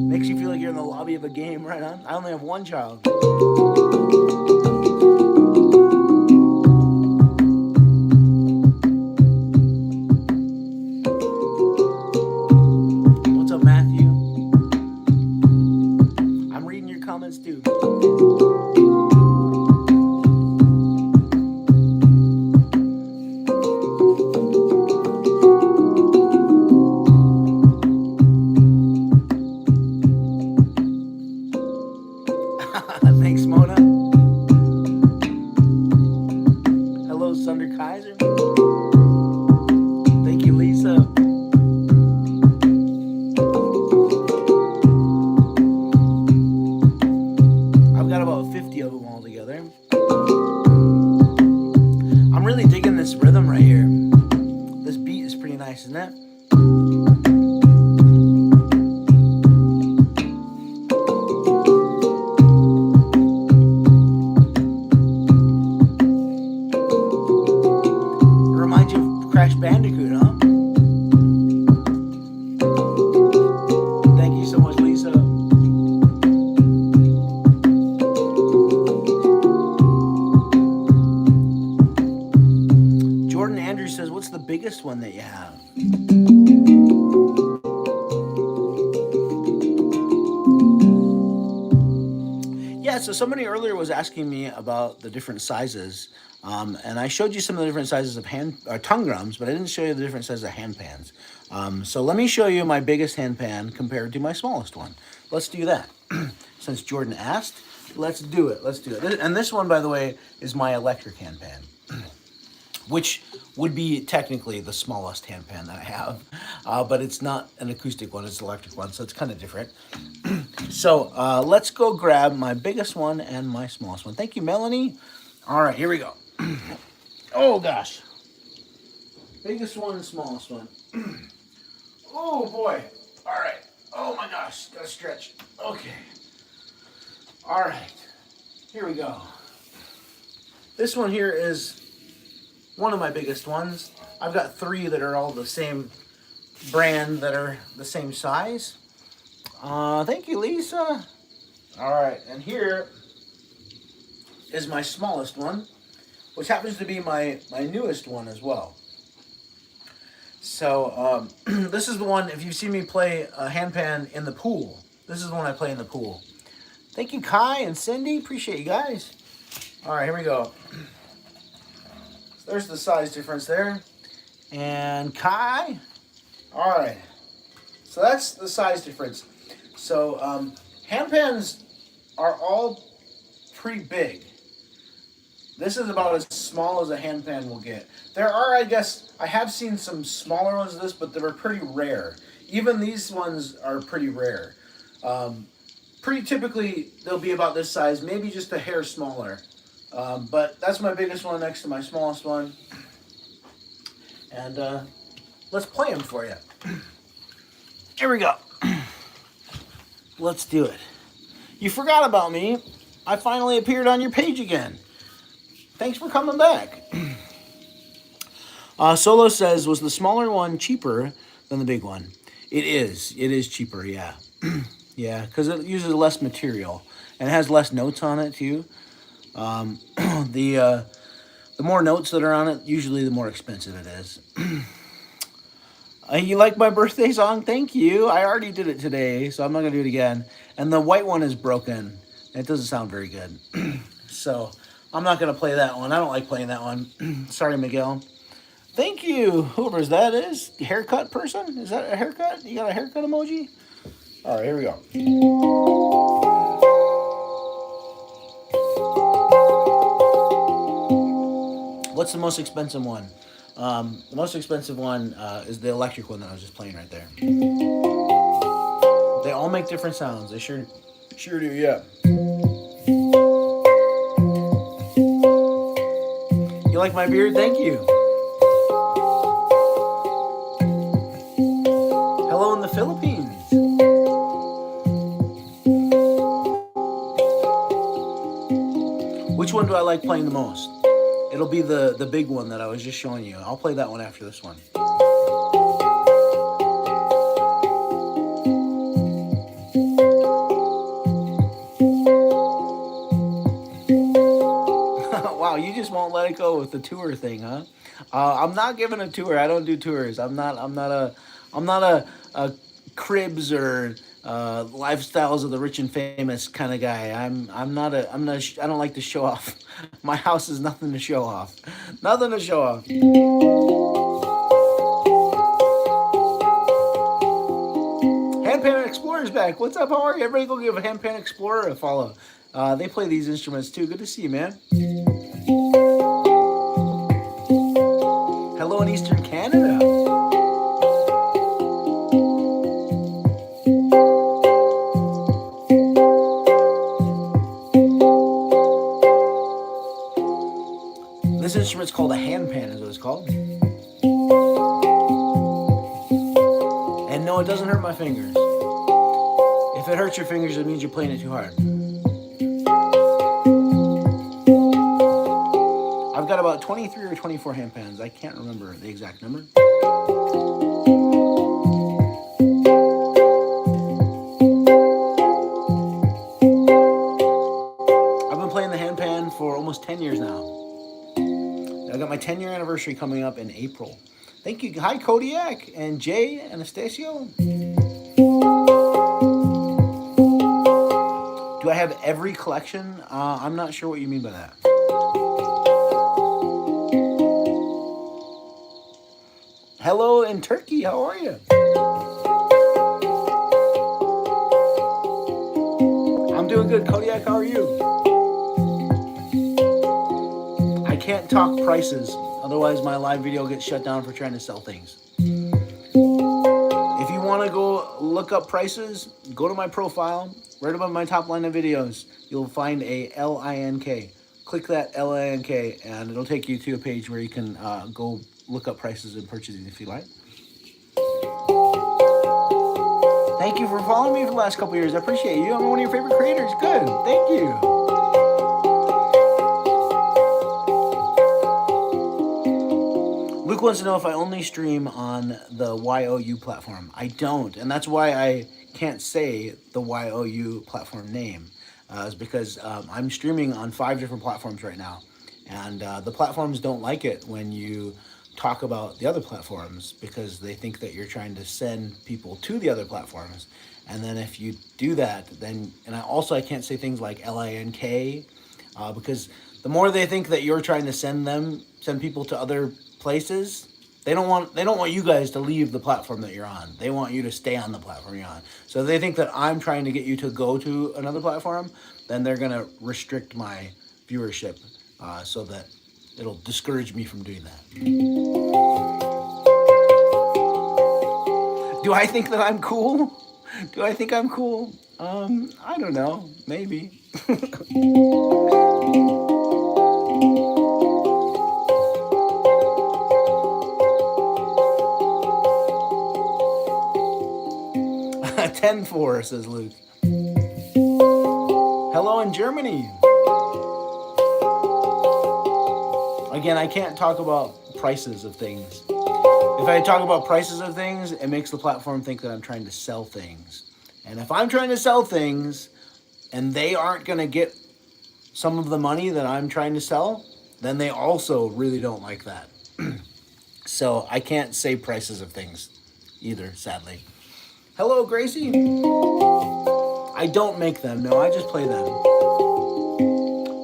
Makes you feel like you're in the lobby of a game, right on? I only have one child. What's up, Matthew? I'm reading your comments too. Thanks, Mona. Hello, Sunder Kaiser. Thank you, Lisa. I've got about 50 of them all together. I'm really digging this rhythm right here. This beat is pretty nice, isn't it? Crash Bandicoot, huh? Thank you so much, Lisa. Jordan Andrews says, what's the biggest one that you have? Yeah, so somebody earlier was asking me about the different sizes. And I showed you some of the different sizes of tongue drums, but I didn't show you the different sizes of handpans. So let me show you my biggest handpan compared to my smallest one. Let's do that. Since Jordan asked, let's do it. Let's do it. And this one, by the way, is my electric handpan, which would be technically the smallest handpan that I have. But it's not an acoustic one, it's an electric one, so it's kind of different. So let's go grab my biggest one and my smallest one. Thank you, Melanie. All right, here we go. Oh, gosh. Biggest one and smallest one. Oh, boy. All right. Oh, my gosh. Gotta stretch. Okay. All right. Here we go. This one here is one of my biggest ones. I've got 3 that are all the same brand that are the same size. Thank you, Lisa. All right. And here is my smallest one, which happens to be my newest one as well. So this is the one, if you've seen me play a handpan in the pool, this is the one I play in the pool. Thank you, Kai and Cindy. Appreciate you guys. All right, here we go. So there's the size difference there. And Kai. All right. So that's the size difference. So handpans are all pretty big. This is about as small as a handpan will get. There are, I guess, I have seen some smaller ones of this, but they're pretty rare. Even these ones are pretty rare. Pretty typically, they'll be about this size, maybe just a hair smaller. But that's my biggest one next to my smallest one. And let's play them for you. Here we go. Let's do it. You forgot about me. I finally appeared on your page again. Thanks for coming back. Solo says, was the smaller one cheaper than the big one? It is. It is cheaper, yeah. Yeah, because it uses less material. And it has less notes on it, too. The more notes that are on it, usually the more expensive it is. You like my birthday song? Thank you. I already did it today, so I'm not gonna do it again. And the white one is broken. It doesn't sound very good. So I'm not gonna play that one. I don't like playing that one. Sorry, Miguel. Thank you, whoever's that is. Haircut person? Is that a haircut? You got a haircut emoji? All right, here we go. What's the most expensive one? The most expensive one is the electric one that I was just playing right there. They all make different sounds. They sure do, yeah. You like my beard? Thank you. Hello in the Philippines. Which one do I like playing the most? It'll be the big one that I was just showing you. I'll play that one after this one. Wow, you just won't let it go with the tour thing, huh? I'm not giving a tour. I don't do tours. I'm not a cribs or lifestyles of the rich and famous kind of guy. I don't like to show off. My house is nothing to show off. Nothing to show off. Handpan Explorer's back. What's up? How are you? Everybody go give a Handpan Explorer a follow. They play these instruments too. Good to see you, man. Hello in Eastern Canada. This instrument's called a handpan, is what it's called. And no, it doesn't hurt my fingers. If it hurts your fingers, it means you're playing it too hard. I've got about 23 or 24 handpans. I can't remember the exact number. I've been playing the handpan for almost 10 years now. I got my 10-year anniversary coming up in April. Thank you. Hi, Kodiak and Jay Anastasio. Do I have every collection? I'm not sure what you mean by that. Hello in Turkey. How are you? I'm doing good. Kodiak, how are you? I can't talk prices, otherwise my live video gets shut down for trying to sell things. If you want to go look up prices, go to my profile, right above my top line of videos, you'll find a LINK. Click that LINK and it'll take you to a page where you can go look up prices and purchasing if you like. Thank you for following me for the last couple years. I appreciate you. I'm one of your favorite creators. Good. Thank you. Luke wants to know if I only stream on the YOU platform. I don't, and that's why I can't say the YOU platform name. Is because I'm streaming on 5 different platforms right now, and the platforms don't like it when you talk about the other platforms because they think that you're trying to send people to the other platforms. And then if you do that, then I can't say things like LINK because the more they think that you're trying to send people to other places, they don't want you guys to leave the platform that you're on. They want you to stay on the platform you're on. So if they think that I'm trying to get you to go to another platform, then they're gonna restrict my viewership so that it'll discourage me from doing that. Do I think that I'm cool? Do I think I'm cool? I don't know. Maybe. 10-4, says Luke. Hello in Germany. Again, I can't talk about prices of things. If I talk about prices of things, it makes the platform think that I'm trying to sell things. And if I'm trying to sell things and they aren't going to get some of the money that I'm trying to sell, then they also really don't like that. So I can't say prices of things. either, sadly. Hello, Gracie. I don't make them. No, I just play them.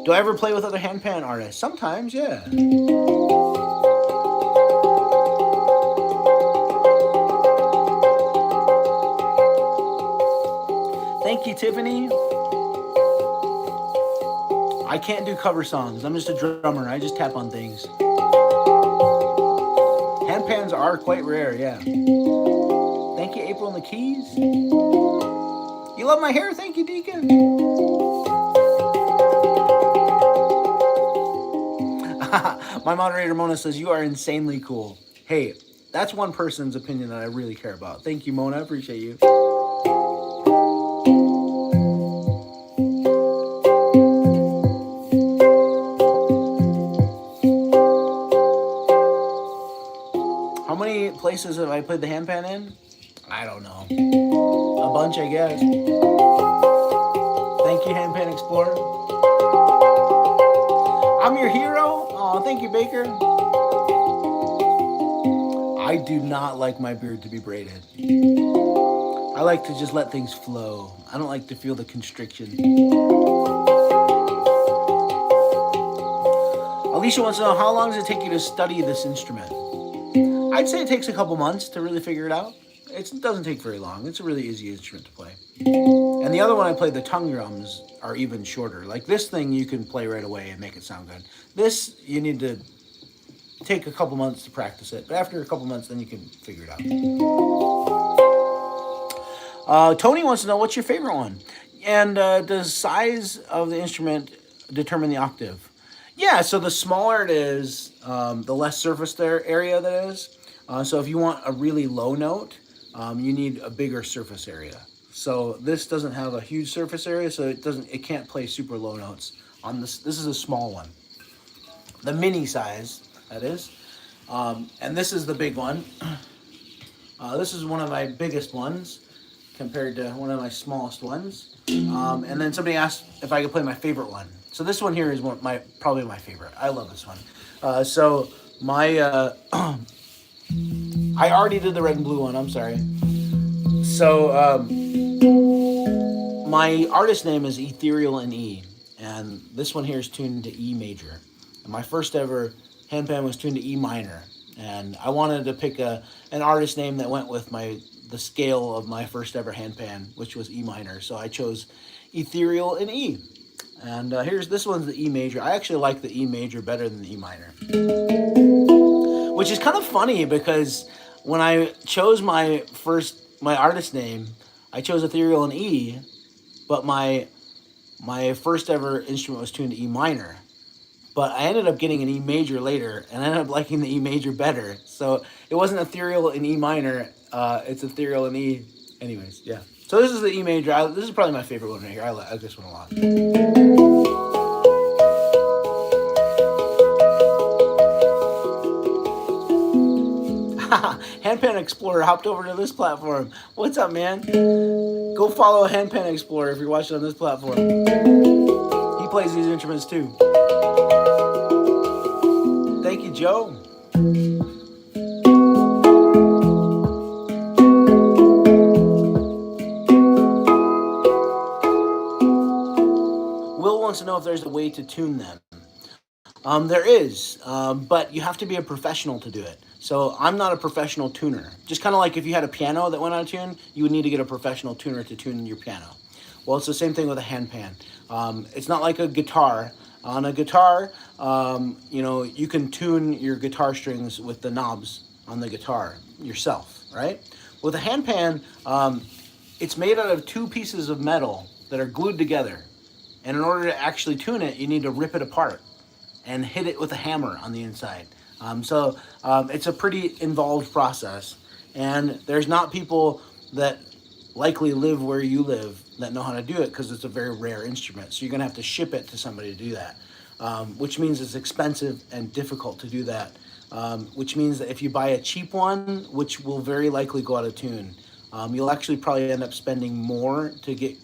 Do I ever play with other handpan artists? Sometimes, yeah. Thank you, Tiffany. I can't do cover songs. I'm just a drummer. I just tap on things. Handpans are quite rare, yeah. Thank you, April, and the keys. You love my hair? Thank you, Deacon. My moderator, Mona, says, you are insanely cool. Hey, that's one person's opinion that I really care about. Thank you, Mona. I appreciate you. How many places have I played the handpan in? I don't know. A bunch, I guess. Thank you, Handpan Explorer. I'm your hero. Oh, thank you, Baker. I do not like my beard to be braided. I like to just let things flow. I don't like to feel the constriction. Alicia wants to know, how long does it take you to study this instrument? I'd say it takes a couple months to really figure it out. It doesn't take very long. It's a really easy instrument to play. And the other one I played, the tongue drums, are even shorter. Like this thing you can play right away and make it sound good. This, you need to take a couple months to practice it. But after a couple months, then you can figure it out. Tony wants to know, what's your favorite one? And does size of the instrument determine the octave? Yeah, so the smaller it is, the less surface area that is. So if you want a really low note, you need a bigger surface area. So this doesn't have a huge surface area, so it can't play super low notes on this. This is a small one, the mini size, that is. And this is the big one. This is one of my biggest ones compared to one of my smallest ones. And then somebody asked if I could play my favorite one. So this one here is probably my favorite. I love this one. So my I already did the red and blue one. I'm sorry. So my artist name is Ethereal in E, and this one here is tuned to E major. And my first ever handpan was tuned to E minor, and I wanted to pick an artist name that went with the scale of my first ever handpan, which was E minor. So I chose Ethereal in E. And this one's the E major. I actually like the E major better than the E minor. Which is kind of funny because when I chose my artist name, I chose Ethereal in E, but my first ever instrument was tuned to E minor. But I ended up getting an E major later, and I ended up liking the E major better. So it wasn't Ethereal in E minor, it's Ethereal in E. Anyways, yeah. So this is the E major. This is probably my favorite one right here. I like this one a lot. Handpan Explorer hopped over to this platform. What's up, man? Go follow Handpan Explorer if you're watching on this platform. He plays these instruments too. Thank you, Joe. Will wants to know if there's a way to tune them. There is, but you have to be a professional to do it. So I'm not a professional tuner. Just kind of like if you had a piano that went out of tune, you would need to get a professional tuner to tune your piano. Well, it's the same thing with a handpan. It's not like a guitar. On a guitar, you can tune your guitar strings with the knobs on the guitar yourself, right? With a handpan, it's made out of two pieces of metal that are glued together. And in order to actually tune it, you need to rip it apart and hit it with a hammer on the inside. So it's a pretty involved process. And there's not people that likely live where you live that know how to do it because it's a very rare instrument. So you're going to have to ship it to somebody to do that, which means it's expensive and difficult to do that, which means that if you buy a cheap one, which will very likely go out of tune, you'll actually probably end up spending more to get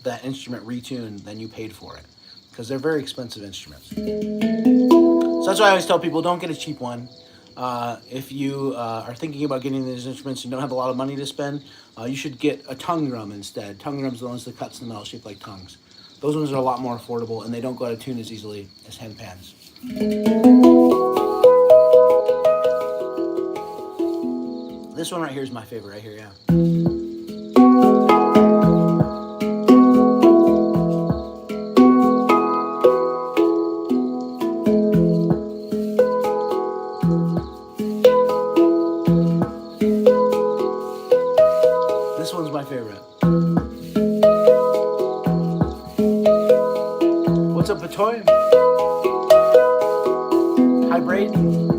that instrument retuned than you paid for it because they're very expensive instruments. So that's why I always tell people, don't get a cheap one. If you are thinking about getting these instruments and don't have a lot of money to spend, you should get a tongue drum instead. Tongue drums are the ones that cuts the metal shaped like tongues. Those ones are a lot more affordable and they don't go out of tune as easily as handpans. This one right here is my favorite right here, yeah. This one's my favorite. What's up, Patoy? Hi, Braden.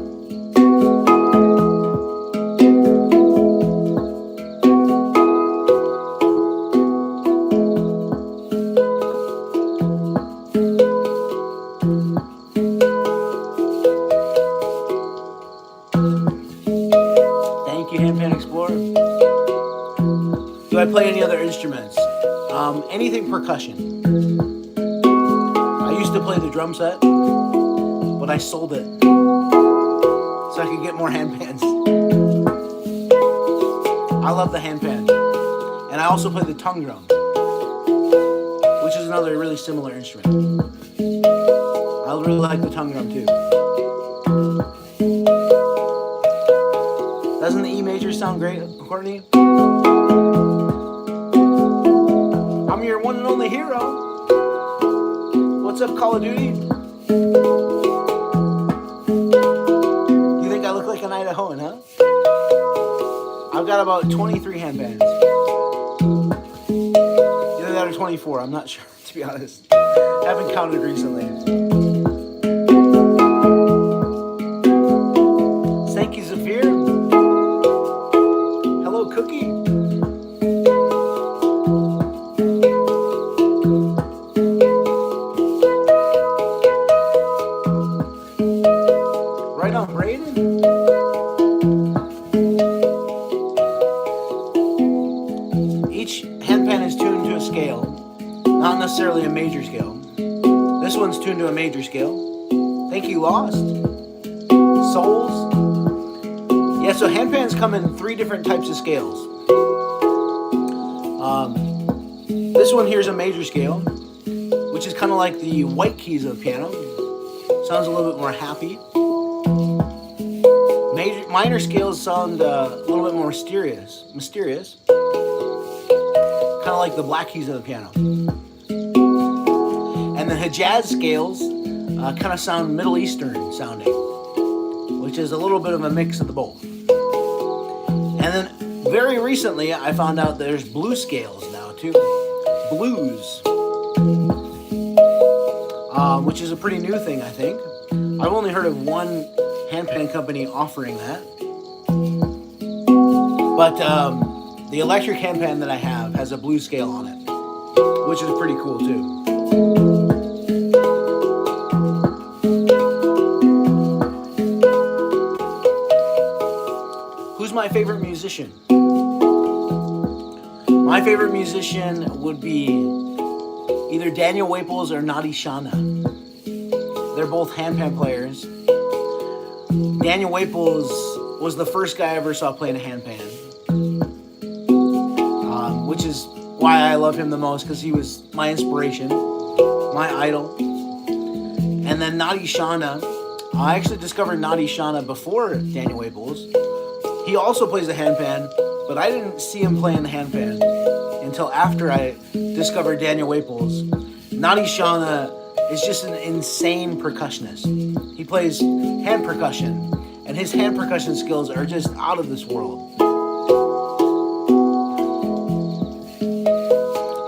Thank you, Handpan Explorer. Do I play any other instruments? Anything percussion. I used to play the drum set, but I sold it so I could get more handpans. I love the handpan. And I also play the tongue drum, which is another really similar instrument. I really like the tongue drum too. Doesn't the E major sound great, Courtney? I'm your one and only hero. What's up, Call of Duty? You think I look like an Idahoan, huh? I've got about 23 handbands. Either that or 24, I'm not sure, to be honest. I haven't counted recently. Thank you, Zafir. Hello, Cookie. Right on, Braden. Each handpan is tuned to a scale, not necessarily a major scale. This one's tuned to a major scale. Thank you, Lost. Souls. Yeah, so handpans come in 3 different types of scales. This one here is a major scale, which is kind of like the white keys of the piano. Sounds a little bit more happy. Minor scales sound a little bit more mysterious. Kind of like the black keys of the piano. And the Hijaz scales kind of sound Middle Eastern sounding, which is a little bit of a mix of the both. And then very recently I found out there's blue scales now too. Blues. Which is a pretty new thing, I think. I've only heard of one handpan company offering that. But the electric handpan that I have has a blue scale on it, which is pretty cool too. Who's my favorite musician? My favorite musician would be either Daniel Waples or Nadi Shana. They're both handpan players. Daniel Waples was the first guy I ever saw playing a handpan, which is why I love him the most, because he was my inspiration, my idol. And then Nadi Shana, I actually discovered Nadi Shana before Daniel Waples. He also plays the handpan, but I didn't see him playing the handpan until after I discovered Daniel Waples. Nadi Shana is just an insane percussionist. He plays hand percussion, and his hand percussion skills are just out of this world.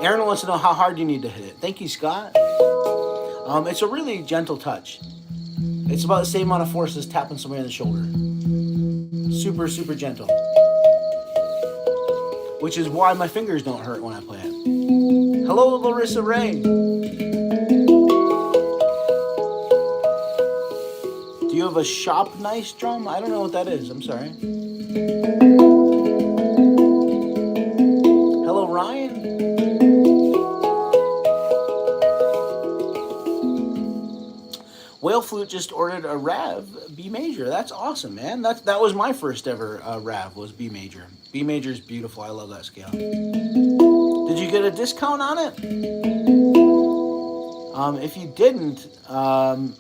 Aaron wants to know how hard you need to hit it. Thank you, Scott. It's a really gentle touch. It's about the same amount of force as tapping somebody on the shoulder. Super, super gentle. Which is why my fingers don't hurt when I play it. Hello, Larissa Ray. Do you have a shop nice drum? I don't know what that is. I'm sorry. Hello, Ryan. Whale Flute just ordered a Rav B major. That's awesome, man. That was my first ever Rav, was B major. B major is beautiful. I love that scale. Did you get a discount on it? If you didn't,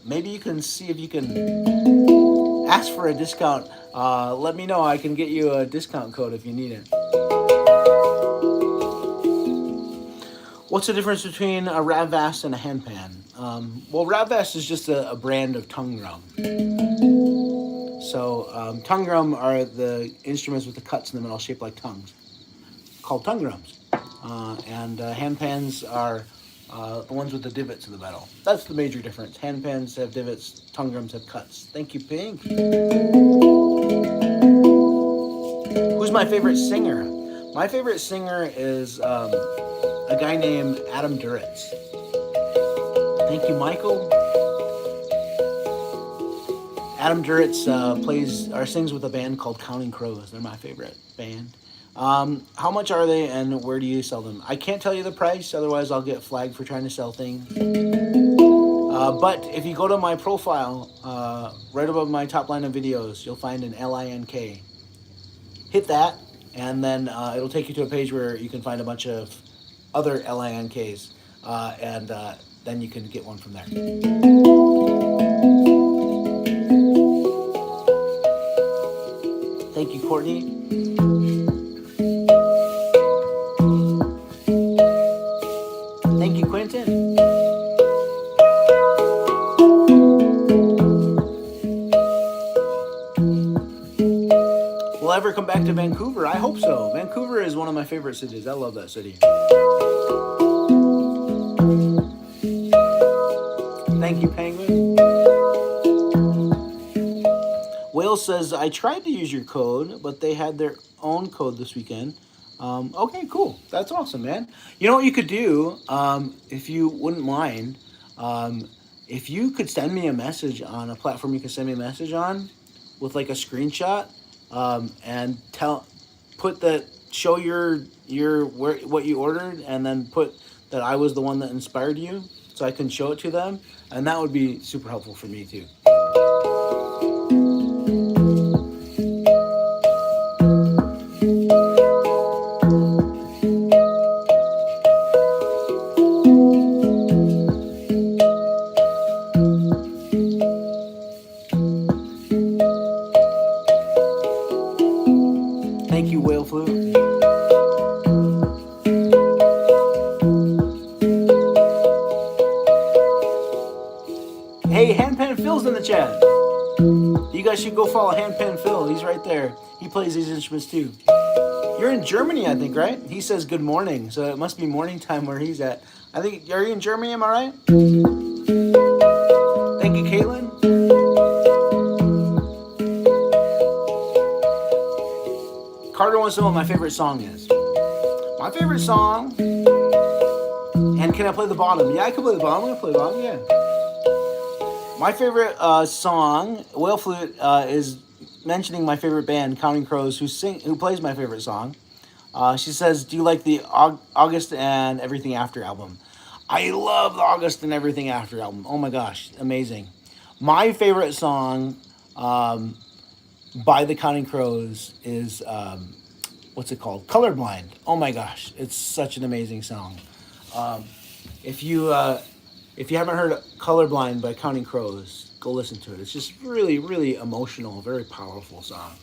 maybe you can see if you can ask for a discount. Let me know. I can get you a discount code if you need it. What's the difference between a Rav Vast and a Handpan? Well, Rav Vast is just a brand of tongue drum. So tongue drum are the instruments with the cuts in the middle shaped like tongues, called tongue drums. And handpans are the ones with the divots in the middle. That's the major difference. Handpans have divots, tongue drums have cuts. Thank you, Pink. Who's my favorite singer? My favorite singer is a guy named Adam Duritz. Thank you, Michael. Adam Duritz plays or sings with a band called Counting Crows. They're my favorite band. How much are they and where do you sell them? I can't tell you the price, otherwise I'll get flagged for trying to sell things. But if you go to my profile, right above my top line of videos, you'll find an LINK. Hit that, and then it'll take you to a page where you can find a bunch of other LINKs, and then you can get one from there. Thank you, Courtney. Thank you, Quentin. Will I ever come back to Vancouver? I hope so. Vancouver is one of my favorite cities. I love that city. Thank you, Penguin. Wales says, I tried to use your code, but they had their own code this weekend. Okay, cool. That's awesome, man. You know what you could do, if you wouldn't mind, if you could send me a message on a platform you can send me a message on with like a screenshot, and show what you ordered, and then put that I was the one that inspired you, so I can show it to them, and that would be super helpful for me too. Thank you, Whale Flute. Hey, Handpan Phil's in the chat. You guys should go follow Handpan Phil. He's right there. He plays these instruments too. You're in Germany, I think, right? He says good morning, so it must be morning time where he's at. I think, are you in Germany? Am I right? Thank you, Caitlin. Carter wants to know what my favorite song is. My favorite song, and can I play the bottom? Yeah, I can play the bottom. I'm gonna play the bottom, yeah. My favorite song, Whale Flute, is mentioning my favorite band, Counting Crows, who plays my favorite song. She says, do you like the August and Everything After album? I love the August and Everything After album. Oh my gosh, amazing. My favorite song by the Counting Crows is, what's it called? Colorblind. Oh my gosh, it's such an amazing song. If you haven't heard Colorblind by Counting Crows, go listen to it. It's just really, really emotional, very powerful song.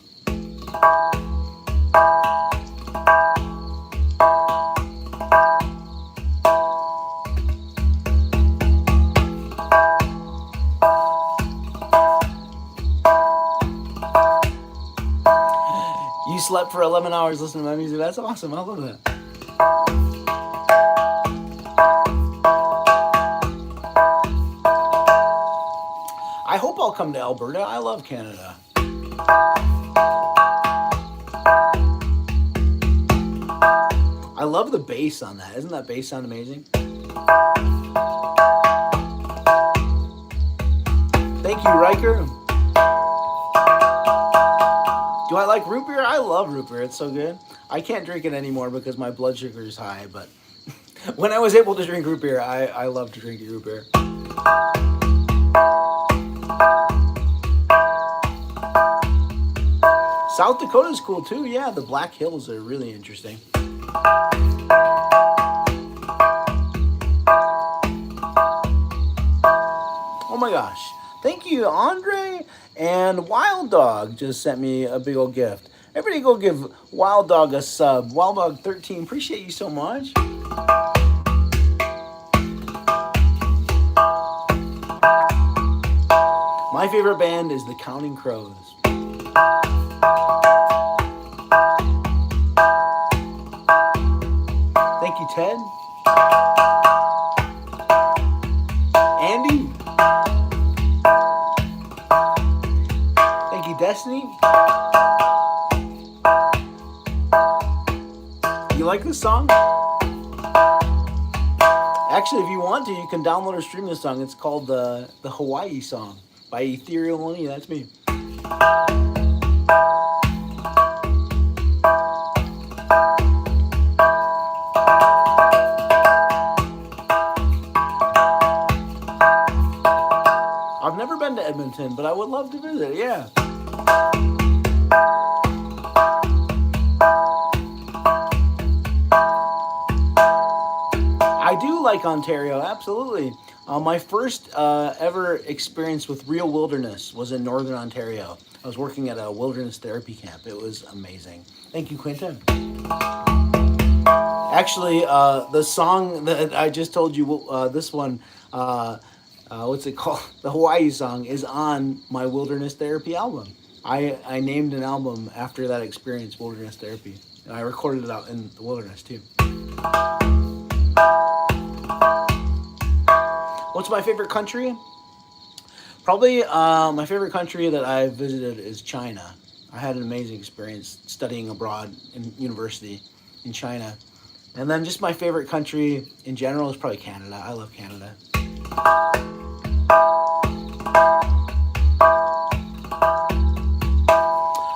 You slept for 11 hours listening to my music. That's awesome. I love that. I hope I'll come to Alberta. I love Canada. I love the bass on that. Isn't that bass sound amazing? Thank you, Riker. Do I like root beer? I love root beer. It's so good. I can't drink it anymore because my blood sugar is high, but when I was able to drink root beer, I love to drink root beer. South Dakota is cool too. Yeah, the Black Hills are really interesting. Oh my gosh. Thank you, Andre. And Wild Dog just sent me a big old gift. Everybody go give Wild Dog a sub. Wild Dog 13, appreciate you so much. My favorite band is the Counting Crows. Thank you, Ted. Andy. Thank you, Destiny. You like this song? Actually, if you want to, you can download or stream this song. It's called the Hawaii Song by Ethereal Money. That's me. I've never been to Edmonton, but I would love to visit, yeah. I do like Ontario, absolutely. My first ever experience with real wilderness was in Northern Ontario. I was working at a wilderness therapy camp. It was amazing. Thank you, Quentin. Actually, the song that I just told you, this one, what's it called? The Hawaii song is on my wilderness therapy album. I named an album after that experience, Wilderness Therapy. And I recorded it out in the wilderness too. What's my favorite country? Probably my favorite country that I visited is China. I had an amazing experience studying abroad in university in China. And then just my favorite country in general is probably Canada. I love Canada.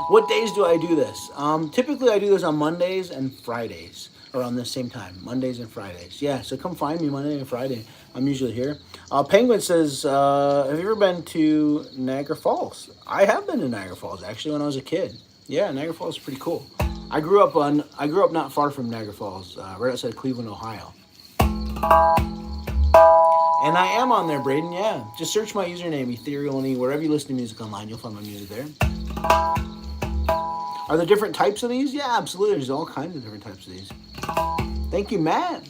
What days do I do this? Typically I do this on Mondays and Fridays around the same time. Mondays and Fridays. Yeah, so come find me Monday and Friday. I'm usually here. Penguin says, have you ever been to Niagara Falls? I have been to Niagara Falls actually when I was a kid. Yeah, Niagara Falls is pretty cool. I grew up not far from Niagara Falls, right outside Cleveland, Ohio. And I am on there, Braden, yeah. Just search my username, Ethereal Knee, wherever you listen to music online, you'll find my music there. Are there different types of these? Yeah, absolutely. There's all kinds of different types of these. Thank you, Matt.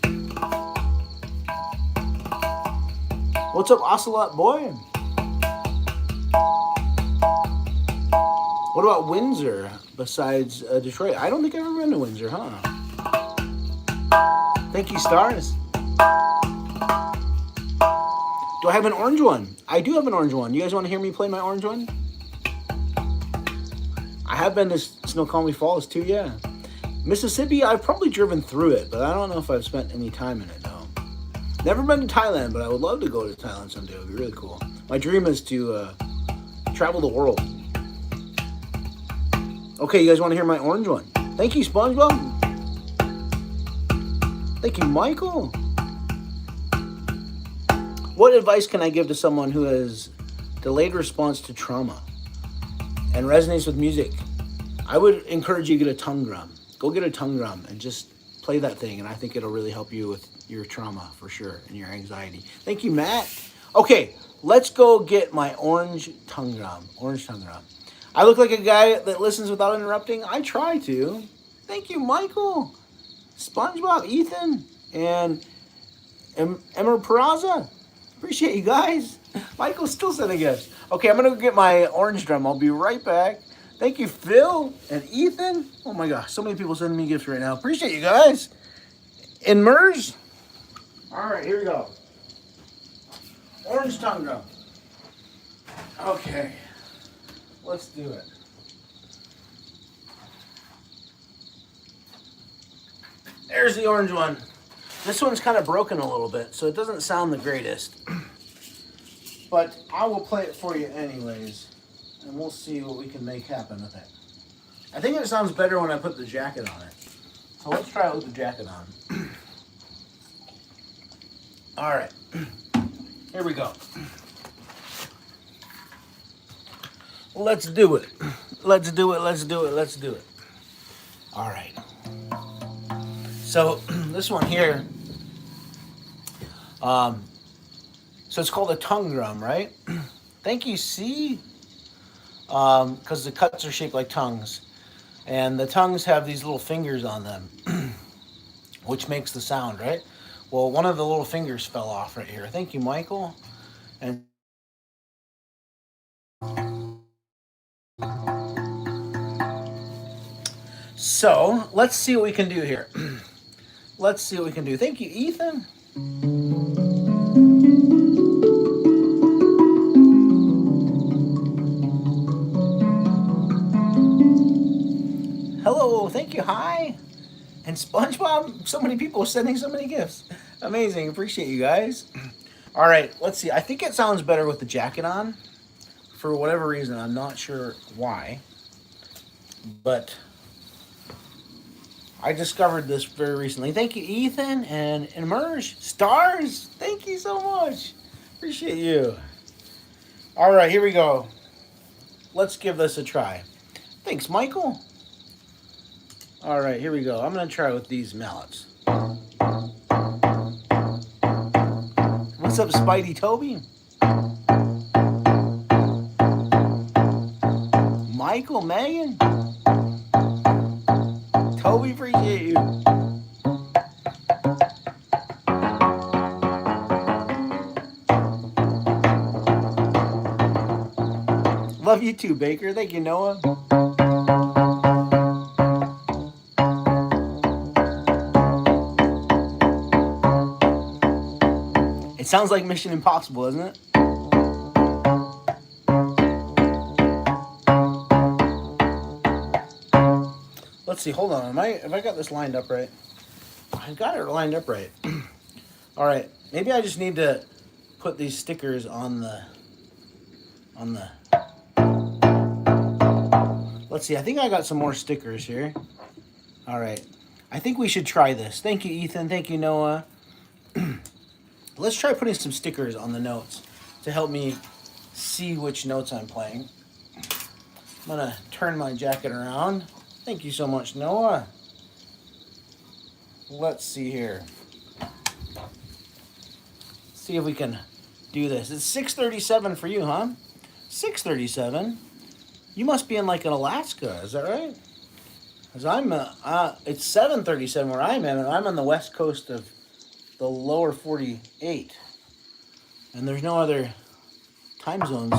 What's up, Ocelot Boy? What about Windsor besides Detroit? I don't think I've ever been to Windsor, huh? Thank you, Stars. Do I have an orange one? I do have an orange one. You guys want to hear me play my orange one? I have been to Snoqualmie Falls too, yeah. Mississippi, I've probably driven through it, but I don't know if I've spent any time in it, no. Never been to Thailand, but I would love to go to Thailand someday. It would be really cool. My dream is to travel the world. Okay, you guys want to hear my orange one? Thank you, SpongeBob. Thank you, Michael. What advice can I give to someone who has delayed response to trauma and resonates with music? I would encourage you to get a tongue drum. Go get a tongue drum and just play that thing, and I think it'll really help you with your trauma for sure and your anxiety. Thank you, Matt. Okay, let's go get my orange tongue drum. Orange tongue drum. I look like a guy that listens without interrupting. I try to. Thank you, Michael, SpongeBob, Ethan, and Emma Peraza. Appreciate you guys. Michael's still sending gifts. Okay, I'm going to go get my orange drum. I'll be right back. Thank you, Phil and Ethan. Oh my gosh, so many people sending me gifts right now. Appreciate you guys. And Merge. All right, here we go. Orange tongue drum. Okay, let's do it. There's the orange one. This one's kind of broken a little bit, so it doesn't sound the greatest. But I will play it for you anyways, and we'll see what we can make happen with it. I think it sounds better when I put the jacket on it. So let's try it with the jacket on. All right, here we go. Let's do it. Let's do it. Let's do it. Let's do it. All right. So this one here, so it's called a tongue drum, right? Thank you, C. Because the cuts are shaped like tongues, and the tongues have these little fingers on them, which makes the sound, right? Well, one of the little fingers fell off right here. Thank you, Michael. And so let's see what we can do here. Let's see what we can do. Thank you, Ethan. Hello, thank you, hi. And SpongeBob, so many people sending so many gifts. Amazing, appreciate you guys. All right, let's see. I think it sounds better with the jacket on. For whatever reason, I'm not sure why. But I discovered this very recently. Thank you, Ethan and Emerge. Stars, thank you so much. Appreciate you. All right, here we go. Let's give this a try. Thanks, Michael. All right, here we go. I'm going to try with these mallets. What's up, Spidey Toby? Michael, Megan? Toby, appreciate you. Love you too, Baker. Thank you, Noah. It sounds like Mission Impossible, doesn't it? Let's see. Hold on. Have I got this lined up right? I got it lined up right. All right. Maybe I just need to put these stickers on the. Let's see. I think I got some more stickers here. All right. I think we should try this. Thank you, Ethan. Thank you, Noah. Let's try putting some stickers on the notes to help me see which notes I'm playing. I'm gonna turn my jacket around. Thank you so much, Noah. Let's see here. See if we can do this. It's 6:37 for you, huh? 6:37. You must be in like in Alaska, is that right? Because it's 7:37 where I'm at, and I'm on the west coast of the lower 48. And there's no other time zones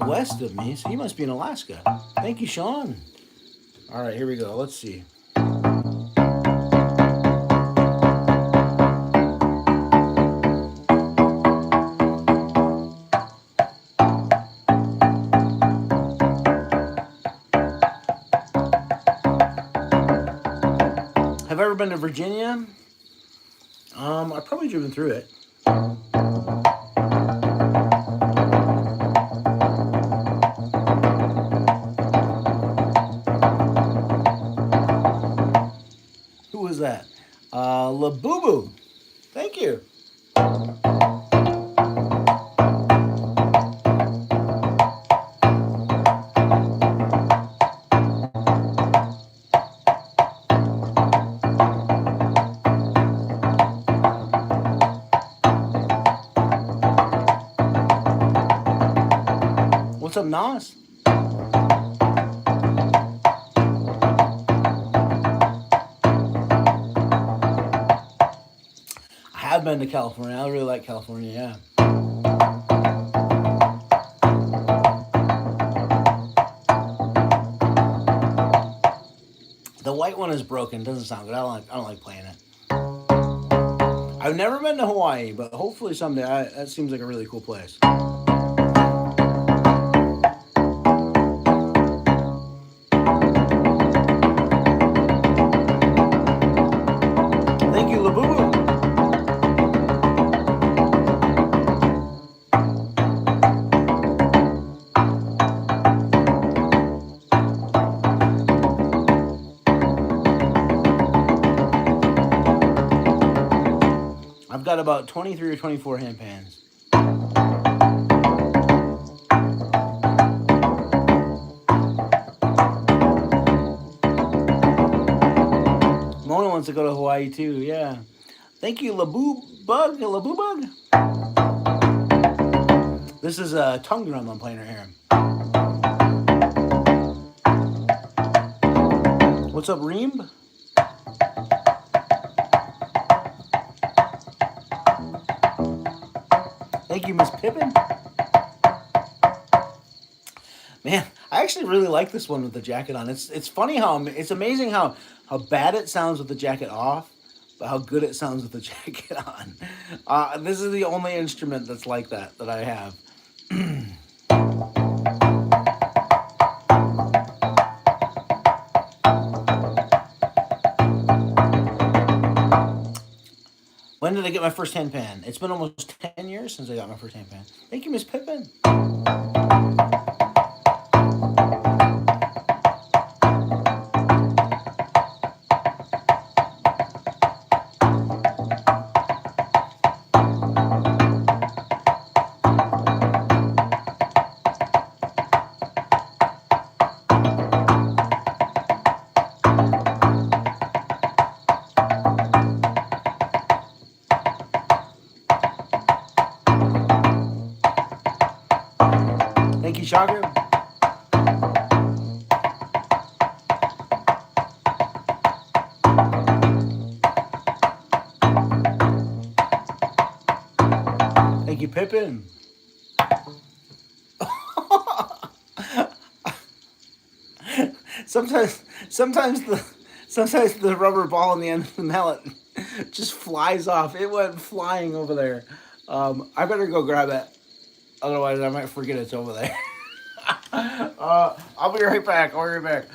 west of me, so you must be in Alaska. Thank you, Sean. All right, here we go. Let's see. Have I ever been to Virginia? I've probably driven through it. Who was that? La Boo Boo. Thank you. What's up, Nas? I have been to California. I really like California, yeah. The white one is broken. Doesn't sound good. I don't like playing it. I've never been to Hawaii, but hopefully someday. That seems like a really cool place. I've got about 23 or 24 handpans. wants to go to Hawaii too. Yeah. Thank you, Laboo Bug. Laboo Bug. This is a tongue drum I'm playing right here. What's up, Reem? Thank you, Miss Pippin. Man, I actually really like this one with the jacket on. It's funny how it's amazing how bad it sounds with the jacket off, but how good it sounds with the jacket on. This is the only instrument that's like that I have. When did I get my first handpan? It's been almost 10 years since I got my first handpan. Thank you, Miss Pippin. Chakra. Thank you, Pippin. sometimes the rubber ball in the end of the mallet just flies off. It went flying over there. I better go grab it. Otherwise, I might forget it's over there. I'll be right back. I'll be right back.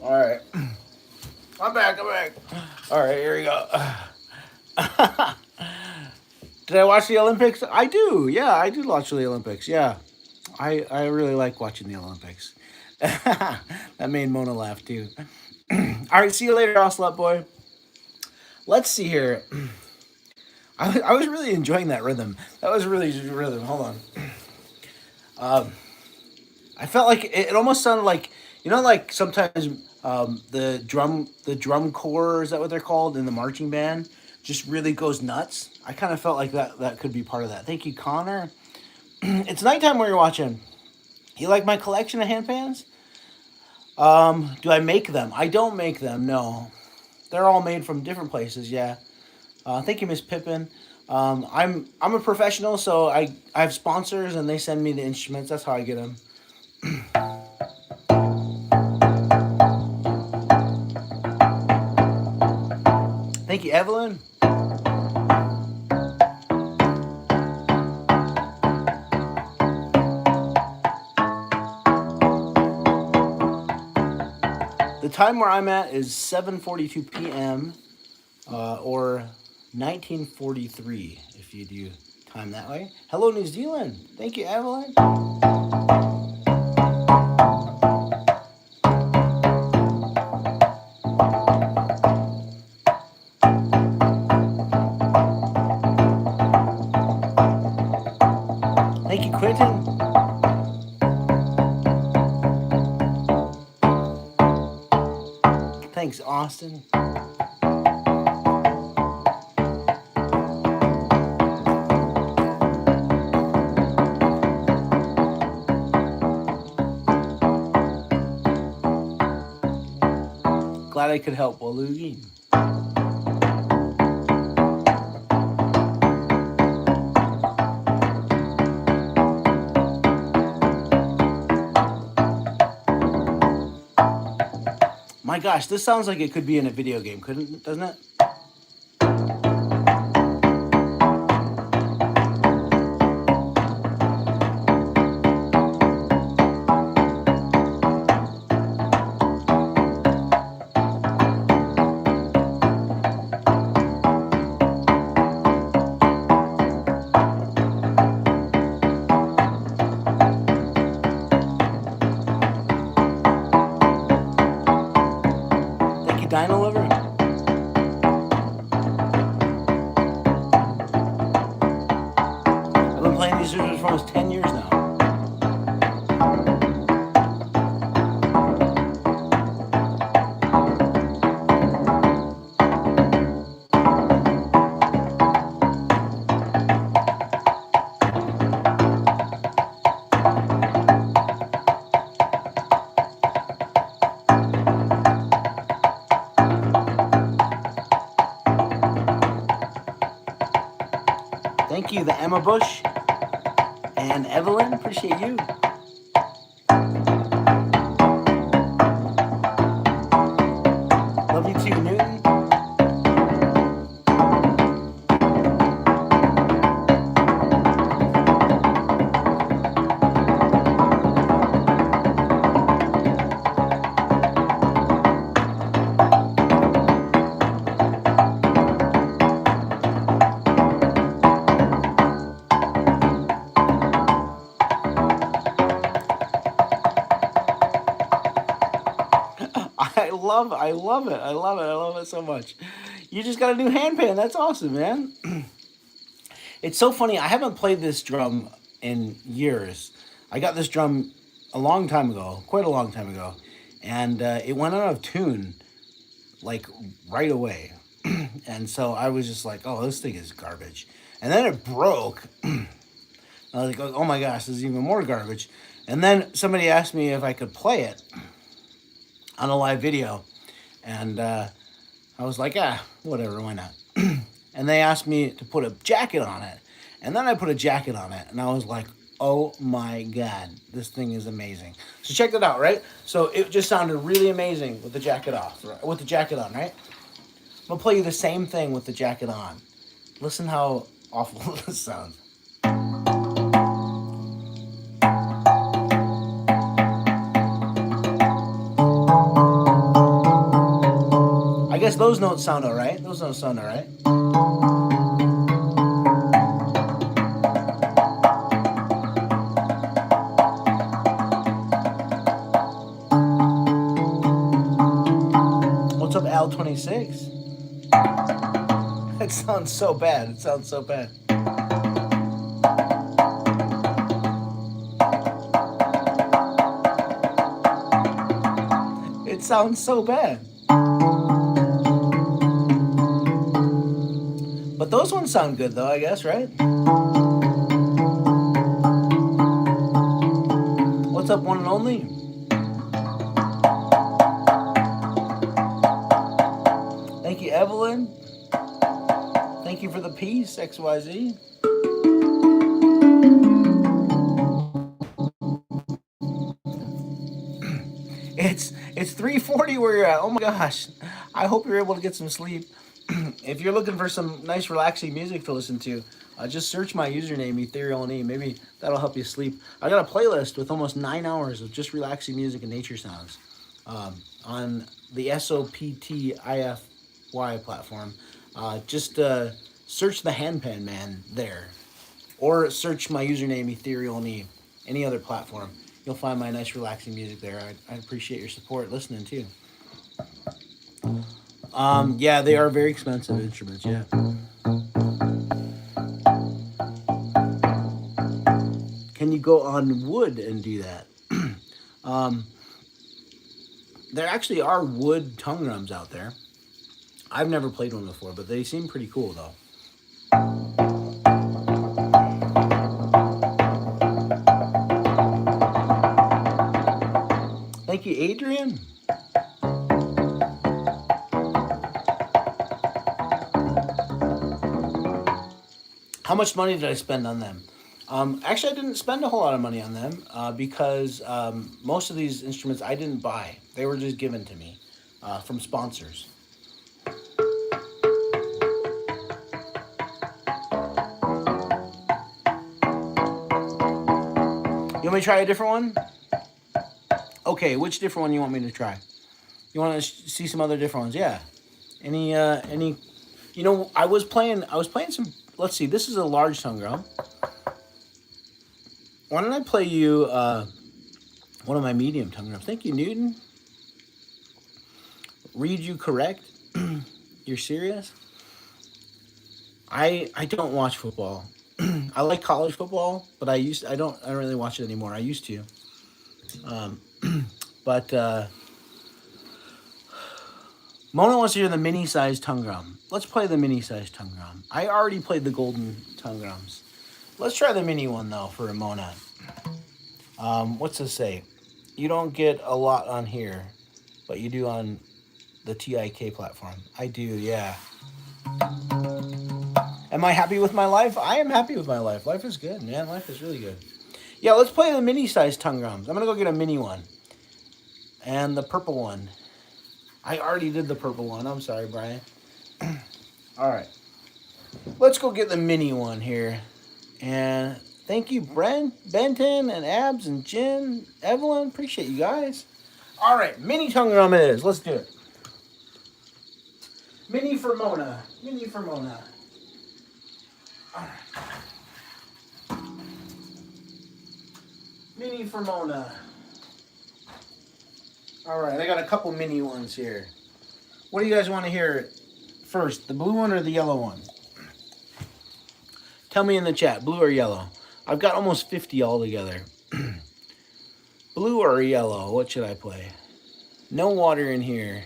All right. I'm back. All right, here we go. Did I watch the Olympics? I do. Yeah, I do watch the Olympics. Yeah. I really like watching the Olympics. That made Mona laugh too. All right, see you later, Ocelot boy. Let's see here. I was really enjoying that rhythm. That was really rhythm. Hold on. I felt like it almost sounded like, you know, like sometimes the drum corps, is that what they're called, in the marching band, just really goes nuts. I kind of felt like that could be part of that. Thank you, Connor. It's nighttime where you're watching. You like my collection of handpans? Do I make them? I don't make them, no. They're all made from different places, yeah. Thank you, Miss Pippin. I'm a professional, so I have sponsors and they send me the instruments. That's how I get them. Thank you, Evelyn. The time where I'm at is 7:42 p.m. Or 1943 if you do time that way. Hello, New Zealand. Thank you, Evelyn. Thank you, Quentin. Thanks, Austin. Glad I could help, Waluigi. My gosh, this sounds like it could be in a video game, doesn't it? Dino Lover? I've been Emma Bush and Evelyn. Appreciate you. Love you too, Newton. I love it. I love it. I love it so much. You just got a new handpan. That's awesome, man. It's so funny. I haven't played this drum in years. I got this drum a long time ago, quite a long time ago, and it went out of tune like right away. And so I was just like, oh, this thing is garbage. And then it broke. I was like, oh my gosh, this is even more garbage. And then somebody asked me if I could play it on a live video. And I was like, whatever, why not? And they asked me to put a jacket on it. And then I put a jacket on it. And I was like, oh my God, this thing is amazing. So check that out, right? So it just sounded really amazing with the jacket off, with the jacket on, right? I'm going to play you the same thing with the jacket on. Listen how awful this sounds. I guess those notes sound all right. Those notes sound all right. What's up, Al26? It sounds so bad. It sounds so bad. It sounds so bad. But those ones sound good though, I guess, right? What's up, one and only? Thank you, Evelyn. Thank you for the peace, XYZ. It's 3:40 where you're at. Oh my gosh. I hope you're able to get some sleep. If you're looking for some nice relaxing music to listen to, just search my username, Ethereal E. Maybe that'll help you sleep. I got a playlist with almost 9 hours of just relaxing music and nature sounds on the SOPTIFY platform. Just search the Handpan Man there, or search my username, Ethereal E. Any other platform, you'll find my nice relaxing music there. I appreciate your support listening too. Yeah, they are very expensive instruments, yeah. Can you go on wood and do that? There actually are wood tongue drums out there. I've never played one before, but they seem pretty cool though. Thank you, Adrian. How much money did I spend on them? Actually, I didn't spend a whole lot of money on them because most of these instruments I didn't buy. They were just given to me from sponsors. You want me to try a different one? Okay, which different one you want me to try? You want to see some other different ones? Yeah. Any? You know, I was playing some. Let's see. This is a large tongue drum. Why don't I play you one of my medium tongue drums? Thank you, Newton. Read you correct? You're serious? I don't watch football. I like college football, but I don't really watch it anymore. I used to. But Mona wants to hear the mini-sized tongue drum. Let's play the mini-sized tongue drum. I already played the golden tongue drums. Let's try the mini one, though, for Mona. What's this say? You don't get a lot on here, but you do on the TIK platform. I do, yeah. Am I happy with my life? I am happy with my life. Life is good, man. Life is really good. Yeah, let's play the mini-sized tongue drums. I'm going to go get a mini one. And the purple one. I already did the purple one. I'm sorry, Brian. All right. Let's go get the mini one here. And thank you, Benton, and Abs, and Jen, Evelyn. Appreciate you guys. All right, mini tongue drum it is. Let's do it. Mini for Mona. Mini for Mona. All right. Mini for Mona. All right, I got a couple mini ones here. What do you guys want to hear first, the blue one or the yellow one? Tell me in the chat, blue or yellow. I've got almost 50 altogether. Blue or yellow, what should I play? No water in here.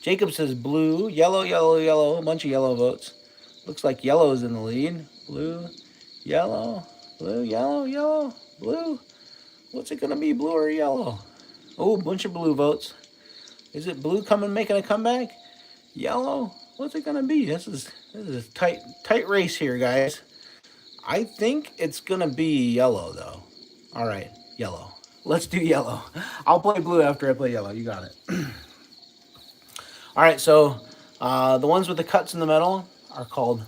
Jacob says blue, yellow, yellow, yellow. A bunch of yellow votes. Looks like yellow's in the lead. Blue, yellow, blue, yellow, yellow, blue. What's it gonna be, blue or yellow? Oh, a bunch of blue votes. Is it blue coming, making a comeback? Yellow? What's it gonna be? This is a tight race here, guys. I think it's gonna be yellow though. All right, yellow. Let's do yellow. I'll play blue after I play yellow. You got it. All right, so the ones with the cuts in the middle are called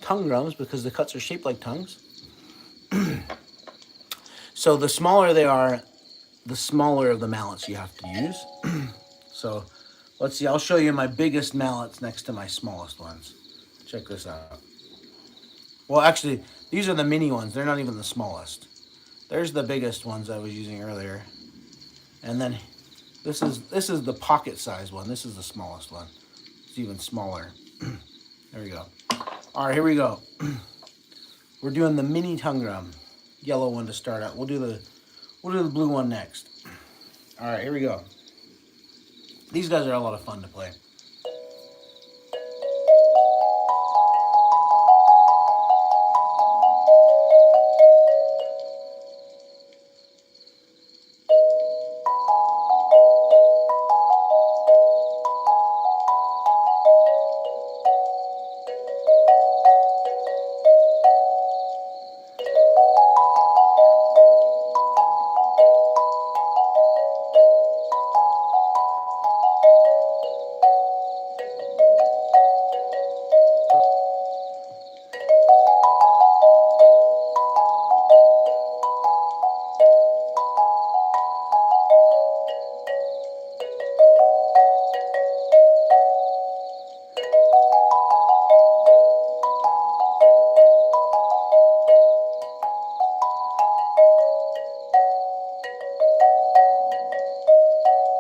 tongue drums because the cuts are shaped like tongues. So the smaller they are, the smaller of the mallets you have to use. So let's see, I'll show you my biggest mallets next to my smallest ones. Check this out. Well, actually, these are the mini ones. They're not even the smallest. There's the biggest ones I was using earlier. And then this is the pocket size one. This is the smallest one. It's even smaller. There we go. All right, here we go. We're doing the mini tongue drum. Yellow one to start out. We'll do the blue one next. All right, here we go. These guys are a lot of fun to play.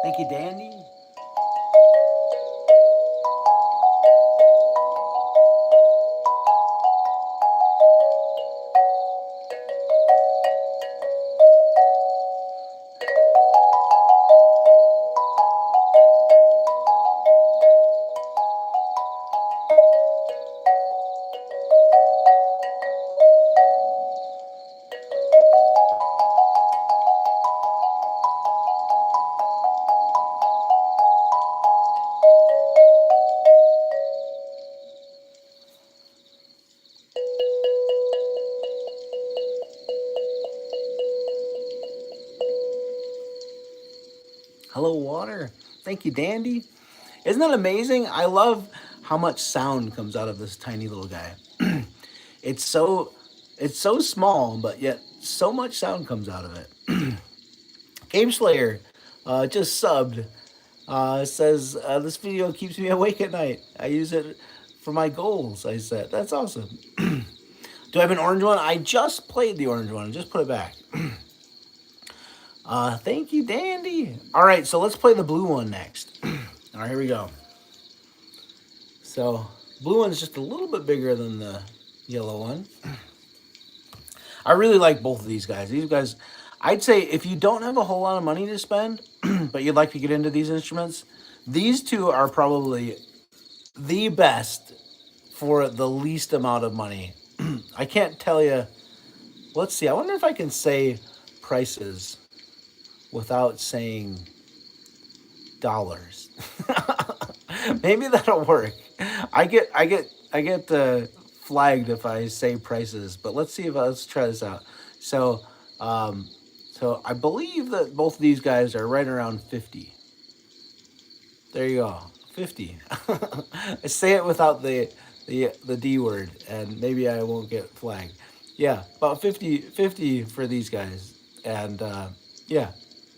Thank you, Dandy. Hello, water. Thank you, Dandy. Isn't that amazing? I love how much sound comes out of this tiny little guy. It's so small, but yet so much sound comes out of it. Game Slayer just subbed. Says, this video keeps me awake at night. I use it for my goals, I said. That's awesome. Do I have an orange one? I just played the orange one. Just put it back. Thank you, Dandy. All right, so let's play the blue one next. All right, here we go. So, blue one is just a little bit bigger than the yellow one. I really like both of these guys. These guys, I'd say if you don't have a whole lot of money to spend, but you'd like to get into these instruments, these two are probably the best for the least amount of money. I can't tell you. Let's see. I wonder if I can say prices without saying dollars. Maybe that'll work. I get the flagged if I say prices, but let's try this out. So, um, so I believe that both of these guys are right around 50. There you go, 50. I say it without the D word, and maybe I won't get flagged. Yeah, about 50 for these guys, and yeah,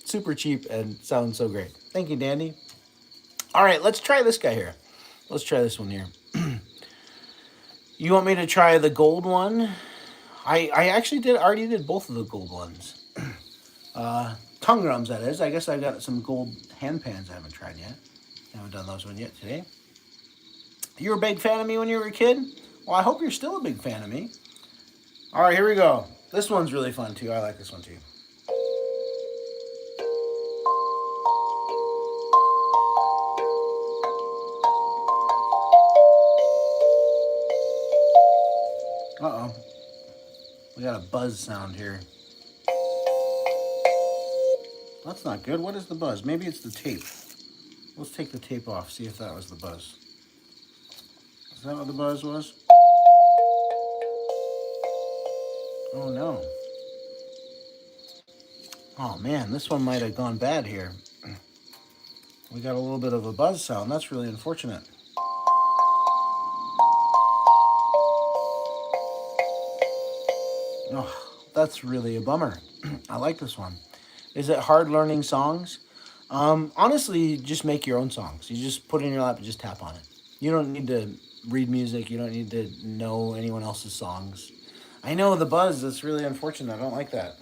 super cheap and sounds so great. Thank you, Dandy. All right, let's try this guy here. Let's try this one here. You want me to try the gold one? I actually already did both of the gold ones. Tongue drums, that is. I guess I got some gold handpans I haven't tried yet. I haven't done those one yet today. You were a big fan of me when you were a kid? Well, I hope you're still a big fan of me. All right, here we go. This one's really fun too. I like this one too. Uh-oh. We got a buzz sound here. That's not good. What is the buzz? Maybe it's the tape. Let's take the tape off, see if that was the buzz. Is that what the buzz was? Oh no. Oh man, this one might have gone bad here. We got a little bit of a buzz sound. That's really unfortunate. Oh, that's really a bummer. I like this one. Is it hard learning songs? Honestly, just make your own songs. You just put it in your lap and just tap on it. You don't need to read music. You don't need to know anyone else's songs. I know the buzz. That's really unfortunate. I don't like that.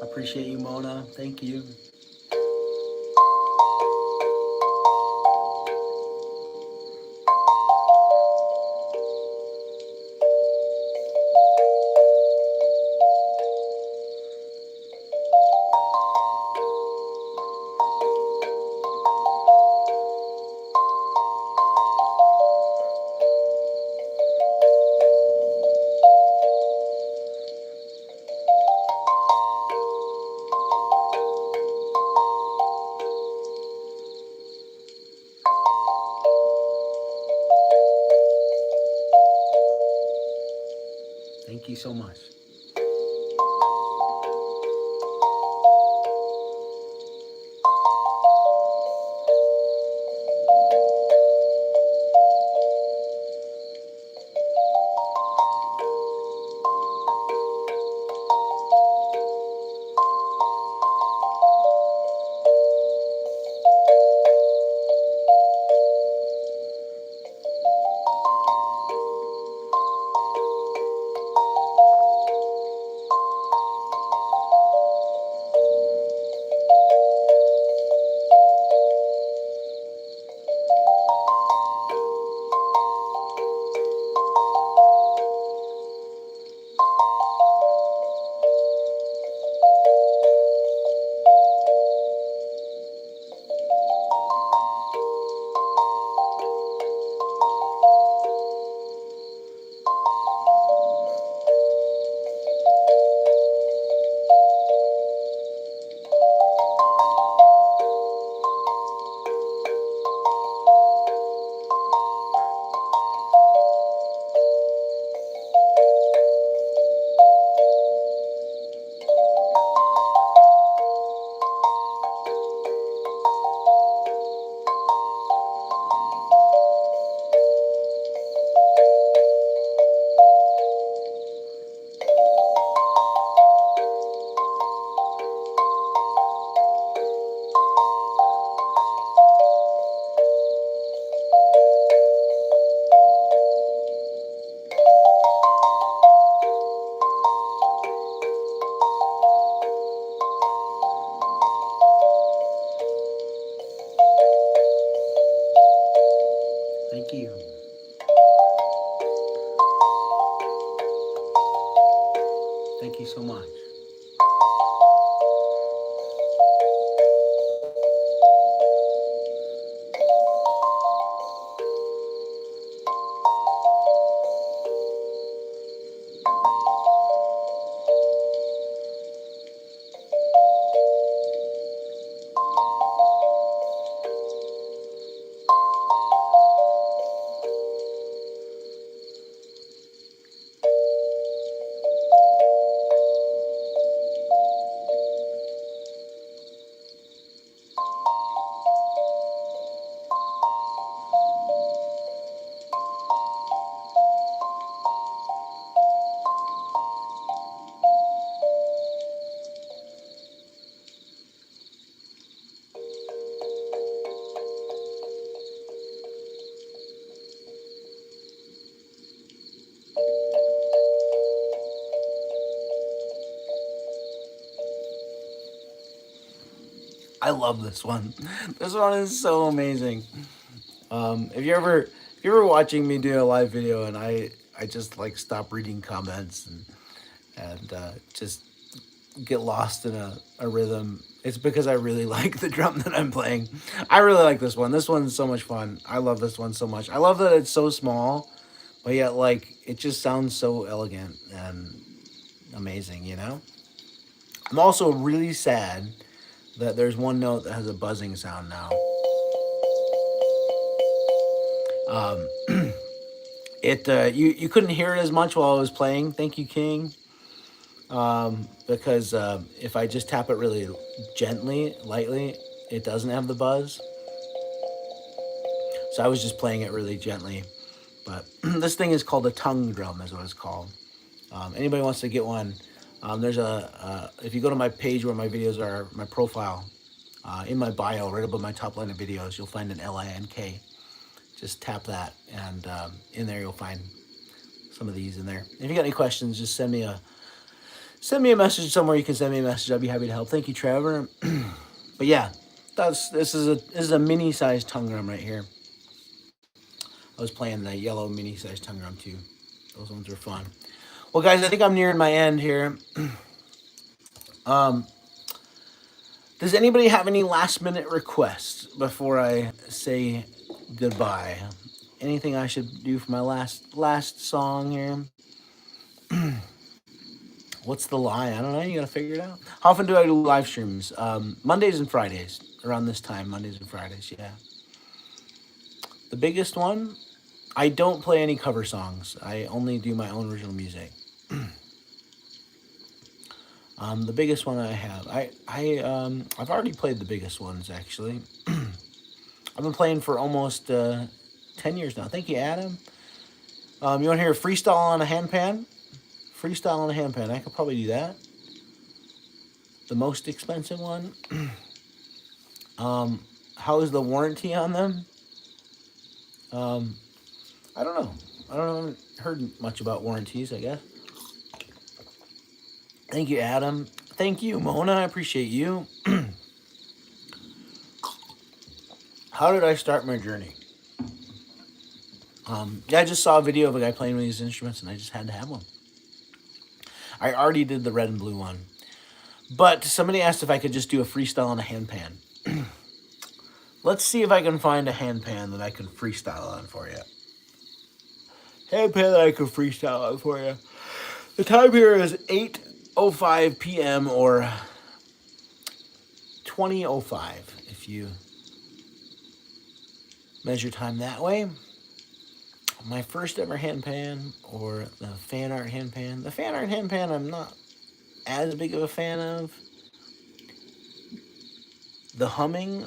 Appreciate you, Mona. Thank you. Thank you so much. Thank you. Thank you so much. I love this one. This one is so amazing. If you're ever watching me do a live video and I just like stop reading comments and just get lost in a rhythm, it's because I really like the drum that I'm playing. I really like this one. This one's so much fun. I love this one so much. I love that it's so small, but yet like it just sounds so elegant and amazing, you know? I'm also really sad that there's one note that has a buzzing sound now. Um, you couldn't hear it as much while I was playing. Thank you, King. Because if I just tap it really gently, lightly, it doesn't have the buzz. So I was just playing it really gently. But this thing is called a tongue drum, is what it's called. Anybody wants to get one? There's if you go to my page where my videos are, my profile, in my bio, right above my top line of videos, you'll find an LINK. Just tap that, and in there you'll find some of these in there. If you got any questions, just send me a message somewhere. You can send me a message. I'd be happy to help. Thank you, Trevor. But yeah, this is a mini sized tongue drum right here. I was playing the yellow mini sized tongue drum too. Those ones are fun. Well, guys, I think I'm nearing my end here. Does anybody have any last minute requests before I say goodbye? Anything I should do for my last song here? What's the lie? I don't know. You gotta figure it out. How often do I do live streams? Mondays and Fridays. Around this time, Mondays and Fridays. Yeah. The biggest one. I don't play any cover songs. I only do my own original music. The biggest one I have. I've already played the biggest ones actually. I've been playing for almost 10 years now. Thank you, Adam. You want to hear a freestyle on a handpan? Freestyle on a handpan. I could probably do that. The most expensive one. How is the warranty on them? I don't know. I haven't heard much about warranties, I guess. Thank you, Adam. Thank you, Mona. I appreciate you. How did I start my journey? Yeah, I just saw a video of a guy playing with these instruments, and I just had to have one. I already did the red and blue one. But somebody asked if I could just do a freestyle on a handpan. Let's see if I can find a handpan that I can freestyle on for you. Handpan that I can freestyle on for you. The time here is 8:05 p.m. or 20:05 if you measure time that way. My first ever handpan, or the fan art handpan. The fan art handpan I'm not as big of a fan of. The humming,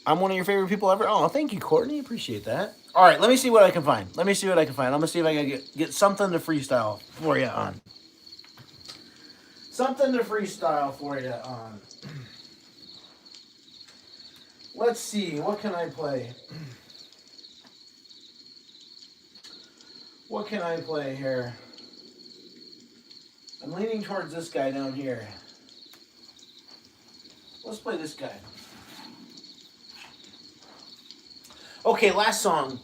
I'm one of your favorite people ever. Oh, thank you, Courtney. Appreciate that. All right, let me see what I can find. I'm going to see if I can get something to freestyle for you on. Something to freestyle for you on. Let's see. What can I play? What can I play here? I'm leaning towards this guy down here. Let's play this guy. Okay, last song.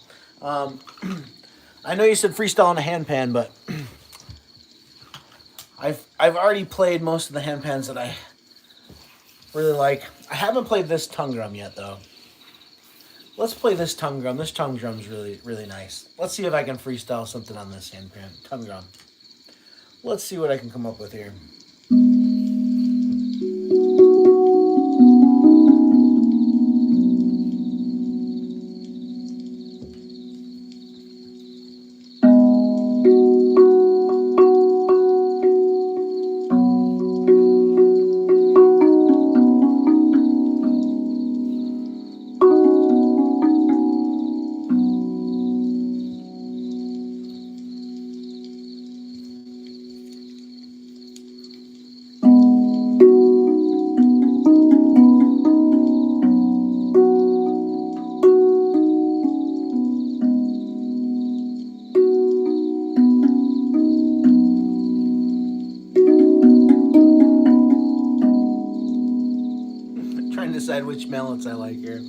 I know you said freestyle on a handpan, but I've already played most of the handpans that I really like. I haven't played this tongue drum yet, though. Let's play this tongue drum. This tongue drum's really nice. Let's see if I can freestyle something on this handpan tongue drum. Let's see what I can come up with here. Trying to decide which melodies I like here.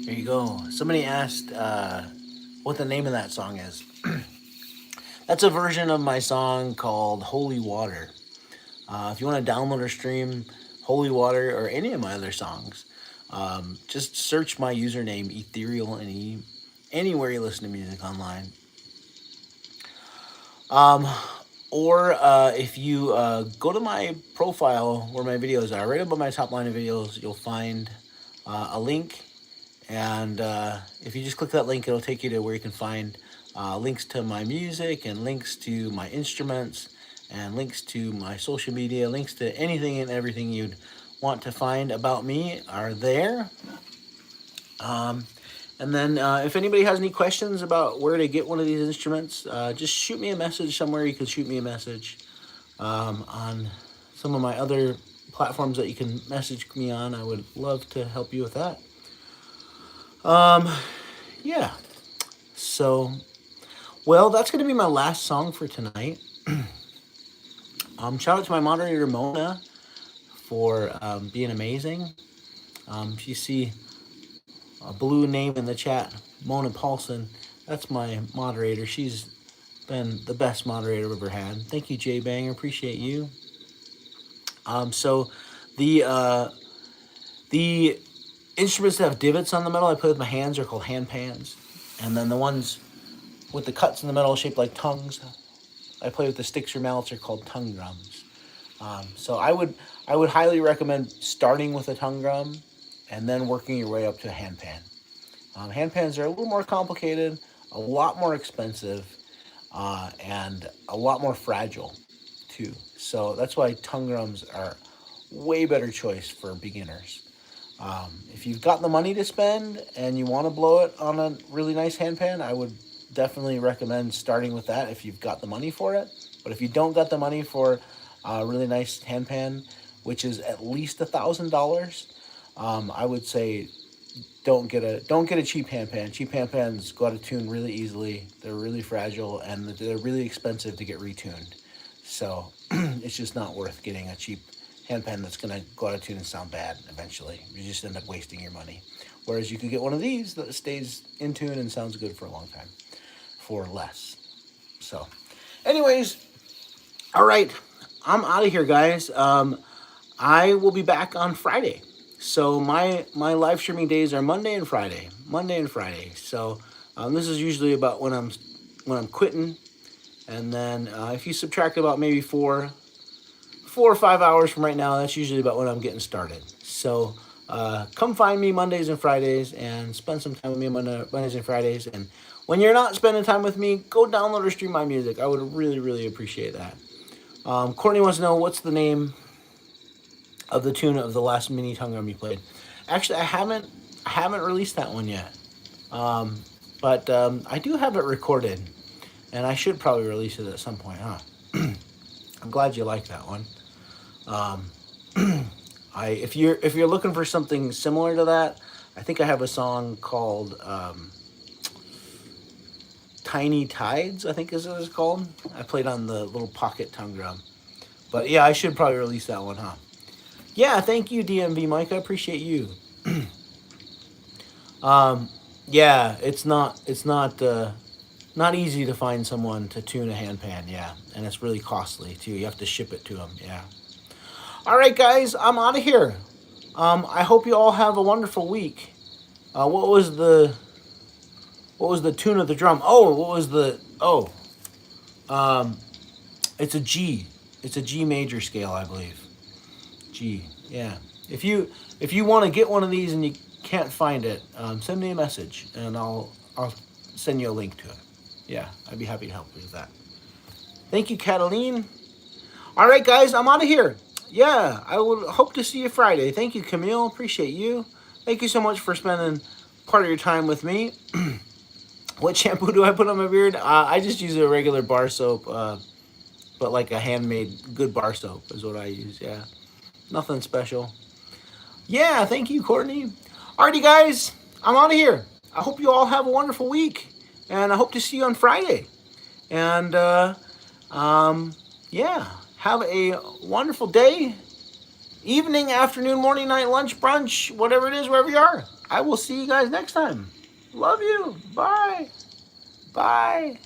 There you go. Somebody asked what the name of that song is. That's a version of my song called Holy Water. If you want to download or stream Holy Water or any of my other songs, just search my username, Ethereal NE, anywhere you listen to music online. Or if you go to my profile where my videos are, right above my top line of videos, you'll find a link. And if you just click that link, it'll take you to where you can find links to my music and links to my instruments and links to my social media, links to anything and everything you'd want to find about me are there. And then if anybody has any questions about where to get one of these instruments, just shoot me a message somewhere. You can shoot me a message on some of my other platforms that you can message me on. I would love to help you with that. Yeah. So, well, that's going to be my last song for tonight. Shout out to my moderator, Mona, for being amazing. If you see a blue name in the chat, Mona Paulson, that's my moderator. She's been the best moderator I've ever had. Thank you, Jay Banger. Appreciate you. So the instruments that have divots on the metal I play with my hands are called handpans. And then the ones with the cuts in the metal shaped like tongues I play with the sticks or mallets are called tongue drums. So I would highly recommend starting with a tongue drum and then working your way up to a handpan. Handpans are a little more complicated, a lot more expensive, and a lot more fragile too. So that's why tongue drums are way better choice for beginners. If you've got the money to spend and you want to blow it on a really nice handpan, I would definitely recommend starting with that if you've got the money for it. But if you don't got the money for a really nice handpan, which is at least $1,000, I would say don't get a cheap handpan. Cheap handpans go out of tune really easily. They're really fragile and they're really expensive to get retuned. So it's just not worth getting a cheap handpan that's going to go out of tune and sound bad eventually. You just end up wasting your money. Whereas you could get one of these that stays in tune and sounds good for a long time for less. So anyways, all right, I'm out of here, guys. I will be back on Friday. So my live streaming days are Monday and Friday. So this is usually about when I'm quitting. And then if you subtract about maybe 4 or 5 hours from right now, that's usually about when I'm getting started. So come find me Mondays and Fridays and spend some time with me on Mondays and Fridays. And when you're not spending time with me, go download or stream my music. I would really, really appreciate that. Courtney wants to know what's the name of the tune of the last mini tongue drum you played. Actually, I haven't released that one yet. But I do have it recorded, and I should probably release it at some point, huh? I'm glad you like that one. If you're looking for something similar to that, I think I have a song called Tiny Tides, I think is what it's called. I played on the little pocket tongue drum. But yeah, I should probably release that one, huh? Yeah, thank you, DMV Mike. I appreciate you. Yeah, it's not easy to find someone to tune a handpan, yeah. And it's really costly, too. You have to ship it to them, yeah. All right, guys, I'm out of here. I hope you all have a wonderful week. What was the tune of the drum? It's a G. It's a G major scale, I believe. G, yeah. If you want to get one of these and you can't find it, send me a message and I'll send you a link to it. Yeah, I'd be happy to help you with that. Thank you, Cataline. All right, guys, I'm out of here. Yeah, I will hope to see you Friday. Thank you, Camille. Appreciate you. Thank you so much for spending part of your time with me. What shampoo do I put on my beard? I just use a regular bar soap, but like a handmade good bar soap is what I use, yeah. Nothing special. Yeah, thank you, Courtney. Alrighty, guys, I'm out of here. I hope you all have a wonderful week, and I hope to see you on Friday. And, yeah, have a wonderful day, evening, afternoon, morning, night, lunch, brunch, whatever it is, wherever you are. I will see you guys next time. Love you. Bye. Bye.